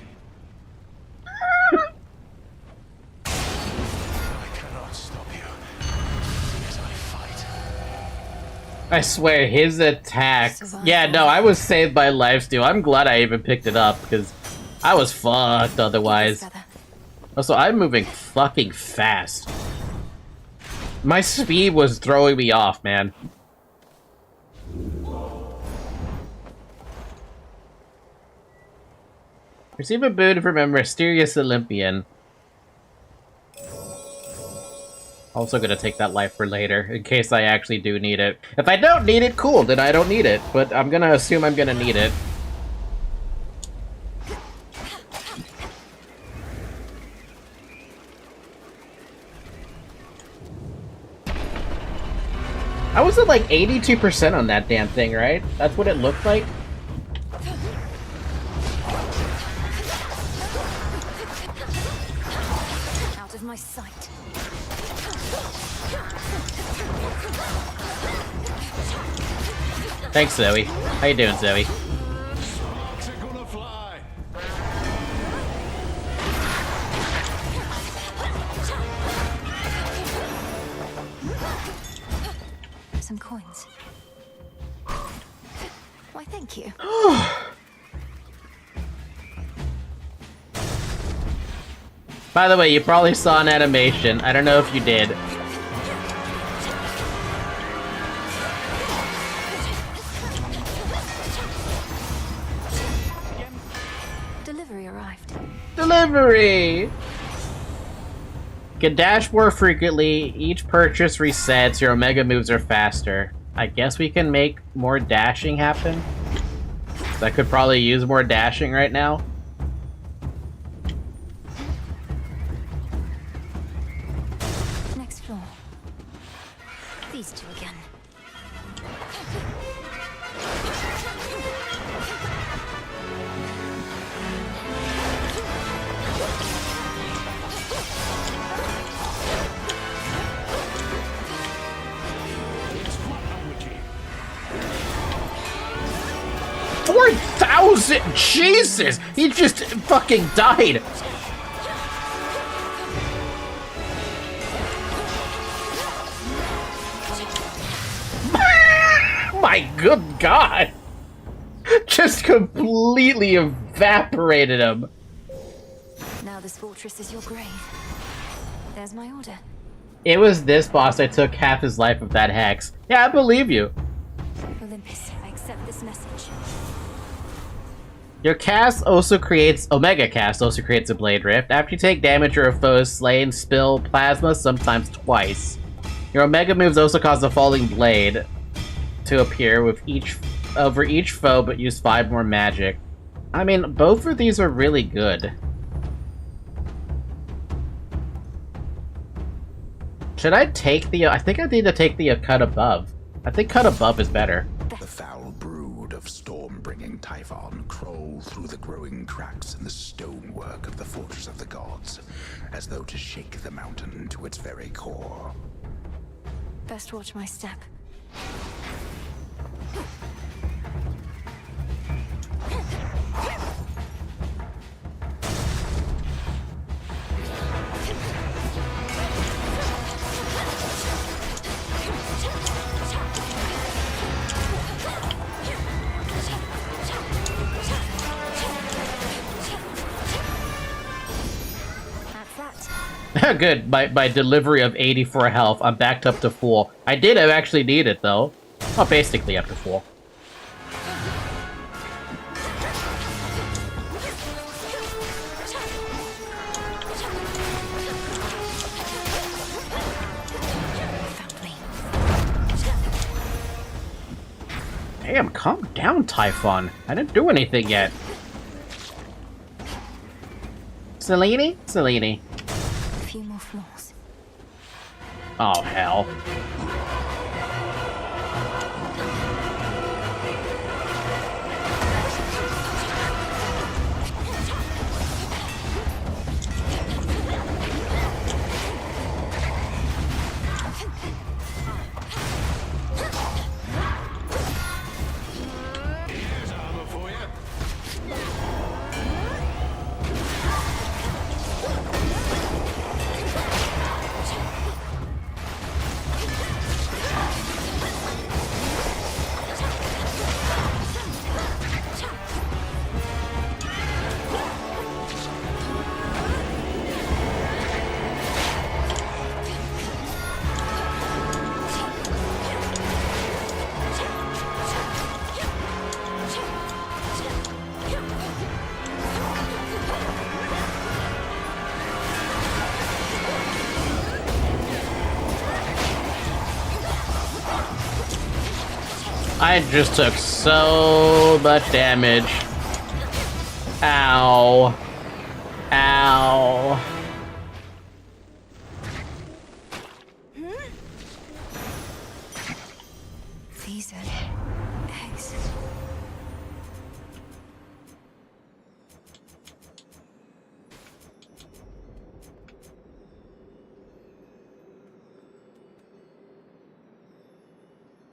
I cannot stop you. As I fight. I swear, his attacks... Yeah, no, I was saved by lifesteal. I'm glad I even picked it up, because I was fucked otherwise. Also, I'm moving fucking fast. My speed was throwing me off, man. Receive a boon from a mysterious Olympian. Also gonna take that life for later, in case I actually do need it. If I don't need it, cool, then I don't need it. But I'm gonna assume I'm gonna need it. I was at like 82% on that damn thing, right? That's what it looked like? Out of my sight. Thanks, Zoe. How you doing, Zoe? Some coins. Why, thank you. By the way, you probably saw an animation. I don't know if you did. Delivery arrived. Delivery! Can dash more frequently. Each purchase resets. Your Omega moves are faster. I guess we can make more dashing happen. I could probably use more dashing right now. Next floor. These two again. $4,000! Jesus! He just fucking died! My good god! Just completely evaporated him. Now this fortress is your grave. There's my order. It was this boss that took half his life with that hex. Yeah, I believe you. Olympus, I accept this message. Your cast also creates... Omega cast also creates a Blade Rift. After you take damage or a foe is slain, spill plasma, sometimes twice. Your Omega moves also cause a falling blade to appear with over each foe, but use 5 more magic. I mean, both of these are really good. Should I take the... I think I need to take the cut above. I think cut above is better. The foul brood of storm-bringing Typhon crawl through the growing cracks in the stonework of the Fortress of the Gods, as though to shake the mountain to its very core. Best watch my step. Good. By delivery of 84 health, I'm backed up to full. I did actually need it, though. Well, basically up to full. Damn, calm down, Typhon. I didn't do anything yet. Selene? Selene. A few more floors. Oh, hell. I just took so much damage. Ow. Ow. These are eggs.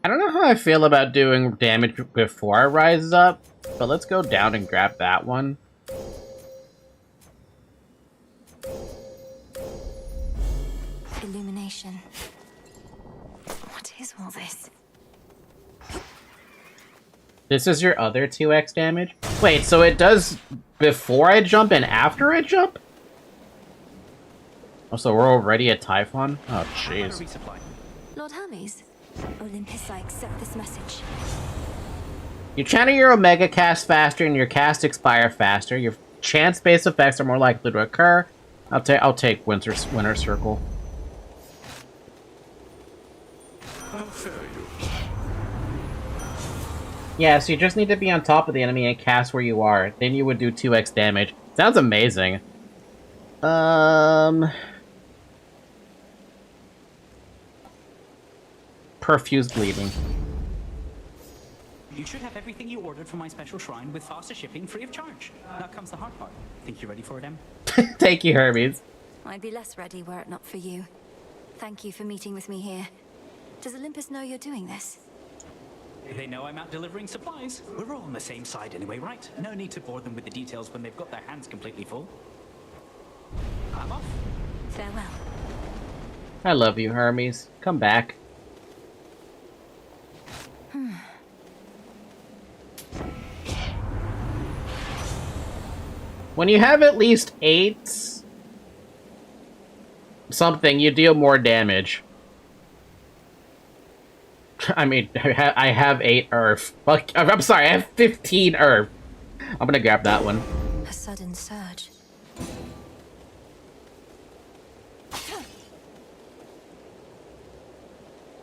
I don't know how I feel about doing damage before it rises up, but let's go down and grab that one. Illumination. What is all this? This is your other 2x damage? Wait, so it does before I jump and after I jump? Oh, so we're already at Typhon? Oh, jeez. Lord Hermes, Olympus, I accept this message. You channel your Omega cast faster and your cast expire faster. Your chance-based effects are more likely to occur. I'll take Winter Circle. Yeah, so you just need to be on top of the enemy and cast where you are. Then you would do 2x damage. Sounds amazing. Perfuse bleeding. You should have everything you ordered for my special shrine with faster shipping free of charge. Now comes the hard part. Think you're ready for it, Em? Thank you, Hermes. I'd be less ready were it not for you. Thank you for meeting with me here. Does Olympus know you're doing this? They know I'm out delivering supplies. We're all on the same side anyway, right? No need to bore them with the details when they've got their hands completely full. I'm off. Farewell. I love you, Hermes. Come back. When you have at least 8 something, you deal more damage. I mean, I have 8 Earth. Fuck, I'm sorry, I have 15 Earth. I'm gonna grab that one. A sudden surge.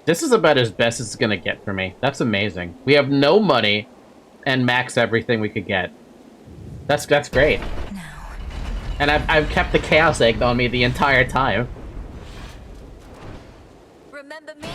This is about as best as it's gonna get for me. That's amazing. We have no money and max everything we could get. That's great. No. And I've kept the Chaos Egg on me the entire time. Remember me?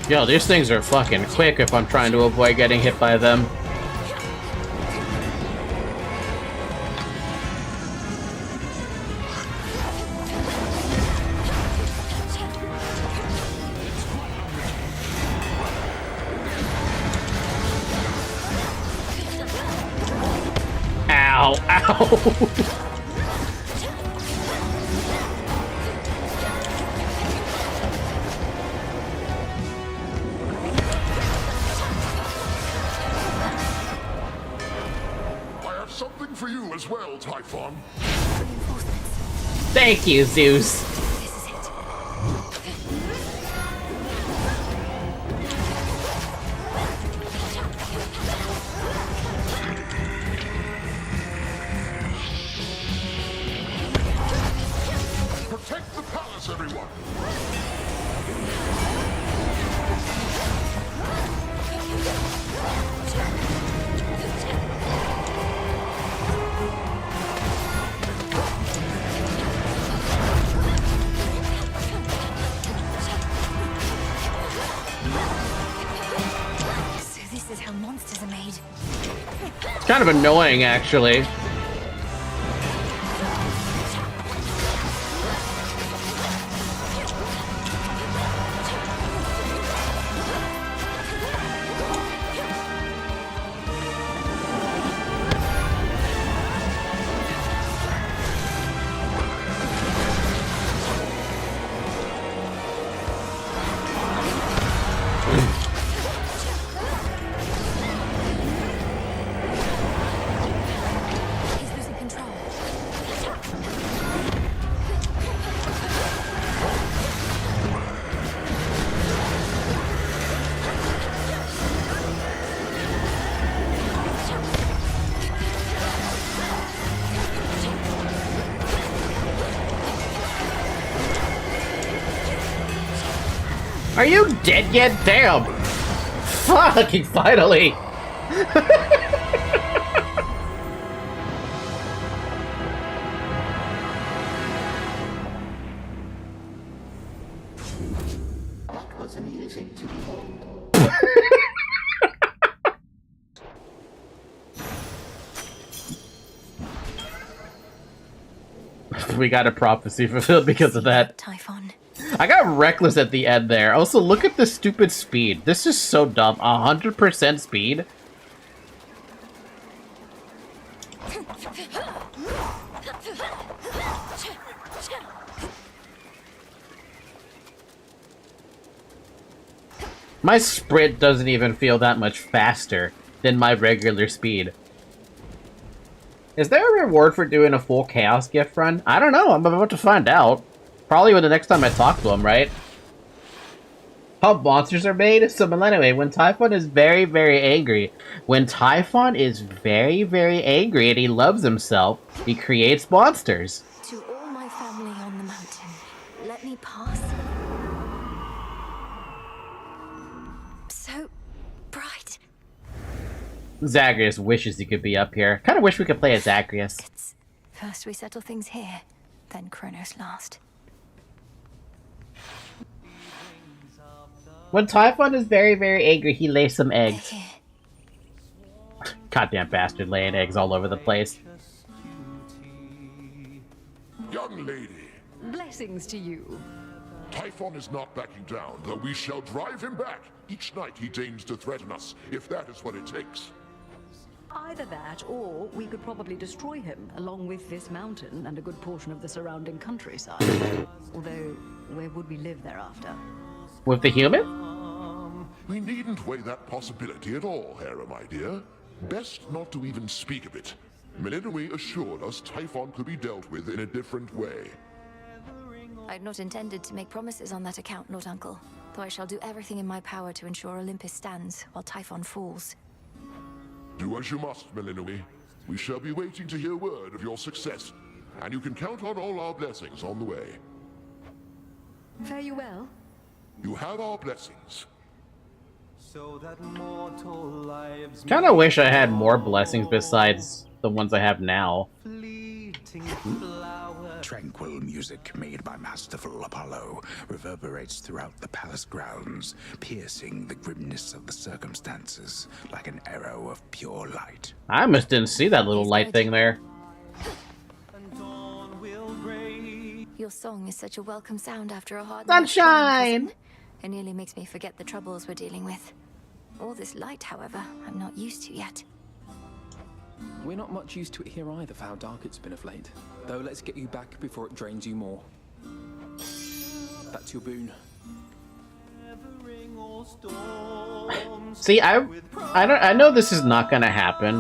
Yo, these things are fucking quick if I'm trying to avoid getting hit by them. Ow, ow! For you as well, Typhon. Thank you, Zeus. Protect the palace, everyone. It's kind of annoying, actually. Are you dead yet? Damn! Fucking finally! We got a prophecy fulfilled because of that. Typhon. I got reckless at the end there. Also, look at the stupid speed. This is so dumb. 100% speed. My sprint doesn't even feel that much faster than my regular speed. Is there a reward for doing a full Chaos Gift run? I don't know. I'm about to find out. Probably when the next time I talk to him, right? How monsters are made? So, anyway, when Typhon is very, very angry, and he loves himself, he creates monsters. To all my family on the mountain, let me pass. So bright. Zagreus wishes he could be up here. Kind of wish we could play as Zagreus. First we settle things here, then Chronos last. When Typhon is very, very angry, he lays some eggs. Goddamn bastard laying eggs all over the place. Young lady, Blessings to you. Typhon is not backing down, though we shall drive him back. Each night he deigns to threaten us, if that is what it takes. Either that, or we could probably destroy him, along with this mountain and a good portion of the surrounding countryside. Although, where would we live thereafter? With the human? We needn't weigh that possibility at all, Hera, my dear. Best not to even speak of it. Melinoi assured us Typhon could be dealt with in a different way. I'd not intended to make promises on that account, Lord Uncle, though I shall do everything in my power to ensure Olympus stands while Typhon falls. Do as you must, Melinoi. We shall be waiting to hear word of your success, and you can count on all our blessings on the way. Fare you well. You have our blessings. So that mortal lives Kind of wish I had more blessings besides the ones I have now. Tranquil music made by masterful Apollo reverberates throughout the palace grounds, piercing the grimness of the circumstances like an arrow of pure light. I almost didn't see that little light thing there. Your song is such a welcome sound after a hard Sunshine! night. It nearly makes me forget the troubles we're dealing with. All this light, however, I'm not used to yet. We're not much used to it here either for how dark it's been of late. Though let's get you back before it drains you more. That's your boon. See, I know this is not gonna happen,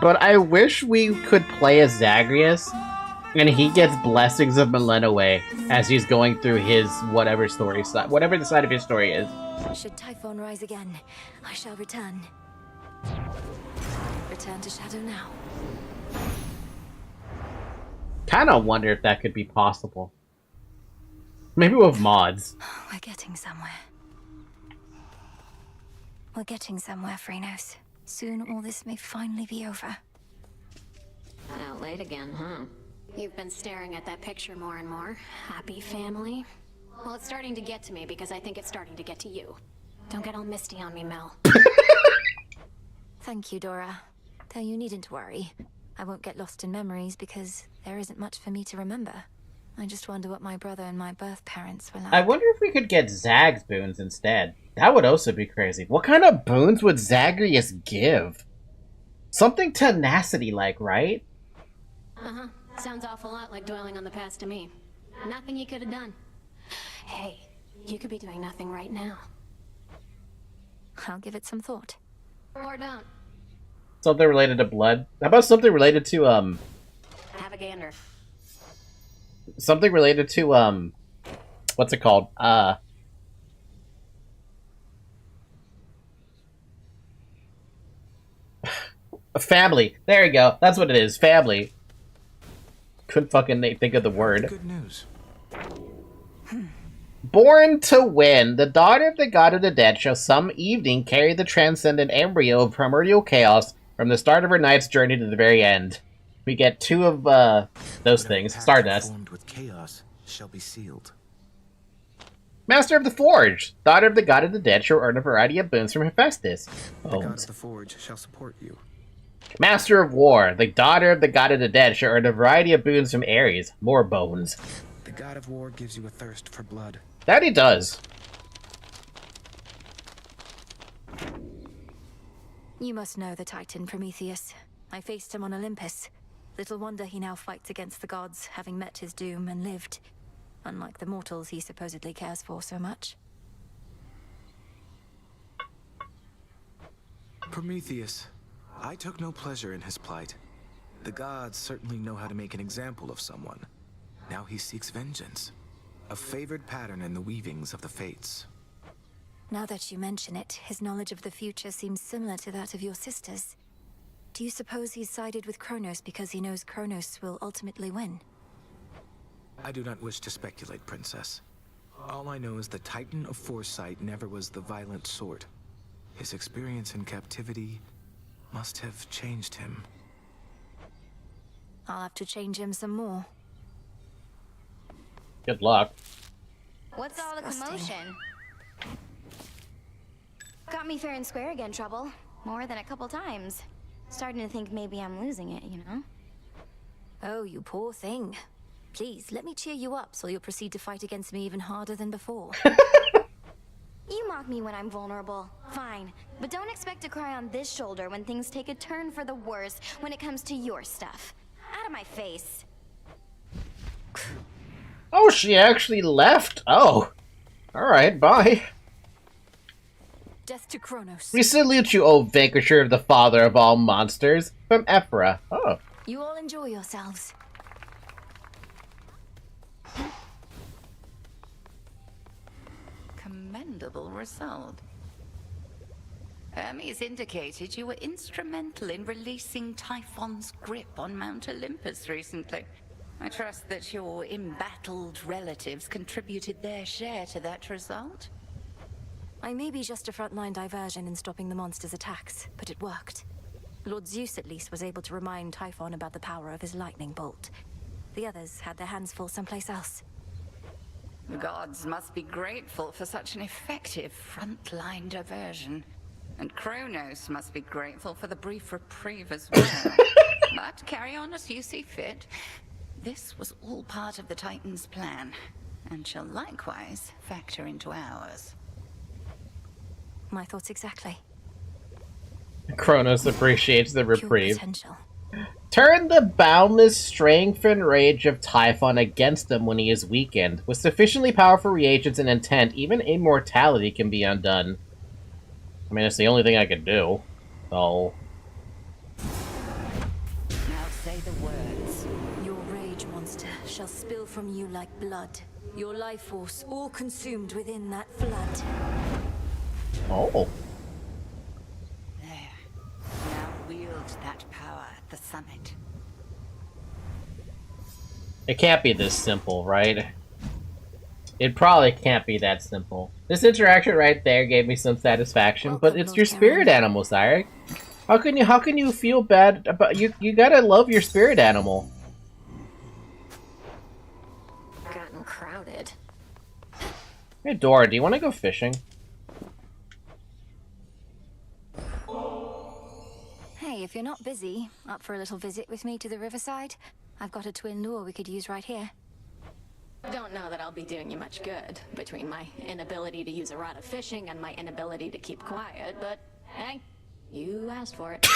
but I wish we could play as Zagreus, and he gets blessings of Melinoi as he's going through his whatever the side of his story is. Should Typhon rise again, I shall return. Return to Shadow now. Kinda wonder if that could be possible. Maybe with mods. We're getting somewhere. We're getting somewhere, Chronos. Soon all this may finally be over. Out late again, huh? You've been staring at that picture more and more. Happy family? Well, it's starting to get to me because I think it's starting to get to you. Don't get all misty on me, Mel. Thank you, Dora. Though you needn't worry. I won't get lost in memories because there isn't much for me to remember. I just wonder what my brother and my birth parents were like. I wonder if we could get Zag's boons instead. That would also be crazy. What kind of boons would Zagreus give? Something tenacity-like, right? Uh-huh. Sounds awful lot like dwelling on the past to me. Nothing you could have done. Hey, you could be doing nothing right now. I'll give it some thought. Or don't. Something related to blood? How about something related to, Have a gander. something related to, what's it called? Family. There you go. That's what it is. Family. Couldn't fucking think of the word. Good news. Born to win, the daughter of the god of the dead shall some evening carry the transcendent embryo of primordial chaos from the start of her night's journey to the very end. We get 2 of those things. Stardust. Formed with chaos shall be sealed. Master of the Forge, daughter of the god of the dead, shall earn a variety of boons from Hephaestus. The god of the forge shall support you. Master of War, the daughter of the god of the dead, shall earn a variety of boons from Ares. More bones. The god of war gives you a thirst for blood. That he does. You must know the Titan Prometheus. I faced him on Olympus. Little wonder he now fights against the gods, having met his doom and lived. Unlike the mortals he supposedly cares for so much. Prometheus. I took no pleasure in his plight. The gods certainly know how to make an example of someone. Now he seeks vengeance. A favored pattern in the weavings of the fates. Now that you mention it, his knowledge of the future seems similar to that of your sisters. Do you suppose he's sided with Chronos because he knows Chronos will ultimately win? I do not wish to speculate, Princess. All I know is the Titan of Foresight never was the violent sort. His experience in captivity must have changed him. I'll have to change him some more. Good luck. What's all the commotion? Got me fair and square again, Trouble. More than a couple times. Starting to think maybe I'm losing it, you know? Oh, you poor thing. Please, let me cheer you up so you'll proceed to fight against me even harder than before. You mock me when I'm vulnerable. Fine. But don't expect to cry on this shoulder when things take a turn for the worse when it comes to your stuff. Out of my face. Oh, she actually left? Oh. Alright, bye. Death to Chronos. We salute you, O vanquisher of the father of all monsters. From Ephra. Oh. You all enjoy yourselves. Commendable result. Hermes indicated you were instrumental in releasing Typhon's grip on Mount Olympus recently. I trust that your embattled relatives contributed their share to that result. I may be just a frontline diversion in stopping the monster's attacks, but it worked. Lord Zeus at least was able to remind Typhon about the power of his lightning bolt. The others had their hands full someplace else. The gods must be grateful for such an effective frontline diversion. And Chronos must be grateful for the brief reprieve as well. But carry on as you see fit. This was all part of the Titan's plan, and shall likewise factor into ours. My thoughts exactly. Chronos appreciates the reprieve. Potential. Turn the boundless strength and rage of Typhon against him when he is weakened. With sufficiently powerful reagents and intent, even immortality can be undone. I mean, it's the only thing I could do. So... Now say the words. Your rage monster shall spill from you like blood. Your life force all consumed within that flood. Oh. There. Now wield that power at the summit. It can't be this simple, right? It probably can't be that simple. This interaction right there gave me some satisfaction, but it's your spirit animal, Zyrek. How can you feel bad about you gotta love your spirit animal. Gotten crowded. Hey Dora, do you wanna go fishing? Hey, if you're not busy, up for a little visit with me to the riverside? I've got a twin lure we could use right here. Don't know that I'll be doing you much good, between my inability to use a rod of fishing and my inability to keep quiet, but hey, you asked for it.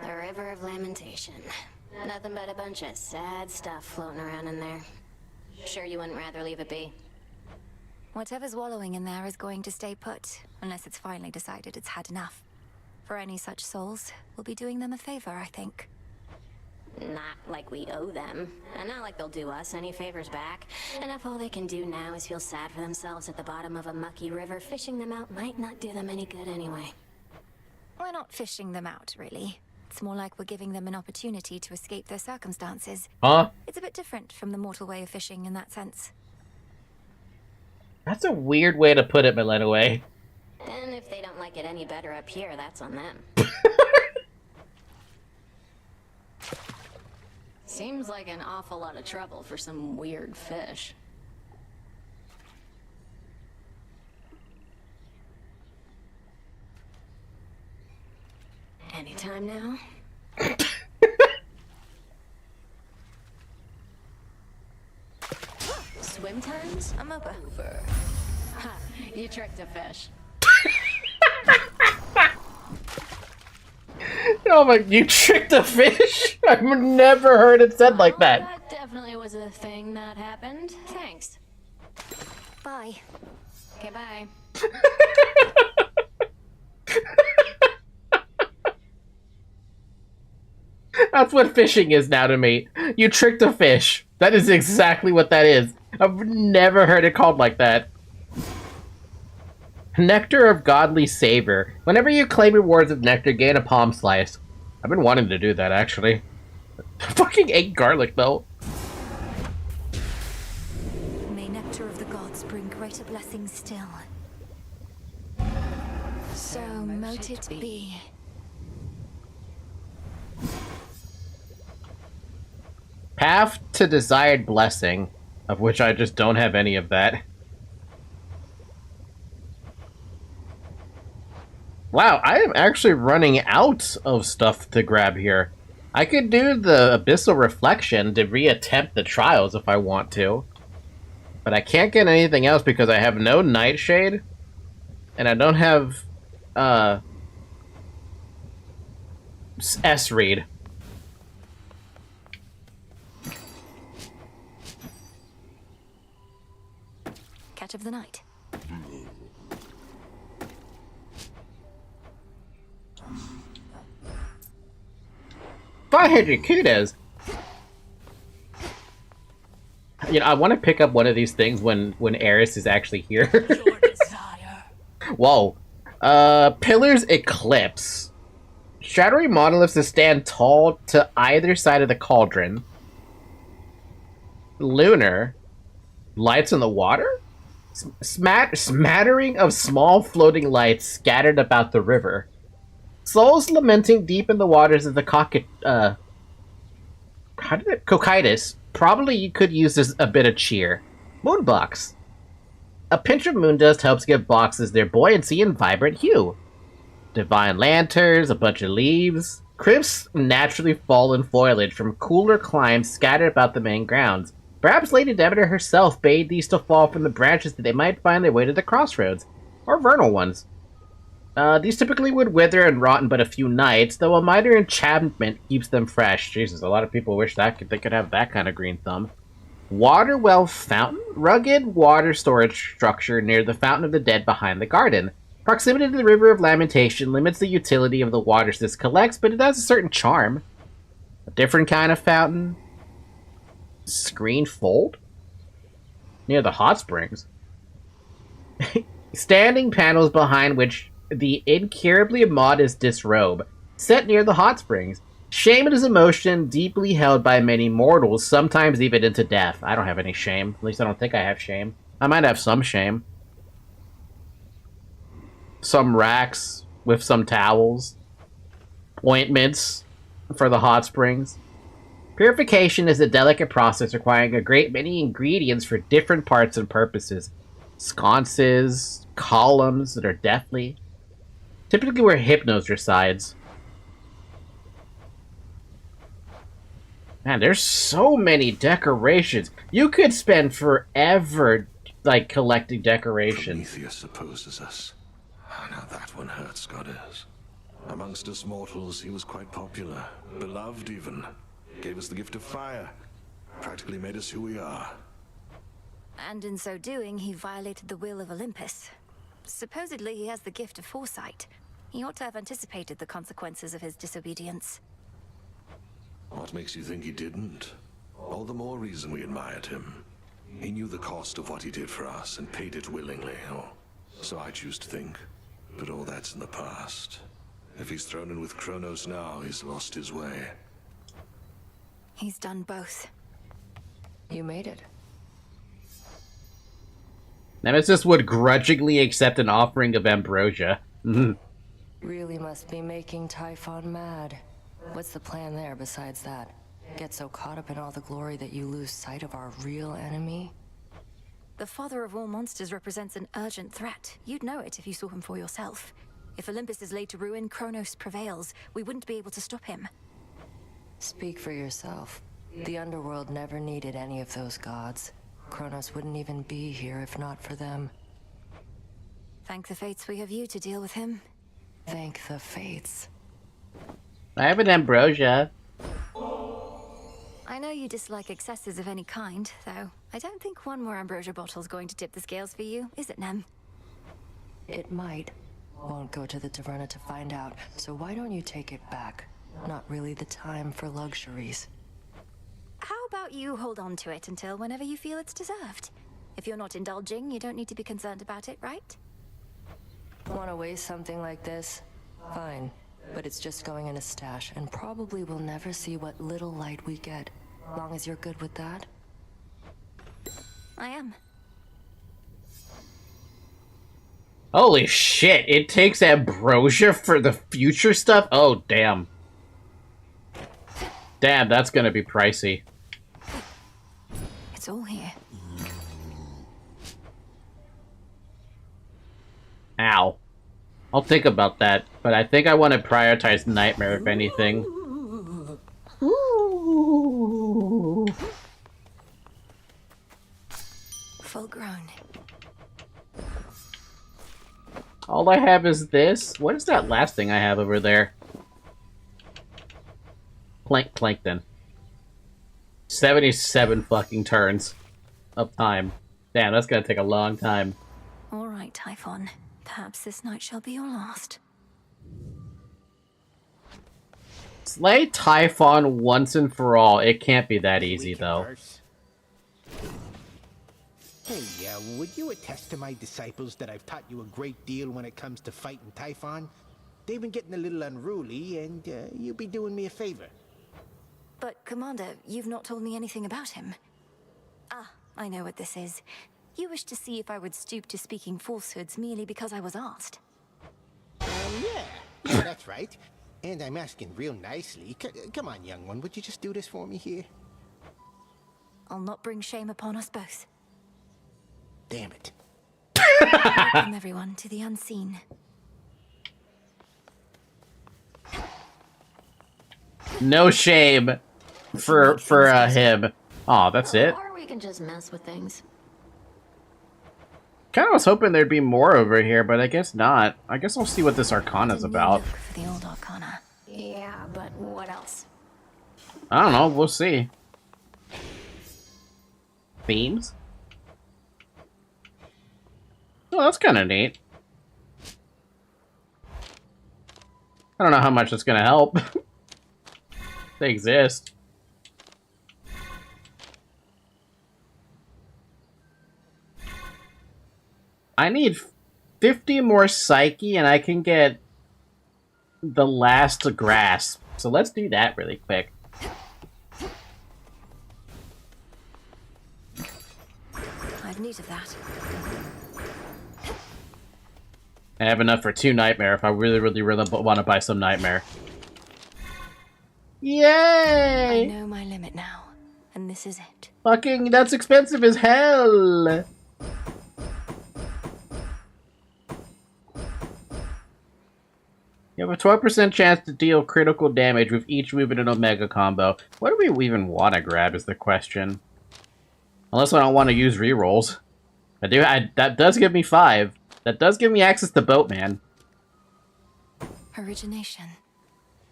The River of Lamentation. Nothing but a bunch of sad stuff floating around in there. Sure you wouldn't rather leave it be? Whatever's wallowing in there is going to stay put, unless it's finally decided it's had enough. For any such souls, we'll be doing them a favor, I think. Not like we owe them, and not like they'll do us any favors back. And if all they can do now is feel sad for themselves at the bottom of a mucky river, fishing them out might not do them any good anyway. We're not fishing them out, really. It's more like we're giving them an opportunity to escape their circumstances. Huh? It's a bit different from the mortal way of fishing in that sense. That's a weird way to put it, Milenoway. And if they don't like it any better up here, that's on them. Seems like an awful lot of trouble for some weird fish. Anytime now? Swim times? I'm over. Ha, you tricked a fish. Oh my, you tricked a fish? I've never heard it said like that. That definitely was a thing that happened. Thanks. Bye. Okay, bye. That's what fishing is now to me. You tricked a fish. That is exactly what that is. I've never heard it called like that. Nectar of Godly Savor. Whenever you claim rewards of nectar, gain a palm slice. I've been wanting to do that, actually. I fucking ate garlic, though. May nectar of the gods bring greater blessings still. So mote it be. Path to Desired Blessing, of which I just don't have any of that. Wow, I am actually running out of stuff to grab here. I could do the Abyssal Reflection to reattempt the trials if I want to. But I can't get anything else because I have no Nightshade. And I don't have, S-Read. Catch of the night. 500 kudos! You know, I want to pick up one of these things when Eris is actually here. Whoa. Pillars Eclipse. Shadowy monoliths that stand tall to either side of the cauldron. Lunar. Lights in the water? Smattering of small floating lights scattered about the river. Souls lamenting deep in the waters of the Cocytus. Probably you could use this a bit of cheer. Moonbox. A pinch of moon dust helps give boxes their buoyancy and vibrant hue. Divine lanterns, a bunch of leaves. Crisp, naturally fallen foliage from cooler climes scattered about the main grounds. Perhaps Lady Demeter herself bade these to fall from the branches that they might find their way to the crossroads. Or vernal ones. These typically would wither and rot in but a few nights, though a minor enchantment keeps them fresh. Jesus, a lot of people wish they could have that kind of green thumb. Water well fountain? Rugged water storage structure near the Fountain of the Dead behind the garden. Proximity to the River of Lamentation limits the utility of the waters this collects, but it has a certain charm. A different kind of fountain? Screen fold? Near the hot springs. Standing panels behind which the incurably modest disrobe, set near the hot springs. Shame is emotion deeply held by many mortals, sometimes even into death. I don't have any shame. At least I don't think I have shame. I might have some shame. Some racks with some towels. Ointments for the hot springs. Purification is a delicate process requiring a great many ingredients for different parts and purposes. Sconces, columns that are deathly. Typically where Hypnos resides. Man, there's so many decorations. You could spend forever, like, collecting decorations. Prometheus opposes us. Oh, now that one hurts, goddess. Amongst us mortals, he was quite popular. Beloved, even. Gave us the gift of fire. Practically made us who we are. And in so doing, he violated the will of Olympus. Supposedly, he has the gift of foresight. He ought to have anticipated the consequences of his disobedience. What makes you think he didn't? All the more reason we admired him. He knew the cost of what he did for us and paid it willingly, or so I choose to think. But all that's in the past. If he's thrown in with Chronos now, he's lost his way. He's done both. You made it. Nemesis would grudgingly accept an offering of ambrosia. Really must be making Typhon mad. What's the plan there besides that? Get so caught up in all the glory that you lose sight of our real enemy? The father of all monsters represents an urgent threat. You'd know it if you saw him for yourself. If Olympus is laid to ruin, Chronos prevails. We wouldn't be able to stop him. Speak for yourself. The underworld never needed any of those gods. Chronos wouldn't even be here if not for them. Thank the fates we have you to deal with him. Thank the fates. I have an ambrosia. I know you dislike excesses of any kind, though. I don't think one more ambrosia bottle's going to tip the scales for you, is it, Nem? It might. Won't go to the taverna to find out, so why don't you take it back? Not really the time for luxuries. How about you hold on to it until whenever you feel it's deserved? If you're not indulging, you don't need to be concerned about it, right? Want to waste something like this? Fine. But it's just going in a stash, and probably we'll never see what little light we get. Long as you're good with that? I am. Holy shit, it takes ambrosia for the future stuff? Oh, damn. Damn, that's gonna be pricey. It's all here. Ow. I'll think about that, but I think I want to prioritize Nightmare, if anything. Full grown. All I have is this. What is that last thing I have over there? Plankton. 77 fucking turns of time. Damn, that's gonna take a long time. All right, Typhon. Perhaps this night shall be your last. Slay Typhon once and for all. It can't be that easy, though. Hey, would you attest to my disciples that I've taught you a great deal when it comes to fighting Typhon? They've been getting a little unruly, and you'd be doing me a favor. But, Commander, you've not told me anything about him. Ah, I know what this is. You wish to see if I would stoop to speaking falsehoods merely because I was asked. Yeah, that's right. And I'm asking real nicely. Come on, young one, would you just do this for me here? I'll not bring shame upon us both. Damn it. Welcome, everyone, to the unseen. No shame for him. Aw, that's it. Or we can just mess with things. Kinda was hoping there'd be more over here, but I guess not. I guess I'll see what this Arcana's about. For the old Arcana. Yeah, but what else? I don't know, we'll see. Themes? Oh, that's kinda neat. I don't know how much it's gonna help. They exist. I need 50 more Psyche and I can get the last grasp. So let's do that really quick. I've need of that. I have enough for 2 Nightmare if I really want to buy some Nightmare. Yay! I know my limit now, and this is it. Fucking, that's expensive as hell! You have a 12% chance to deal critical damage with each move in an Omega combo. What do we even want to grab is the question. Unless I don't want to use rerolls. That does give me 5. That does give me access to Boatman. Origination.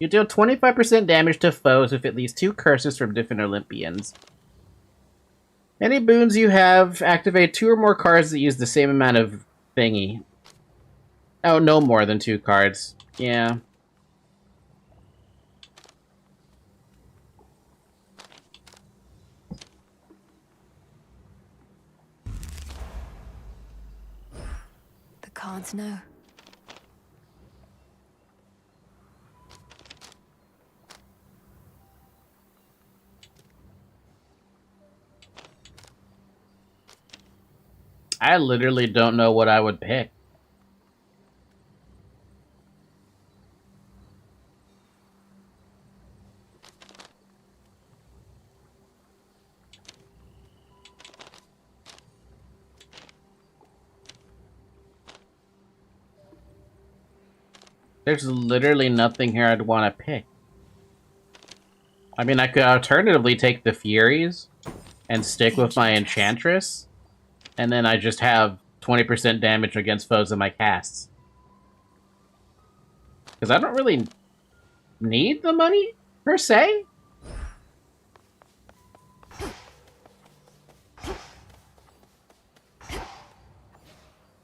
You deal 25% damage to foes with at least 2 curses from different Olympians. Any boons you have, activate 2 or more cards that use the same amount of thingy. Oh, no more than 2 cards. Yeah. The cards know. I literally don't know what I would pick. There's literally nothing here I'd want to pick. I mean, I could alternatively take the Furies and stick with my Enchantress, and then I just have 20% damage against foes in my casts. Because I don't really need the money, per se.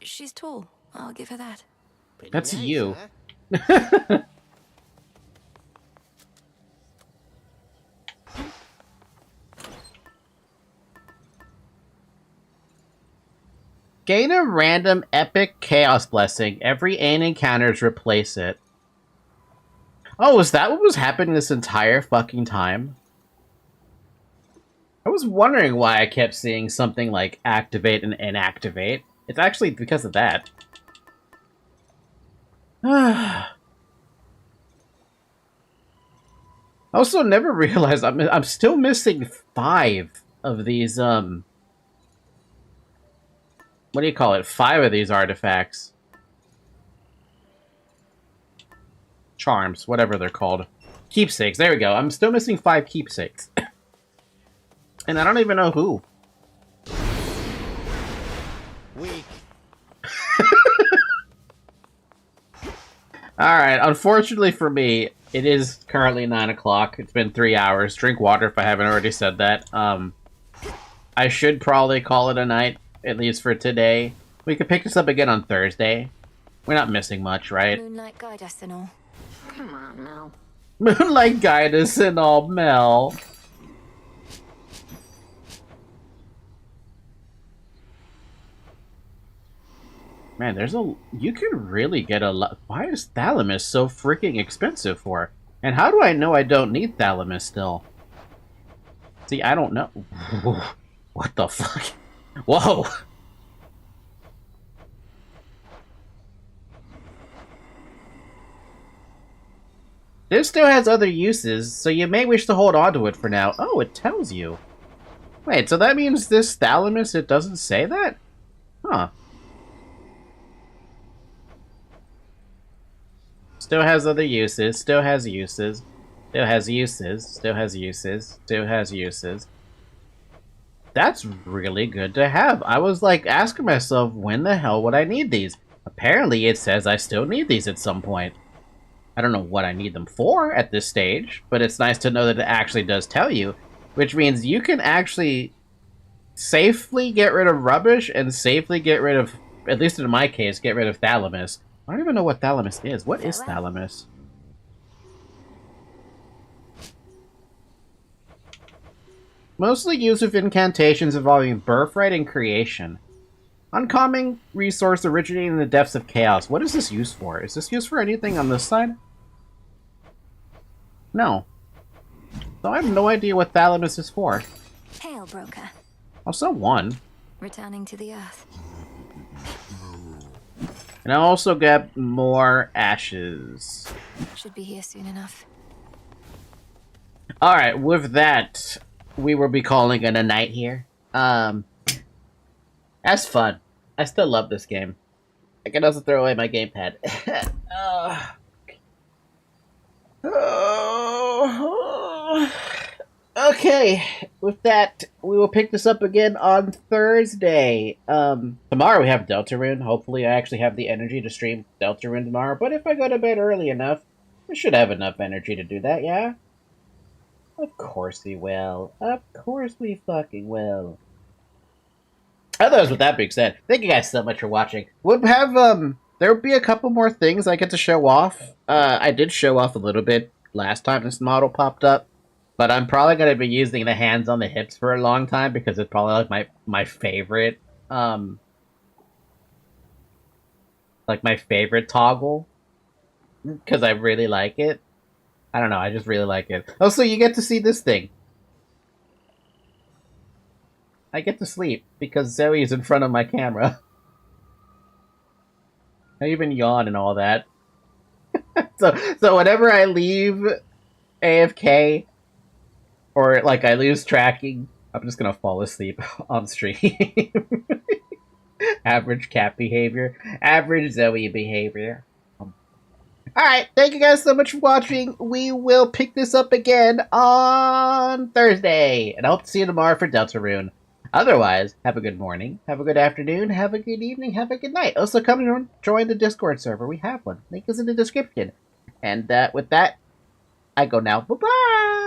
She's tall. I'll give her that. That's you. Gain a random epic chaos blessing. Every Ain encounters replace it. Oh, is that what was happening this entire fucking time? I was wondering why I kept seeing something like activate and inactivate. It's actually because of that. I also never realized I'm still missing 5 of these, what do you call it? 5 of these artifacts. Charms, whatever they're called. Keepsakes, there we go. I'm still missing 5 keepsakes. And I don't even know who. Weak. Alright, unfortunately for me, it is currently 9 o'clock. It's been 3 hours. Drink water if I haven't already said that. I should probably call it a night, at least for today. We could pick this up again on Thursday. We're not missing much, right? Moonlight guide us and all. Come on, Mel. Moonlight guide us and all, Mel. Man, there's a... You can really get a lot... Why is Thalamus so freaking expensive for? And how do I know I don't need Thalamus still? See, I don't know. What the fuck? Whoa! This still has other uses, so you may wish to hold on to it for now. Oh, it tells you. Wait, so that means this Thalamus, it doesn't say that? Huh. Still has other uses, still has uses, still has uses, still has uses, still has uses. That's really good to have. I was like asking myself, when the hell would I need these? Apparently it says I still need these at some point. I don't know what I need them for at this stage, but it's nice to know that it actually does tell you, which means you can actually safely get rid of rubbish and safely get rid of, at least in my case, get rid of Thalamus. I don't even know what Thalamus is. What is Thalamus? Mostly used with incantations involving birthright and creation. Uncommon resource originating in the depths of chaos. What is this used for? Is this used for anything on this side? No. So I have no idea what Thalamus is for. Hail, broker. Also one. Returning to the earth. And I also got more ashes. Should be here soon enough. Alright, with that, we will be calling it a night here. That's fun. I still love this game. I can also throw away my gamepad. Okay, with that, we will pick this up again on Thursday. Tomorrow we have Deltarune. Hopefully I actually have the energy to stream Deltarune tomorrow, but if I go to bed early enough, I should have enough energy to do that, yeah? Of course we will. Of course we fucking will. Otherwise, with that being said, thank you guys so much for watching. We'll have, there will be a couple more things I get to show off. I did show off a little bit last time this model popped up, but I'm probably going to be using the hands on the hips for a long time because it's probably like my favorite, like my favorite toggle, because I really like it. I don't know, I just really like it. Also, you get to see this thing. I get to sleep because Zoe is in front of my camera. I even yawn and all that. So whenever I leave AFK or like I lose tracking, I'm just gonna fall asleep on stream. Average cat behavior. Average Zoe behavior. Alright, thank you guys so much for watching. We will pick this up again on Thursday. And I hope to see you tomorrow for Deltarune. Otherwise, have a good morning, have a good afternoon, have a good evening, have a good night. Also, come and join the Discord server. We have one. Link is in the description. And with that, I go now. Bye-bye!